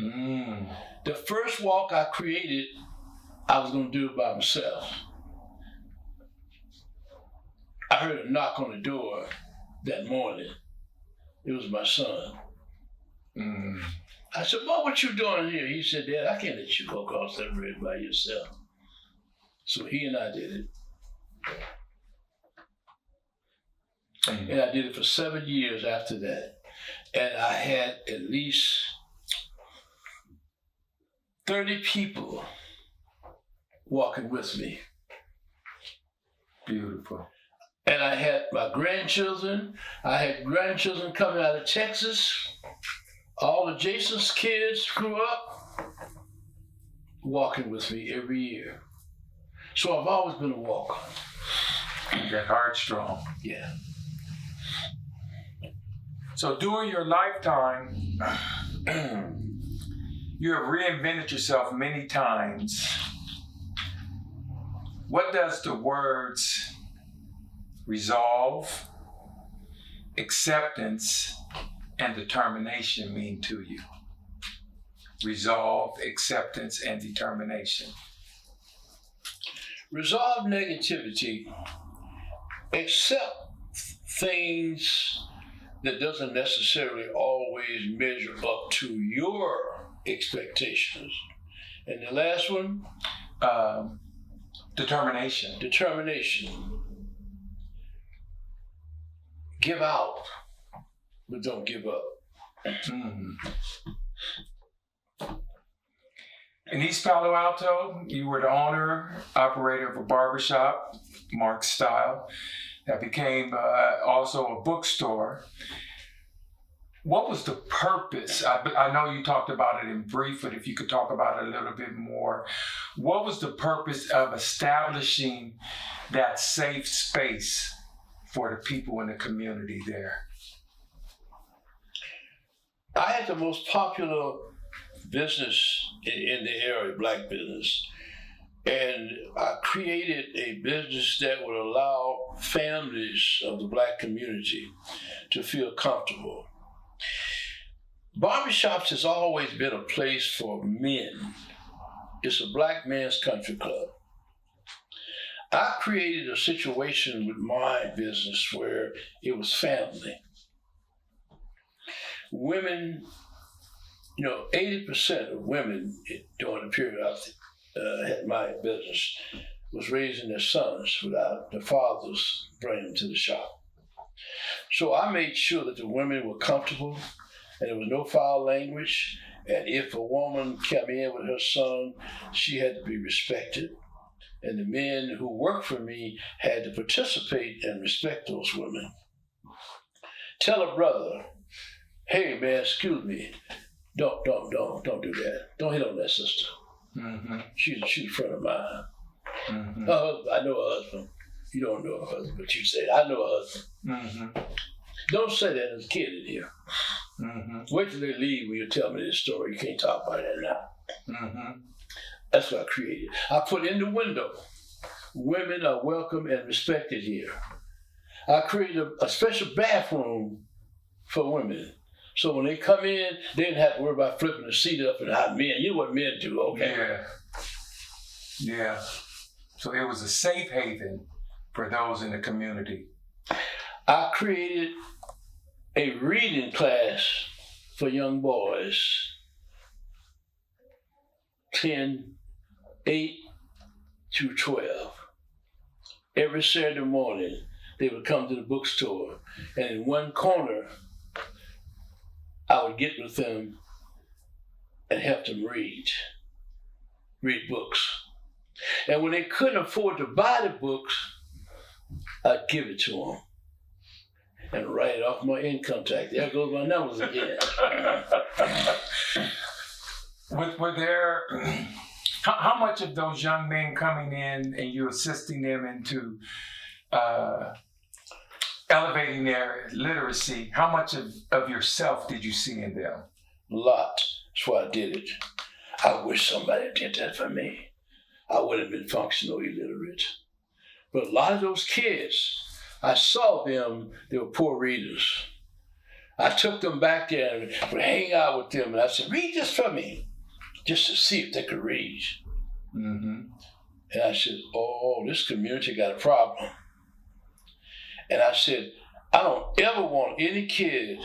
S5: Mm.
S6: The first walk I created, I was going to do it by myself. I heard a knock on the door that morning. It was my son.
S5: Mm.
S6: I said, "Boy, what you doing here?" He said, "Dad, I can't let you go across that bridge by yourself." So he and I did it.
S5: Mm.
S6: And I did it for 7 years after that. And I had at least 30 people walking with me.
S5: Beautiful.
S6: And I had my grandchildren. I had grandchildren coming out of Texas. All of Jason's kids grew up walking with me every year. So I've always been a walker.
S5: That heart strong.
S6: Yeah.
S5: So during your lifetime, you have reinvented yourself many times. What does the words resolve, acceptance, and determination mean to you? Resolve, acceptance, and determination.
S6: Resolve negativity. Accept things that doesn't necessarily always measure up to your expectations. And the last one?
S5: Determination.
S6: Determination. Give out, but don't give up.
S5: Mm. In East Palo Alto, you were the owner, operator of a barbershop, Marks Style, that became also a bookstore. What was the purpose? I know you talked about it in brief, but if you could talk about it a little bit more. What was the purpose of establishing that safe space for the people in the community there?
S6: I had the most popular business in the area, black business. And I created a business that would allow families of the black community to feel comfortable. Barbershops has always been a place for men. It's a black man's country club. I created a situation with my business where it was family. Women, 80% of women during the period I had my business was raising their sons without the fathers bringing them to the shop. So I made sure that the women were comfortable and there was no foul language. And if a woman came in with her son, she had to be respected. And the men who worked for me had to participate and respect those women. Tell a brother, hey man, excuse me, don't do that. Don't hit on that sister.
S5: Mm-hmm.
S6: She's a friend of mine.
S5: Mm-hmm.
S6: I know her husband. You don't know her husband, but you say, I know her husband.
S5: Mm-hmm.
S6: Don't say that as a kid in here.
S5: Mm-hmm.
S6: Wait till they leave when you tell me this story. You can't talk about that now.
S5: Mm-hmm.
S6: That's what I created. I put in the window, women are welcome and respected here. I created a special bathroom for women. So when they come in, they didn't have to worry about flipping the seat up and how men, you know what men do, okay?
S5: Yeah. Yeah. So it was a safe haven for those in the community.
S6: I created a reading class for young boys, 8 through 12. Every Saturday morning, they would come to the bookstore, and in one corner, I would get with them and help them read books. And when they couldn't afford to buy the books, I'd give it to them and write it off my income tax. There goes my numbers again.
S5: Were there, how much of those young men coming in and you assisting them into elevating their literacy, how much of yourself did you see in them?
S6: A lot. That's why I did it. I wish somebody did that for me. I would have been functional illiterate. But a lot of those kids, I saw them, they were poor readers. I took them back there and would hang out with them, and I said, read this for me, just to see if they could read.
S5: Mm-hmm.
S6: And I said, oh, this community got a problem. And I said, I don't ever want any kid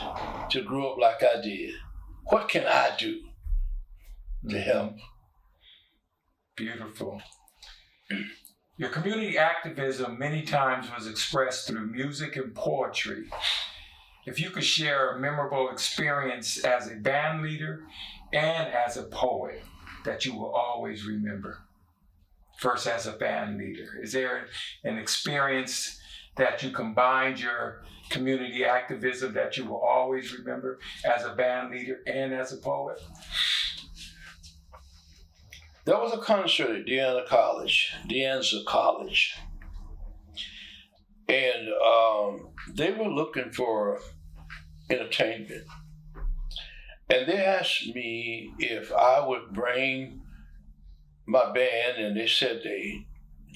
S6: to grow up like I did. What can I do to help?
S5: Beautiful. Your community activism many times was expressed through music and poetry. If you could share a memorable experience as a band leader and as a poet that you will always remember. First, as a band leader, is there an experience that you combined your community activism that you will always remember as a band leader and as a poet?
S6: There was a concert at De Anza College. And they were looking for entertainment. And they asked me if I would bring my band, and they said they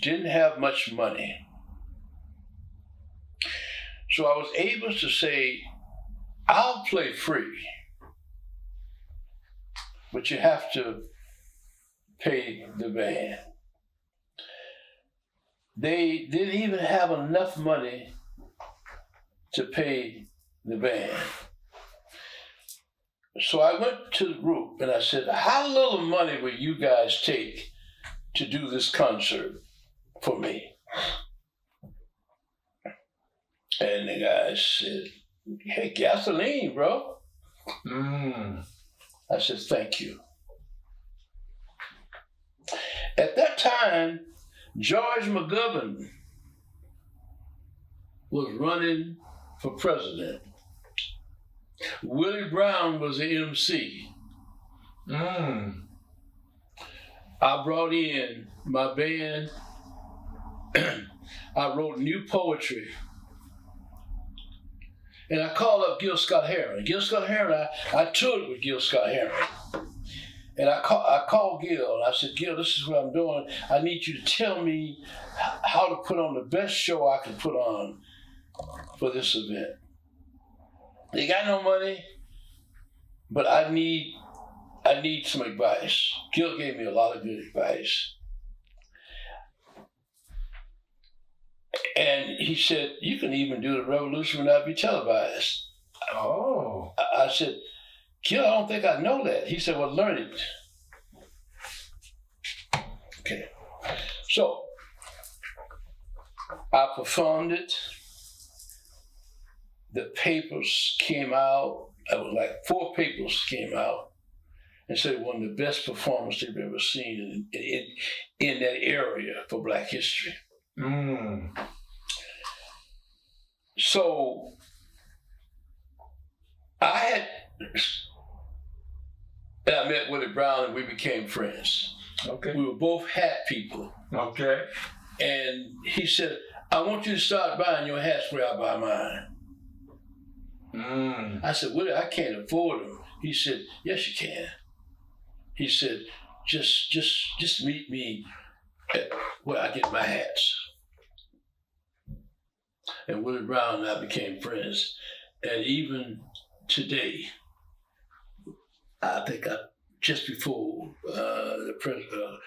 S6: didn't have much money. So I was able to say, I'll play free, but you have to pay the band. They didn't even have enough money to pay the band. So I went to the group and I said, how little money will you guys take to do this concert for me? And the guys said, hey, gasoline, bro. I said, thank you. At that time, George McGovern was running for president. Willie Brown was the MC. I brought in my band. I wrote new poetry. And I called up Gil Scott-Heron. Gil Scott-Heron, I toured with Gil Scott-Heron. And I called Gil and I said, Gil, this is what I'm doing. I need you to tell me how to put on the best show I can put on for this event. They got no money, but I need some advice. Gil gave me a lot of good advice. And he said, you can even do the revolution without be televised.
S5: Oh.
S6: I said, Gil, I don't think I know that. He said, well, learn it. Okay. So, I performed it. The papers came out. It was like 4 papers came out and said one of the best performances they've ever seen in that area for Black history. So I met Willie Brown and we became friends.
S5: Okay.
S6: We were both hat people.
S5: Okay.
S6: And he said, I want you to start buying your hats where I buy mine. I said, Willie, I can't afford them. He said, yes, you can. He said, just meet me at where I get my hats. And Willie Brown and I became friends. And even today, I think just before the president,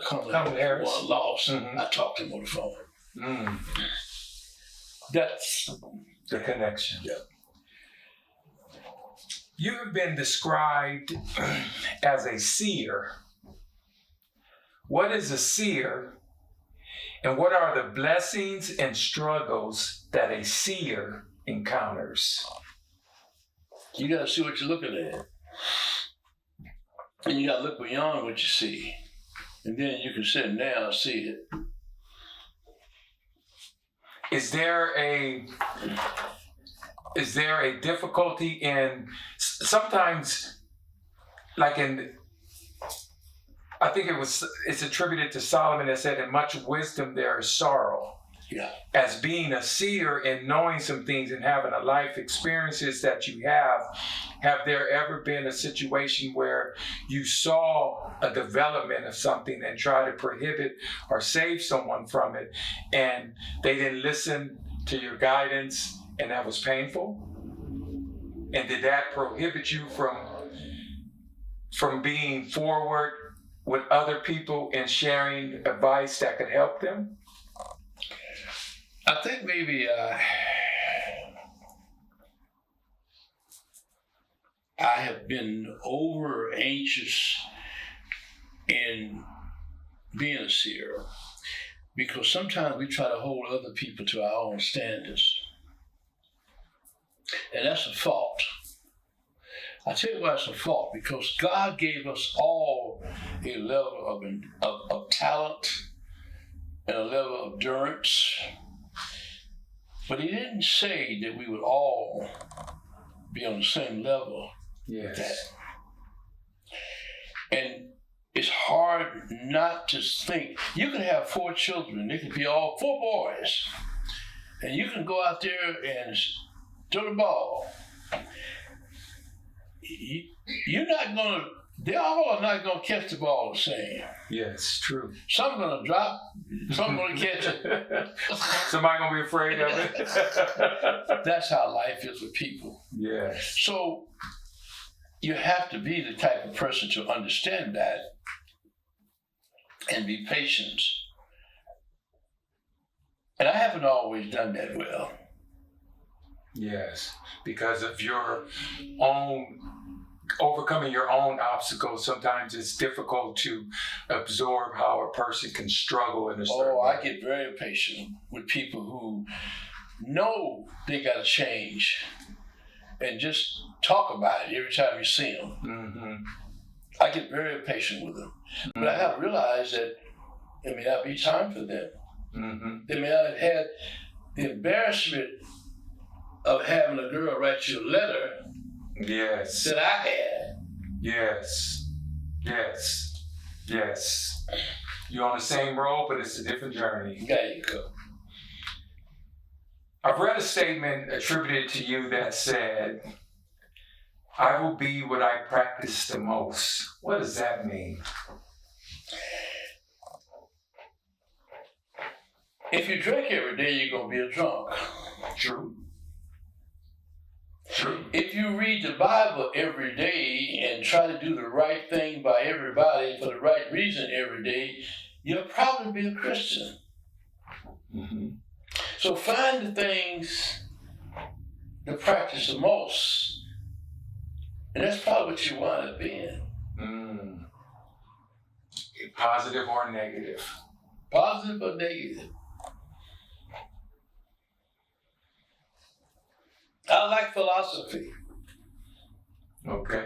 S6: Kamala Harris lost, I talked to him on the phone.
S5: That's the connection.
S6: Yeah.
S5: You have been described as a seer. What is a seer, and what are the blessings and struggles that a seer encounters?
S6: You got to see what you're looking at. And you got to look beyond what you see. And then you can sit down and see it.
S5: Is there a difficulty in sometimes, like I think it's attributed to Solomon that said, in much wisdom there is sorrow.
S6: Yeah.
S5: As being a seer and knowing some things and having a life experiences that you have there ever been a situation where you saw a development of something and try to prohibit or save someone from it, and they didn't listen to your guidance, and that was painful? And did that prohibit you from being forward with other people and sharing advice that could help them?
S6: I think maybe I have been over anxious in being a seer, because sometimes we try to hold other people to our own standards. And that's a fault. I tell you why it's a fault, because God gave us all a level of talent and a level of endurance. But he didn't say that we would all be on the same level.
S5: Yes.
S6: With that. And it's hard not to think. You can have 4 children. They could be all 4 boys. And you can go out there and throw the ball. You're not going to, they all are not going to catch the ball the same.
S5: Yes, true.
S6: Some are going to drop, some are going to catch it.
S5: Somebody going to be afraid of it.
S6: That's how life is with people.
S5: Yes.
S6: So you have to be the type of person to understand that and be patient. And I haven't always done that well.
S5: Yes, because of your own overcoming your own obstacles. Sometimes it's difficult to absorb how a person can struggle in a certain way.
S6: I get very impatient with people who know they got to change and just talk about it every time you see them.
S5: Mm-hmm.
S6: I get very impatient with them. Mm-hmm. But I have realized that it may not be time for them. Mm-hmm. They may not have had the embarrassment of having a girl write you a letter.
S5: Yes.
S6: That I had.
S5: Yes. Yes. Yes. You're on the same road, but it's a different journey.
S6: There you go.
S5: I've read a statement attributed to you that said, I will be what I practice the most. What does that mean?
S6: If you drink every day, you're going to be a drunk.
S5: True. True.
S6: If you read the Bible every day and try to do the right thing by everybody for the right reason every day, you'll probably be a Christian. Mm-hmm. So find the things to practice the most. And that's probably what you wind up being.
S5: Positive or negative?
S6: Positive or negative? I like philosophy.
S5: Okay.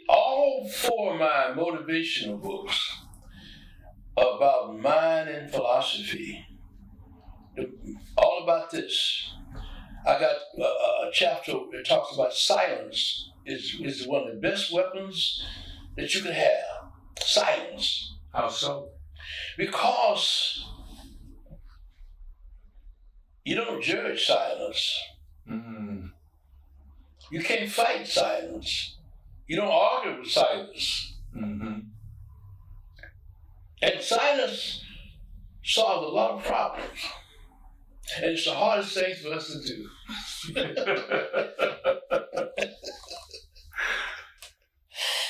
S6: All 4 of my motivational books are about mind and philosophy. All about this. I got a chapter that talks about silence is one of the best weapons that you can have. Silence.
S5: How so?
S6: Because you don't judge silence.
S5: Mm.
S6: You can't fight silence. You don't argue with silence.
S5: Mm-hmm.
S6: And silence solves a lot of problems. And it's the hardest thing for us to do.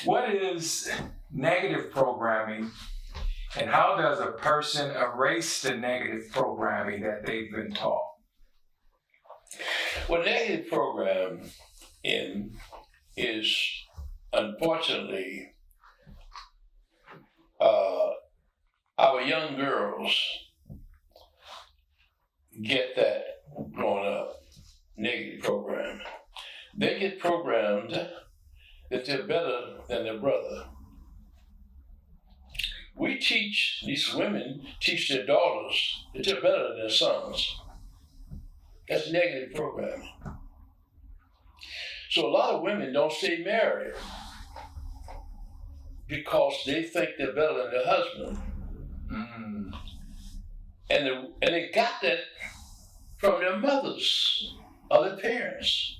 S5: What is negative programming, and how does a person erase the negative programming that they've been taught?
S6: Well, negative programming is, unfortunately, our young girls get that growing up, negative programming. They get programmed that they're better than their brother. These women teach their daughters that they're better than their sons. That's negative programming. So a lot of women don't stay married because they think they're better than their husband.
S5: Mm.
S6: And they got that from their mothers or their parents.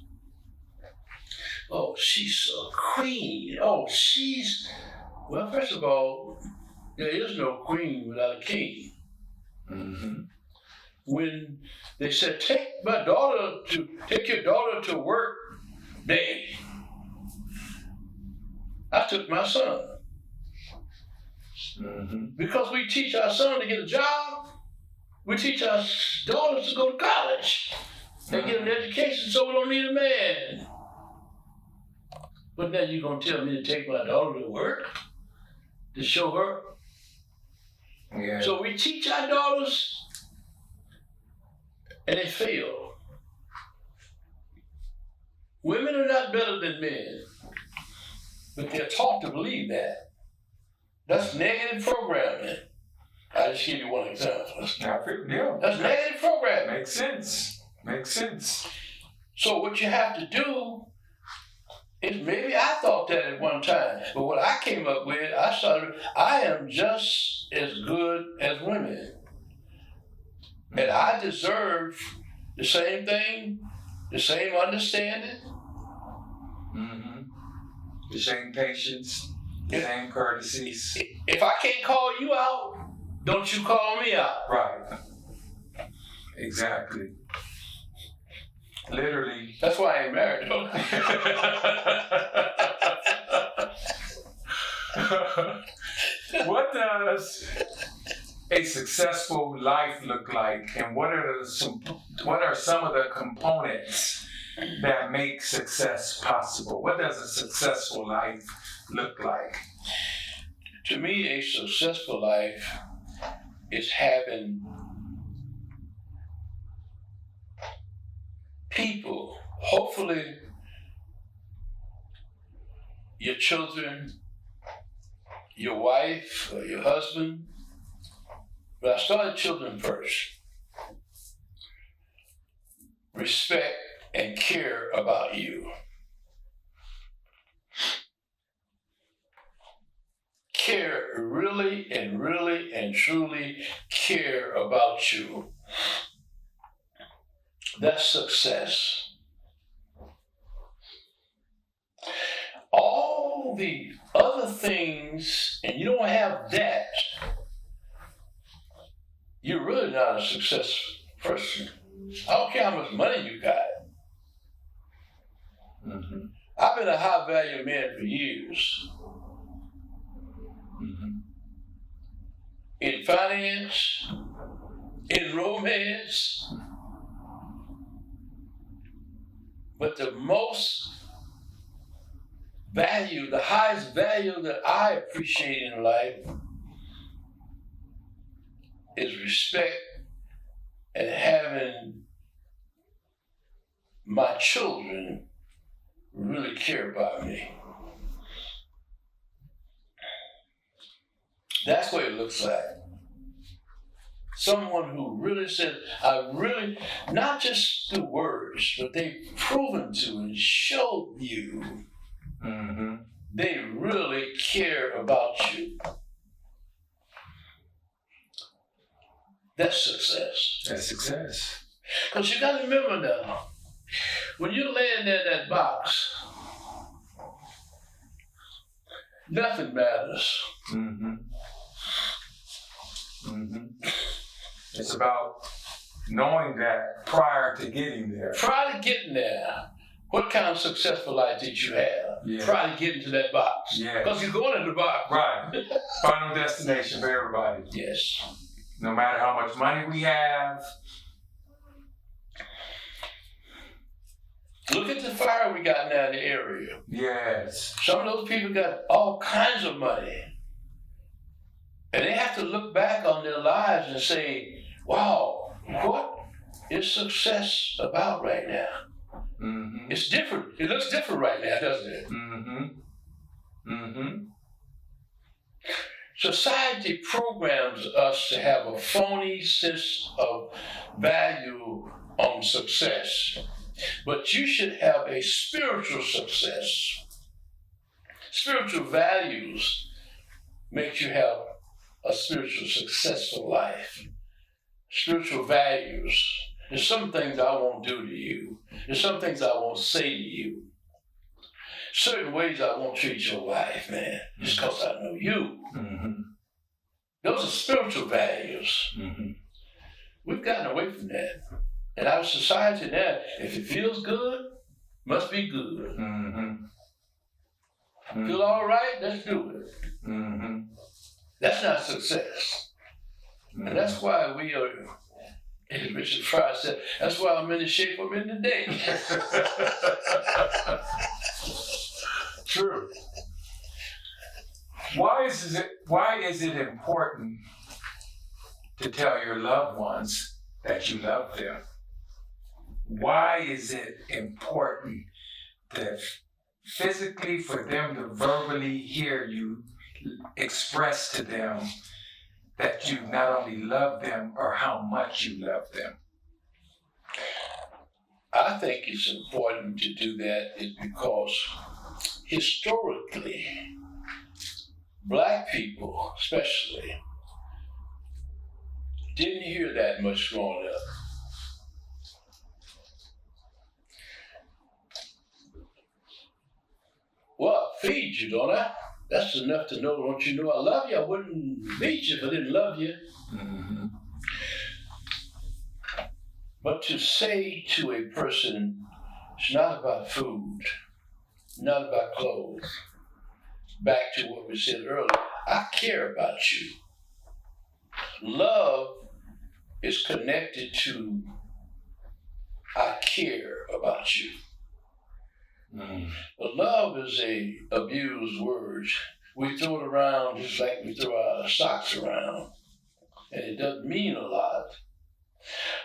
S6: Oh, she's a queen. Oh, well, first of all, there is no queen without a king.
S5: Mm-hmm.
S6: When they said, take your daughter to work day, I took my son.
S5: Mm-hmm.
S6: Because we teach our son to get a job, we teach our daughters to go to college and get an education so we don't need a man. But now you're going to tell me to take my daughter to work to show her?
S5: Yeah.
S6: So we teach our daughters and they fail. Women are not better than men, but they're taught to believe that. That's negative programming. I just give you one example.
S5: Yeah.
S6: That's negative programming.
S5: Makes sense. Makes sense.
S6: So what you have to do is, maybe I thought that at one time, but what I came up with, I am just as good as women. And I deserve the same thing, the same understanding.
S5: Mm-hmm. The same patience, the same courtesies.
S6: If I can't call you out, don't you call me out.
S5: Right. Exactly. Literally.
S6: That's why I ain't married though.
S5: What does a successful life look like, and what are some of the components that make success possible? What does a successful life look like?
S6: To me, a successful life is having people, hopefully your children, your wife, or your husband. But I started children first. Respect and care about you. Care really and truly care about you. That's success. All the other things, and you don't have that, you're really not a successful person. I don't care how much money you got.
S5: Mm-hmm.
S6: I've been a high value man for years.
S5: Mm-hmm.
S6: In finance, in romance, but the highest value that I appreciate in life is respect and having my children really care about me. That's what it looks like. Someone who really said, I really, not just through words, but they've proven to and showed you they really care about you. That's success.
S5: That's success.
S6: Because you got to remember now, when you're laying there in that box, nothing matters.
S5: It's about knowing that prior to getting there.
S6: Prior to getting there, what kind of successful life did you have?
S5: Yeah.
S6: Prior to getting to that box.
S5: Yeah.
S6: Because you're going in the box.
S5: Right. Final destination for everybody.
S6: Yes.
S5: No matter how much money we have.
S6: Look at the fire we got now in the area.
S5: Yes.
S6: Some of those people got all kinds of money. And they have to look back on their lives and say, wow, what is success about right now? It's different. It looks different right now, doesn't it? Society programs us to have a phony sense of value on success. But you should have a spiritual success. Spiritual values make you have a spiritual successful life. Spiritual values. There's some things I won't do to you. There's some things I won't say to you. Certain ways I won't treat your wife, man, just because I know you. Those are spiritual values. We've gotten away from that. In our society now, if it feels good, must be good. Feel all right, let's do it. That's not success. And that's why we are, as Richard Fry said, that's why I'm in the shape I'm in today.
S5: True. Why is it important to tell your loved ones that you love them? Why is it important that physically for them to verbally hear you express to them that you not only love them or how much you love them?
S6: I think it's important to do that is because historically, Black people especially didn't hear that much growing up. Well, I feed you, don't I? That's enough to know, don't you know I love you? I wouldn't feed you if I didn't love you. But to say to a person, it's not about food, not about clothes. Back to what we said earlier, I care about you. Love is connected to I care about you. But love is a abused word. We throw it around just like we throw our socks around, and it doesn't mean a lot.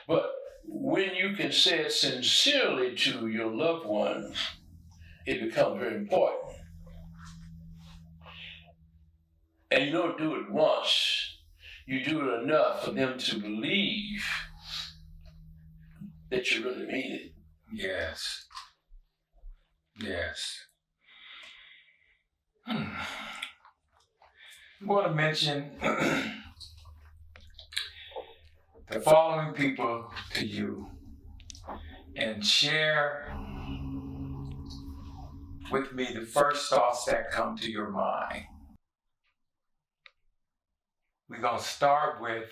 S6: But when you can say it sincerely to your loved one, it becomes very important. And you don't do it once. You do it enough for them to believe that you really mean it.
S5: Yes. Yes. I'm going to mention the following people to you and share with me the first thoughts that come to your mind. We're going to start with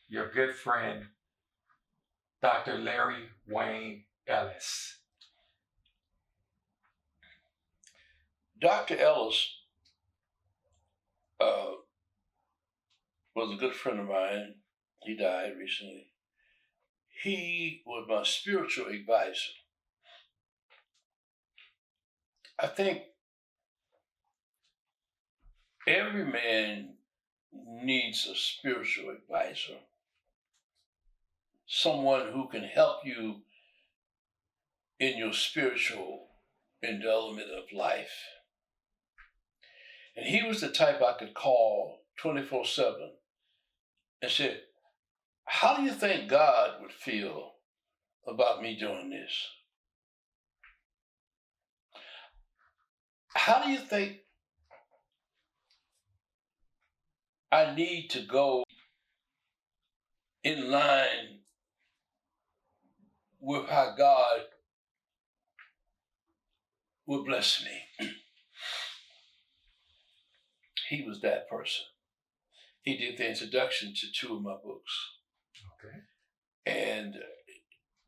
S5: your good friend, Dr. Larry Wayne Ellis.
S6: Dr. Ellis was a good friend of mine. He died recently. He was my spiritual advisor. I think every man needs a spiritual advisor, someone who can help you in your spiritual development of life. And he was the type I could call 24/7 and say, how do you think God would feel about me doing this? How do you think I need to go in line with how God will bless me? He was that person. He did the introduction to 2 of my books.
S5: Okay.
S6: And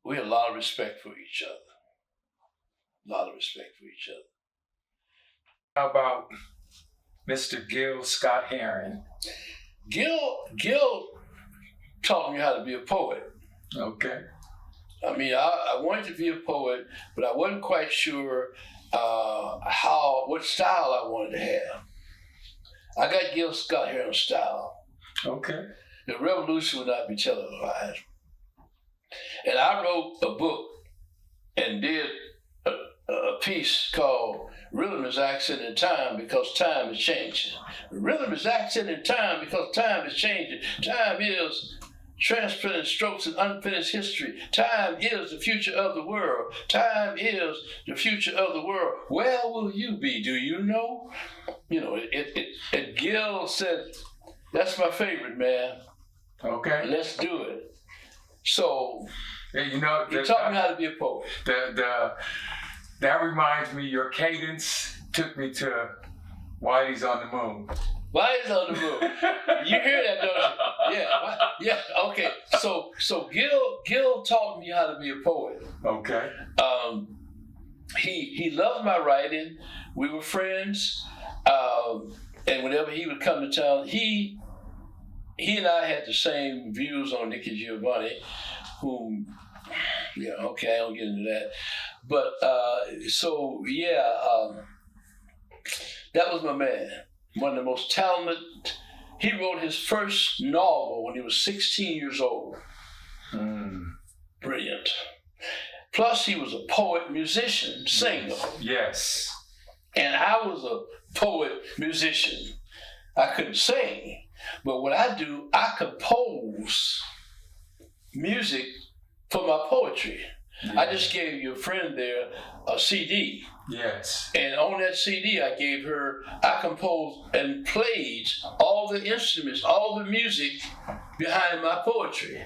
S6: we had a lot of respect for each other. A lot of respect for each other.
S5: How about Mr. Gil Scott Heron?
S6: Gil taught me how to be a poet.
S5: Okay.
S6: I mean, I wanted to be a poet, but I wasn't quite sure what style I wanted to have. I got Gil Scott Heron style.
S5: Okay.
S6: The revolution would not be televised. And I wrote a book and did a piece called Rhythm is Accent in Time because Time is Changing. Rhythm is accent in time because time is changing. Time is transparent strokes and unfinished history. Time is the future of the world. Time is the future of the world. Where will you be? Do you know? You know, and Gil said, that's my favorite, man.
S5: Okay.
S6: Let's do it. So,
S5: Yeah, you know,
S6: he taught me how to be a poet.
S5: That reminds me, your cadence took me to Whitey's on the Moon.
S6: Whitey's on the Moon. You hear that, don't you? Yeah, okay. So Gil taught me how to be a poet.
S5: Okay.
S6: He loved my writing. We were friends. And whenever he would come to town, he and I had the same views on Nicky Giovanni, whom, okay, I don't get into that. But, that was my man. One of the most talented. He wrote his first novel when he was 16 years old. Brilliant. Plus, he was a poet, musician, singer.
S5: Yes.
S6: And I was a poet, musician. I couldn't sing. But what I do, I compose music for my poetry.
S5: Yeah.
S6: I just gave your friend there a CD.
S5: Yes.
S6: And on that CD I composed and played all the instruments, all the music behind my poetry.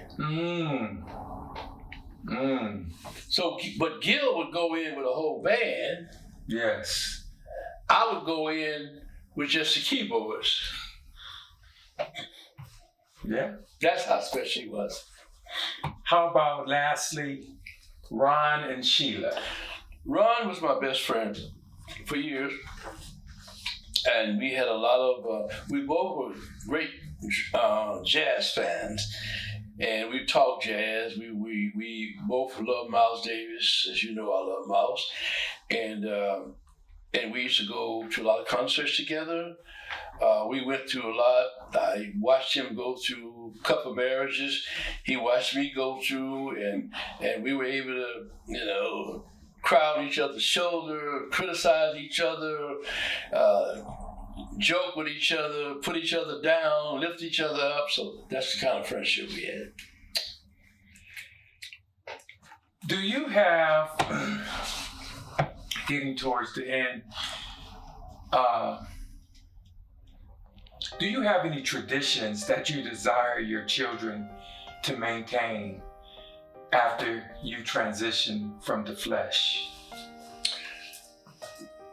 S6: So, but Gil would go in with a whole band.
S5: Yes.
S6: I would go in with just the keyboards.
S5: Yeah.
S6: That's how special he was.
S5: How about lastly, Ron and Sheila?
S6: Ron was my best friend for years, and we had a lot of. We both were great jazz fans, and we talked jazz. We both loved Miles Davis, as you know. I love Miles, and we used to go to a lot of concerts together. We went through a lot. I watched him go through a couple of marriages. He watched me go through, and we were able to, cry on each other's shoulder, criticize each other, joke with each other, put each other down, lift each other up. So that's the kind of friendship we had.
S5: Do you have, getting towards the end, do you have any traditions that you desire your children to maintain after you transition from the flesh?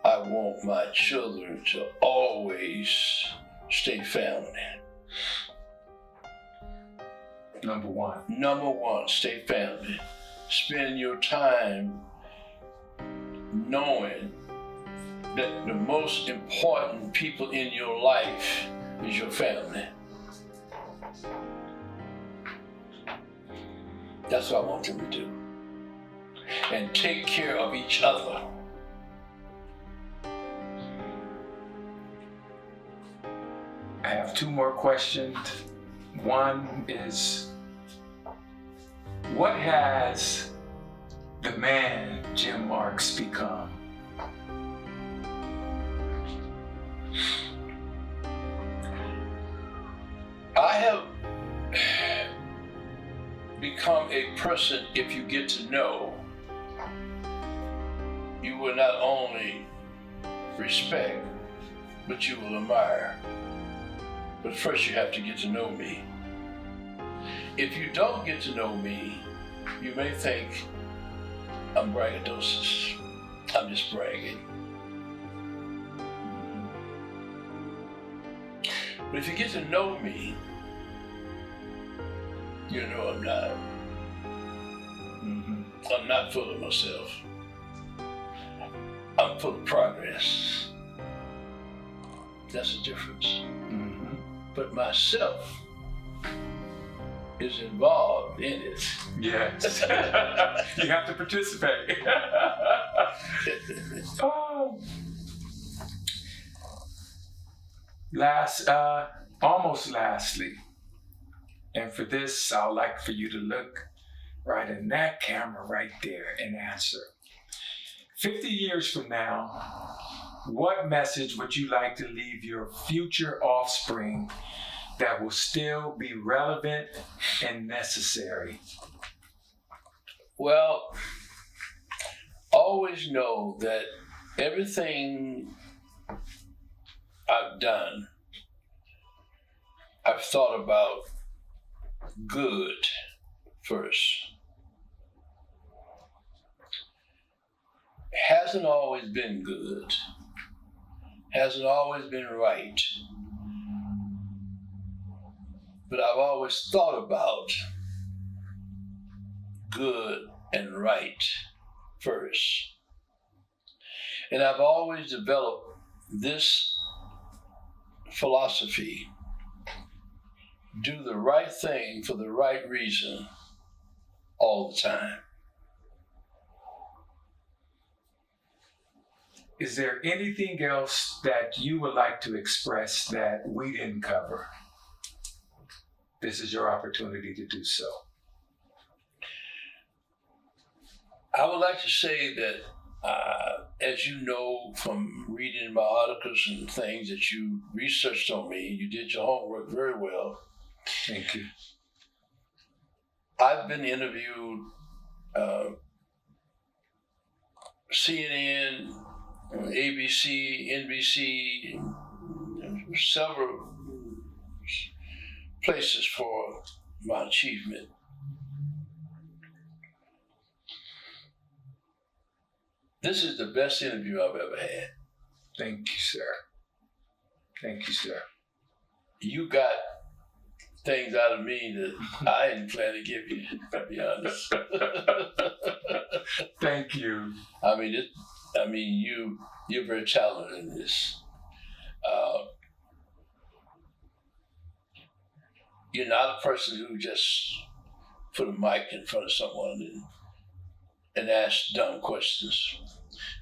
S6: I want my children to always stay family.
S5: Number one.
S6: Number one, stay family. Spend your time knowing that the most important people in your life is your family. That's what I want them to do. And take care of each other.
S5: I have two more questions. One is, what has the man Jym Marks become?
S6: become a person if you get to know. You will not only respect, but you will admire. But first you have to get to know me. If you don't get to know me, you may think I'm braggadocious. I'm just bragging. But if you get to know me, you know I'm not. I'm not full of myself. I'm full of progress. That's the difference. But myself is involved in it.
S5: Yes. You have to participate. Oh. Almost lastly, and for this, I'd like for you to look right in that camera right there and answer. 50 years from now, what message would you like to leave your future offspring that will still be relevant and necessary?
S6: Well, always know that everything I've done, I've thought about good first. Hasn't always been good, hasn't always been right, but I've always thought about good and right first. And I've always developed this philosophy: do the right thing for the right reason all the time.
S5: Is there anything else that you would like to express that we didn't cover? This is your opportunity to do so.
S6: I would like to say that, as you know from reading my articles and things, that you researched on me, you did your homework very well.
S5: Thank you.
S6: I've been interviewed, CNN, ABC, NBC, several places for my achievement. This is the best interview I've ever had.
S5: Thank you, sir. Thank you, sir.
S6: You got things out of me that I didn't plan to give you, to be honest.
S5: Thank you.
S6: You're very talented in this. You're not a person who just put a mic in front of someone and ask dumb questions.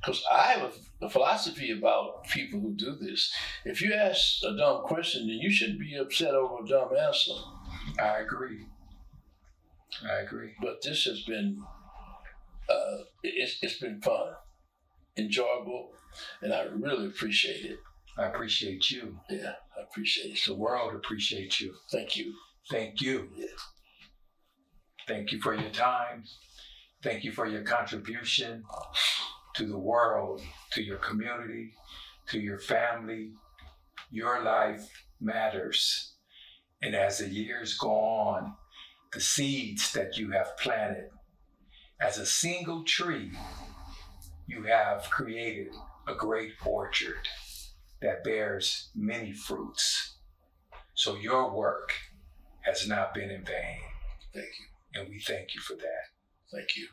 S6: Because I have a philosophy about people who do this. If you ask a dumb question, then you shouldn't be upset over a dumb answer.
S5: I agree.
S6: But this has been, it's been fun, enjoyable, and I really appreciate it.
S5: I appreciate you.
S6: Yeah, I appreciate it.
S5: The world appreciates you.
S6: Thank you.
S5: Thank you.
S6: Yeah.
S5: Thank you for your time. Thank you for your contribution to the world, to your community, to your family. Your life matters. And as the years go on, the seeds that you have planted, as a single tree, you have created a great orchard that bears many fruits. So your work has not been in vain.
S6: Thank you.
S5: And we thank you for that.
S6: Thank you.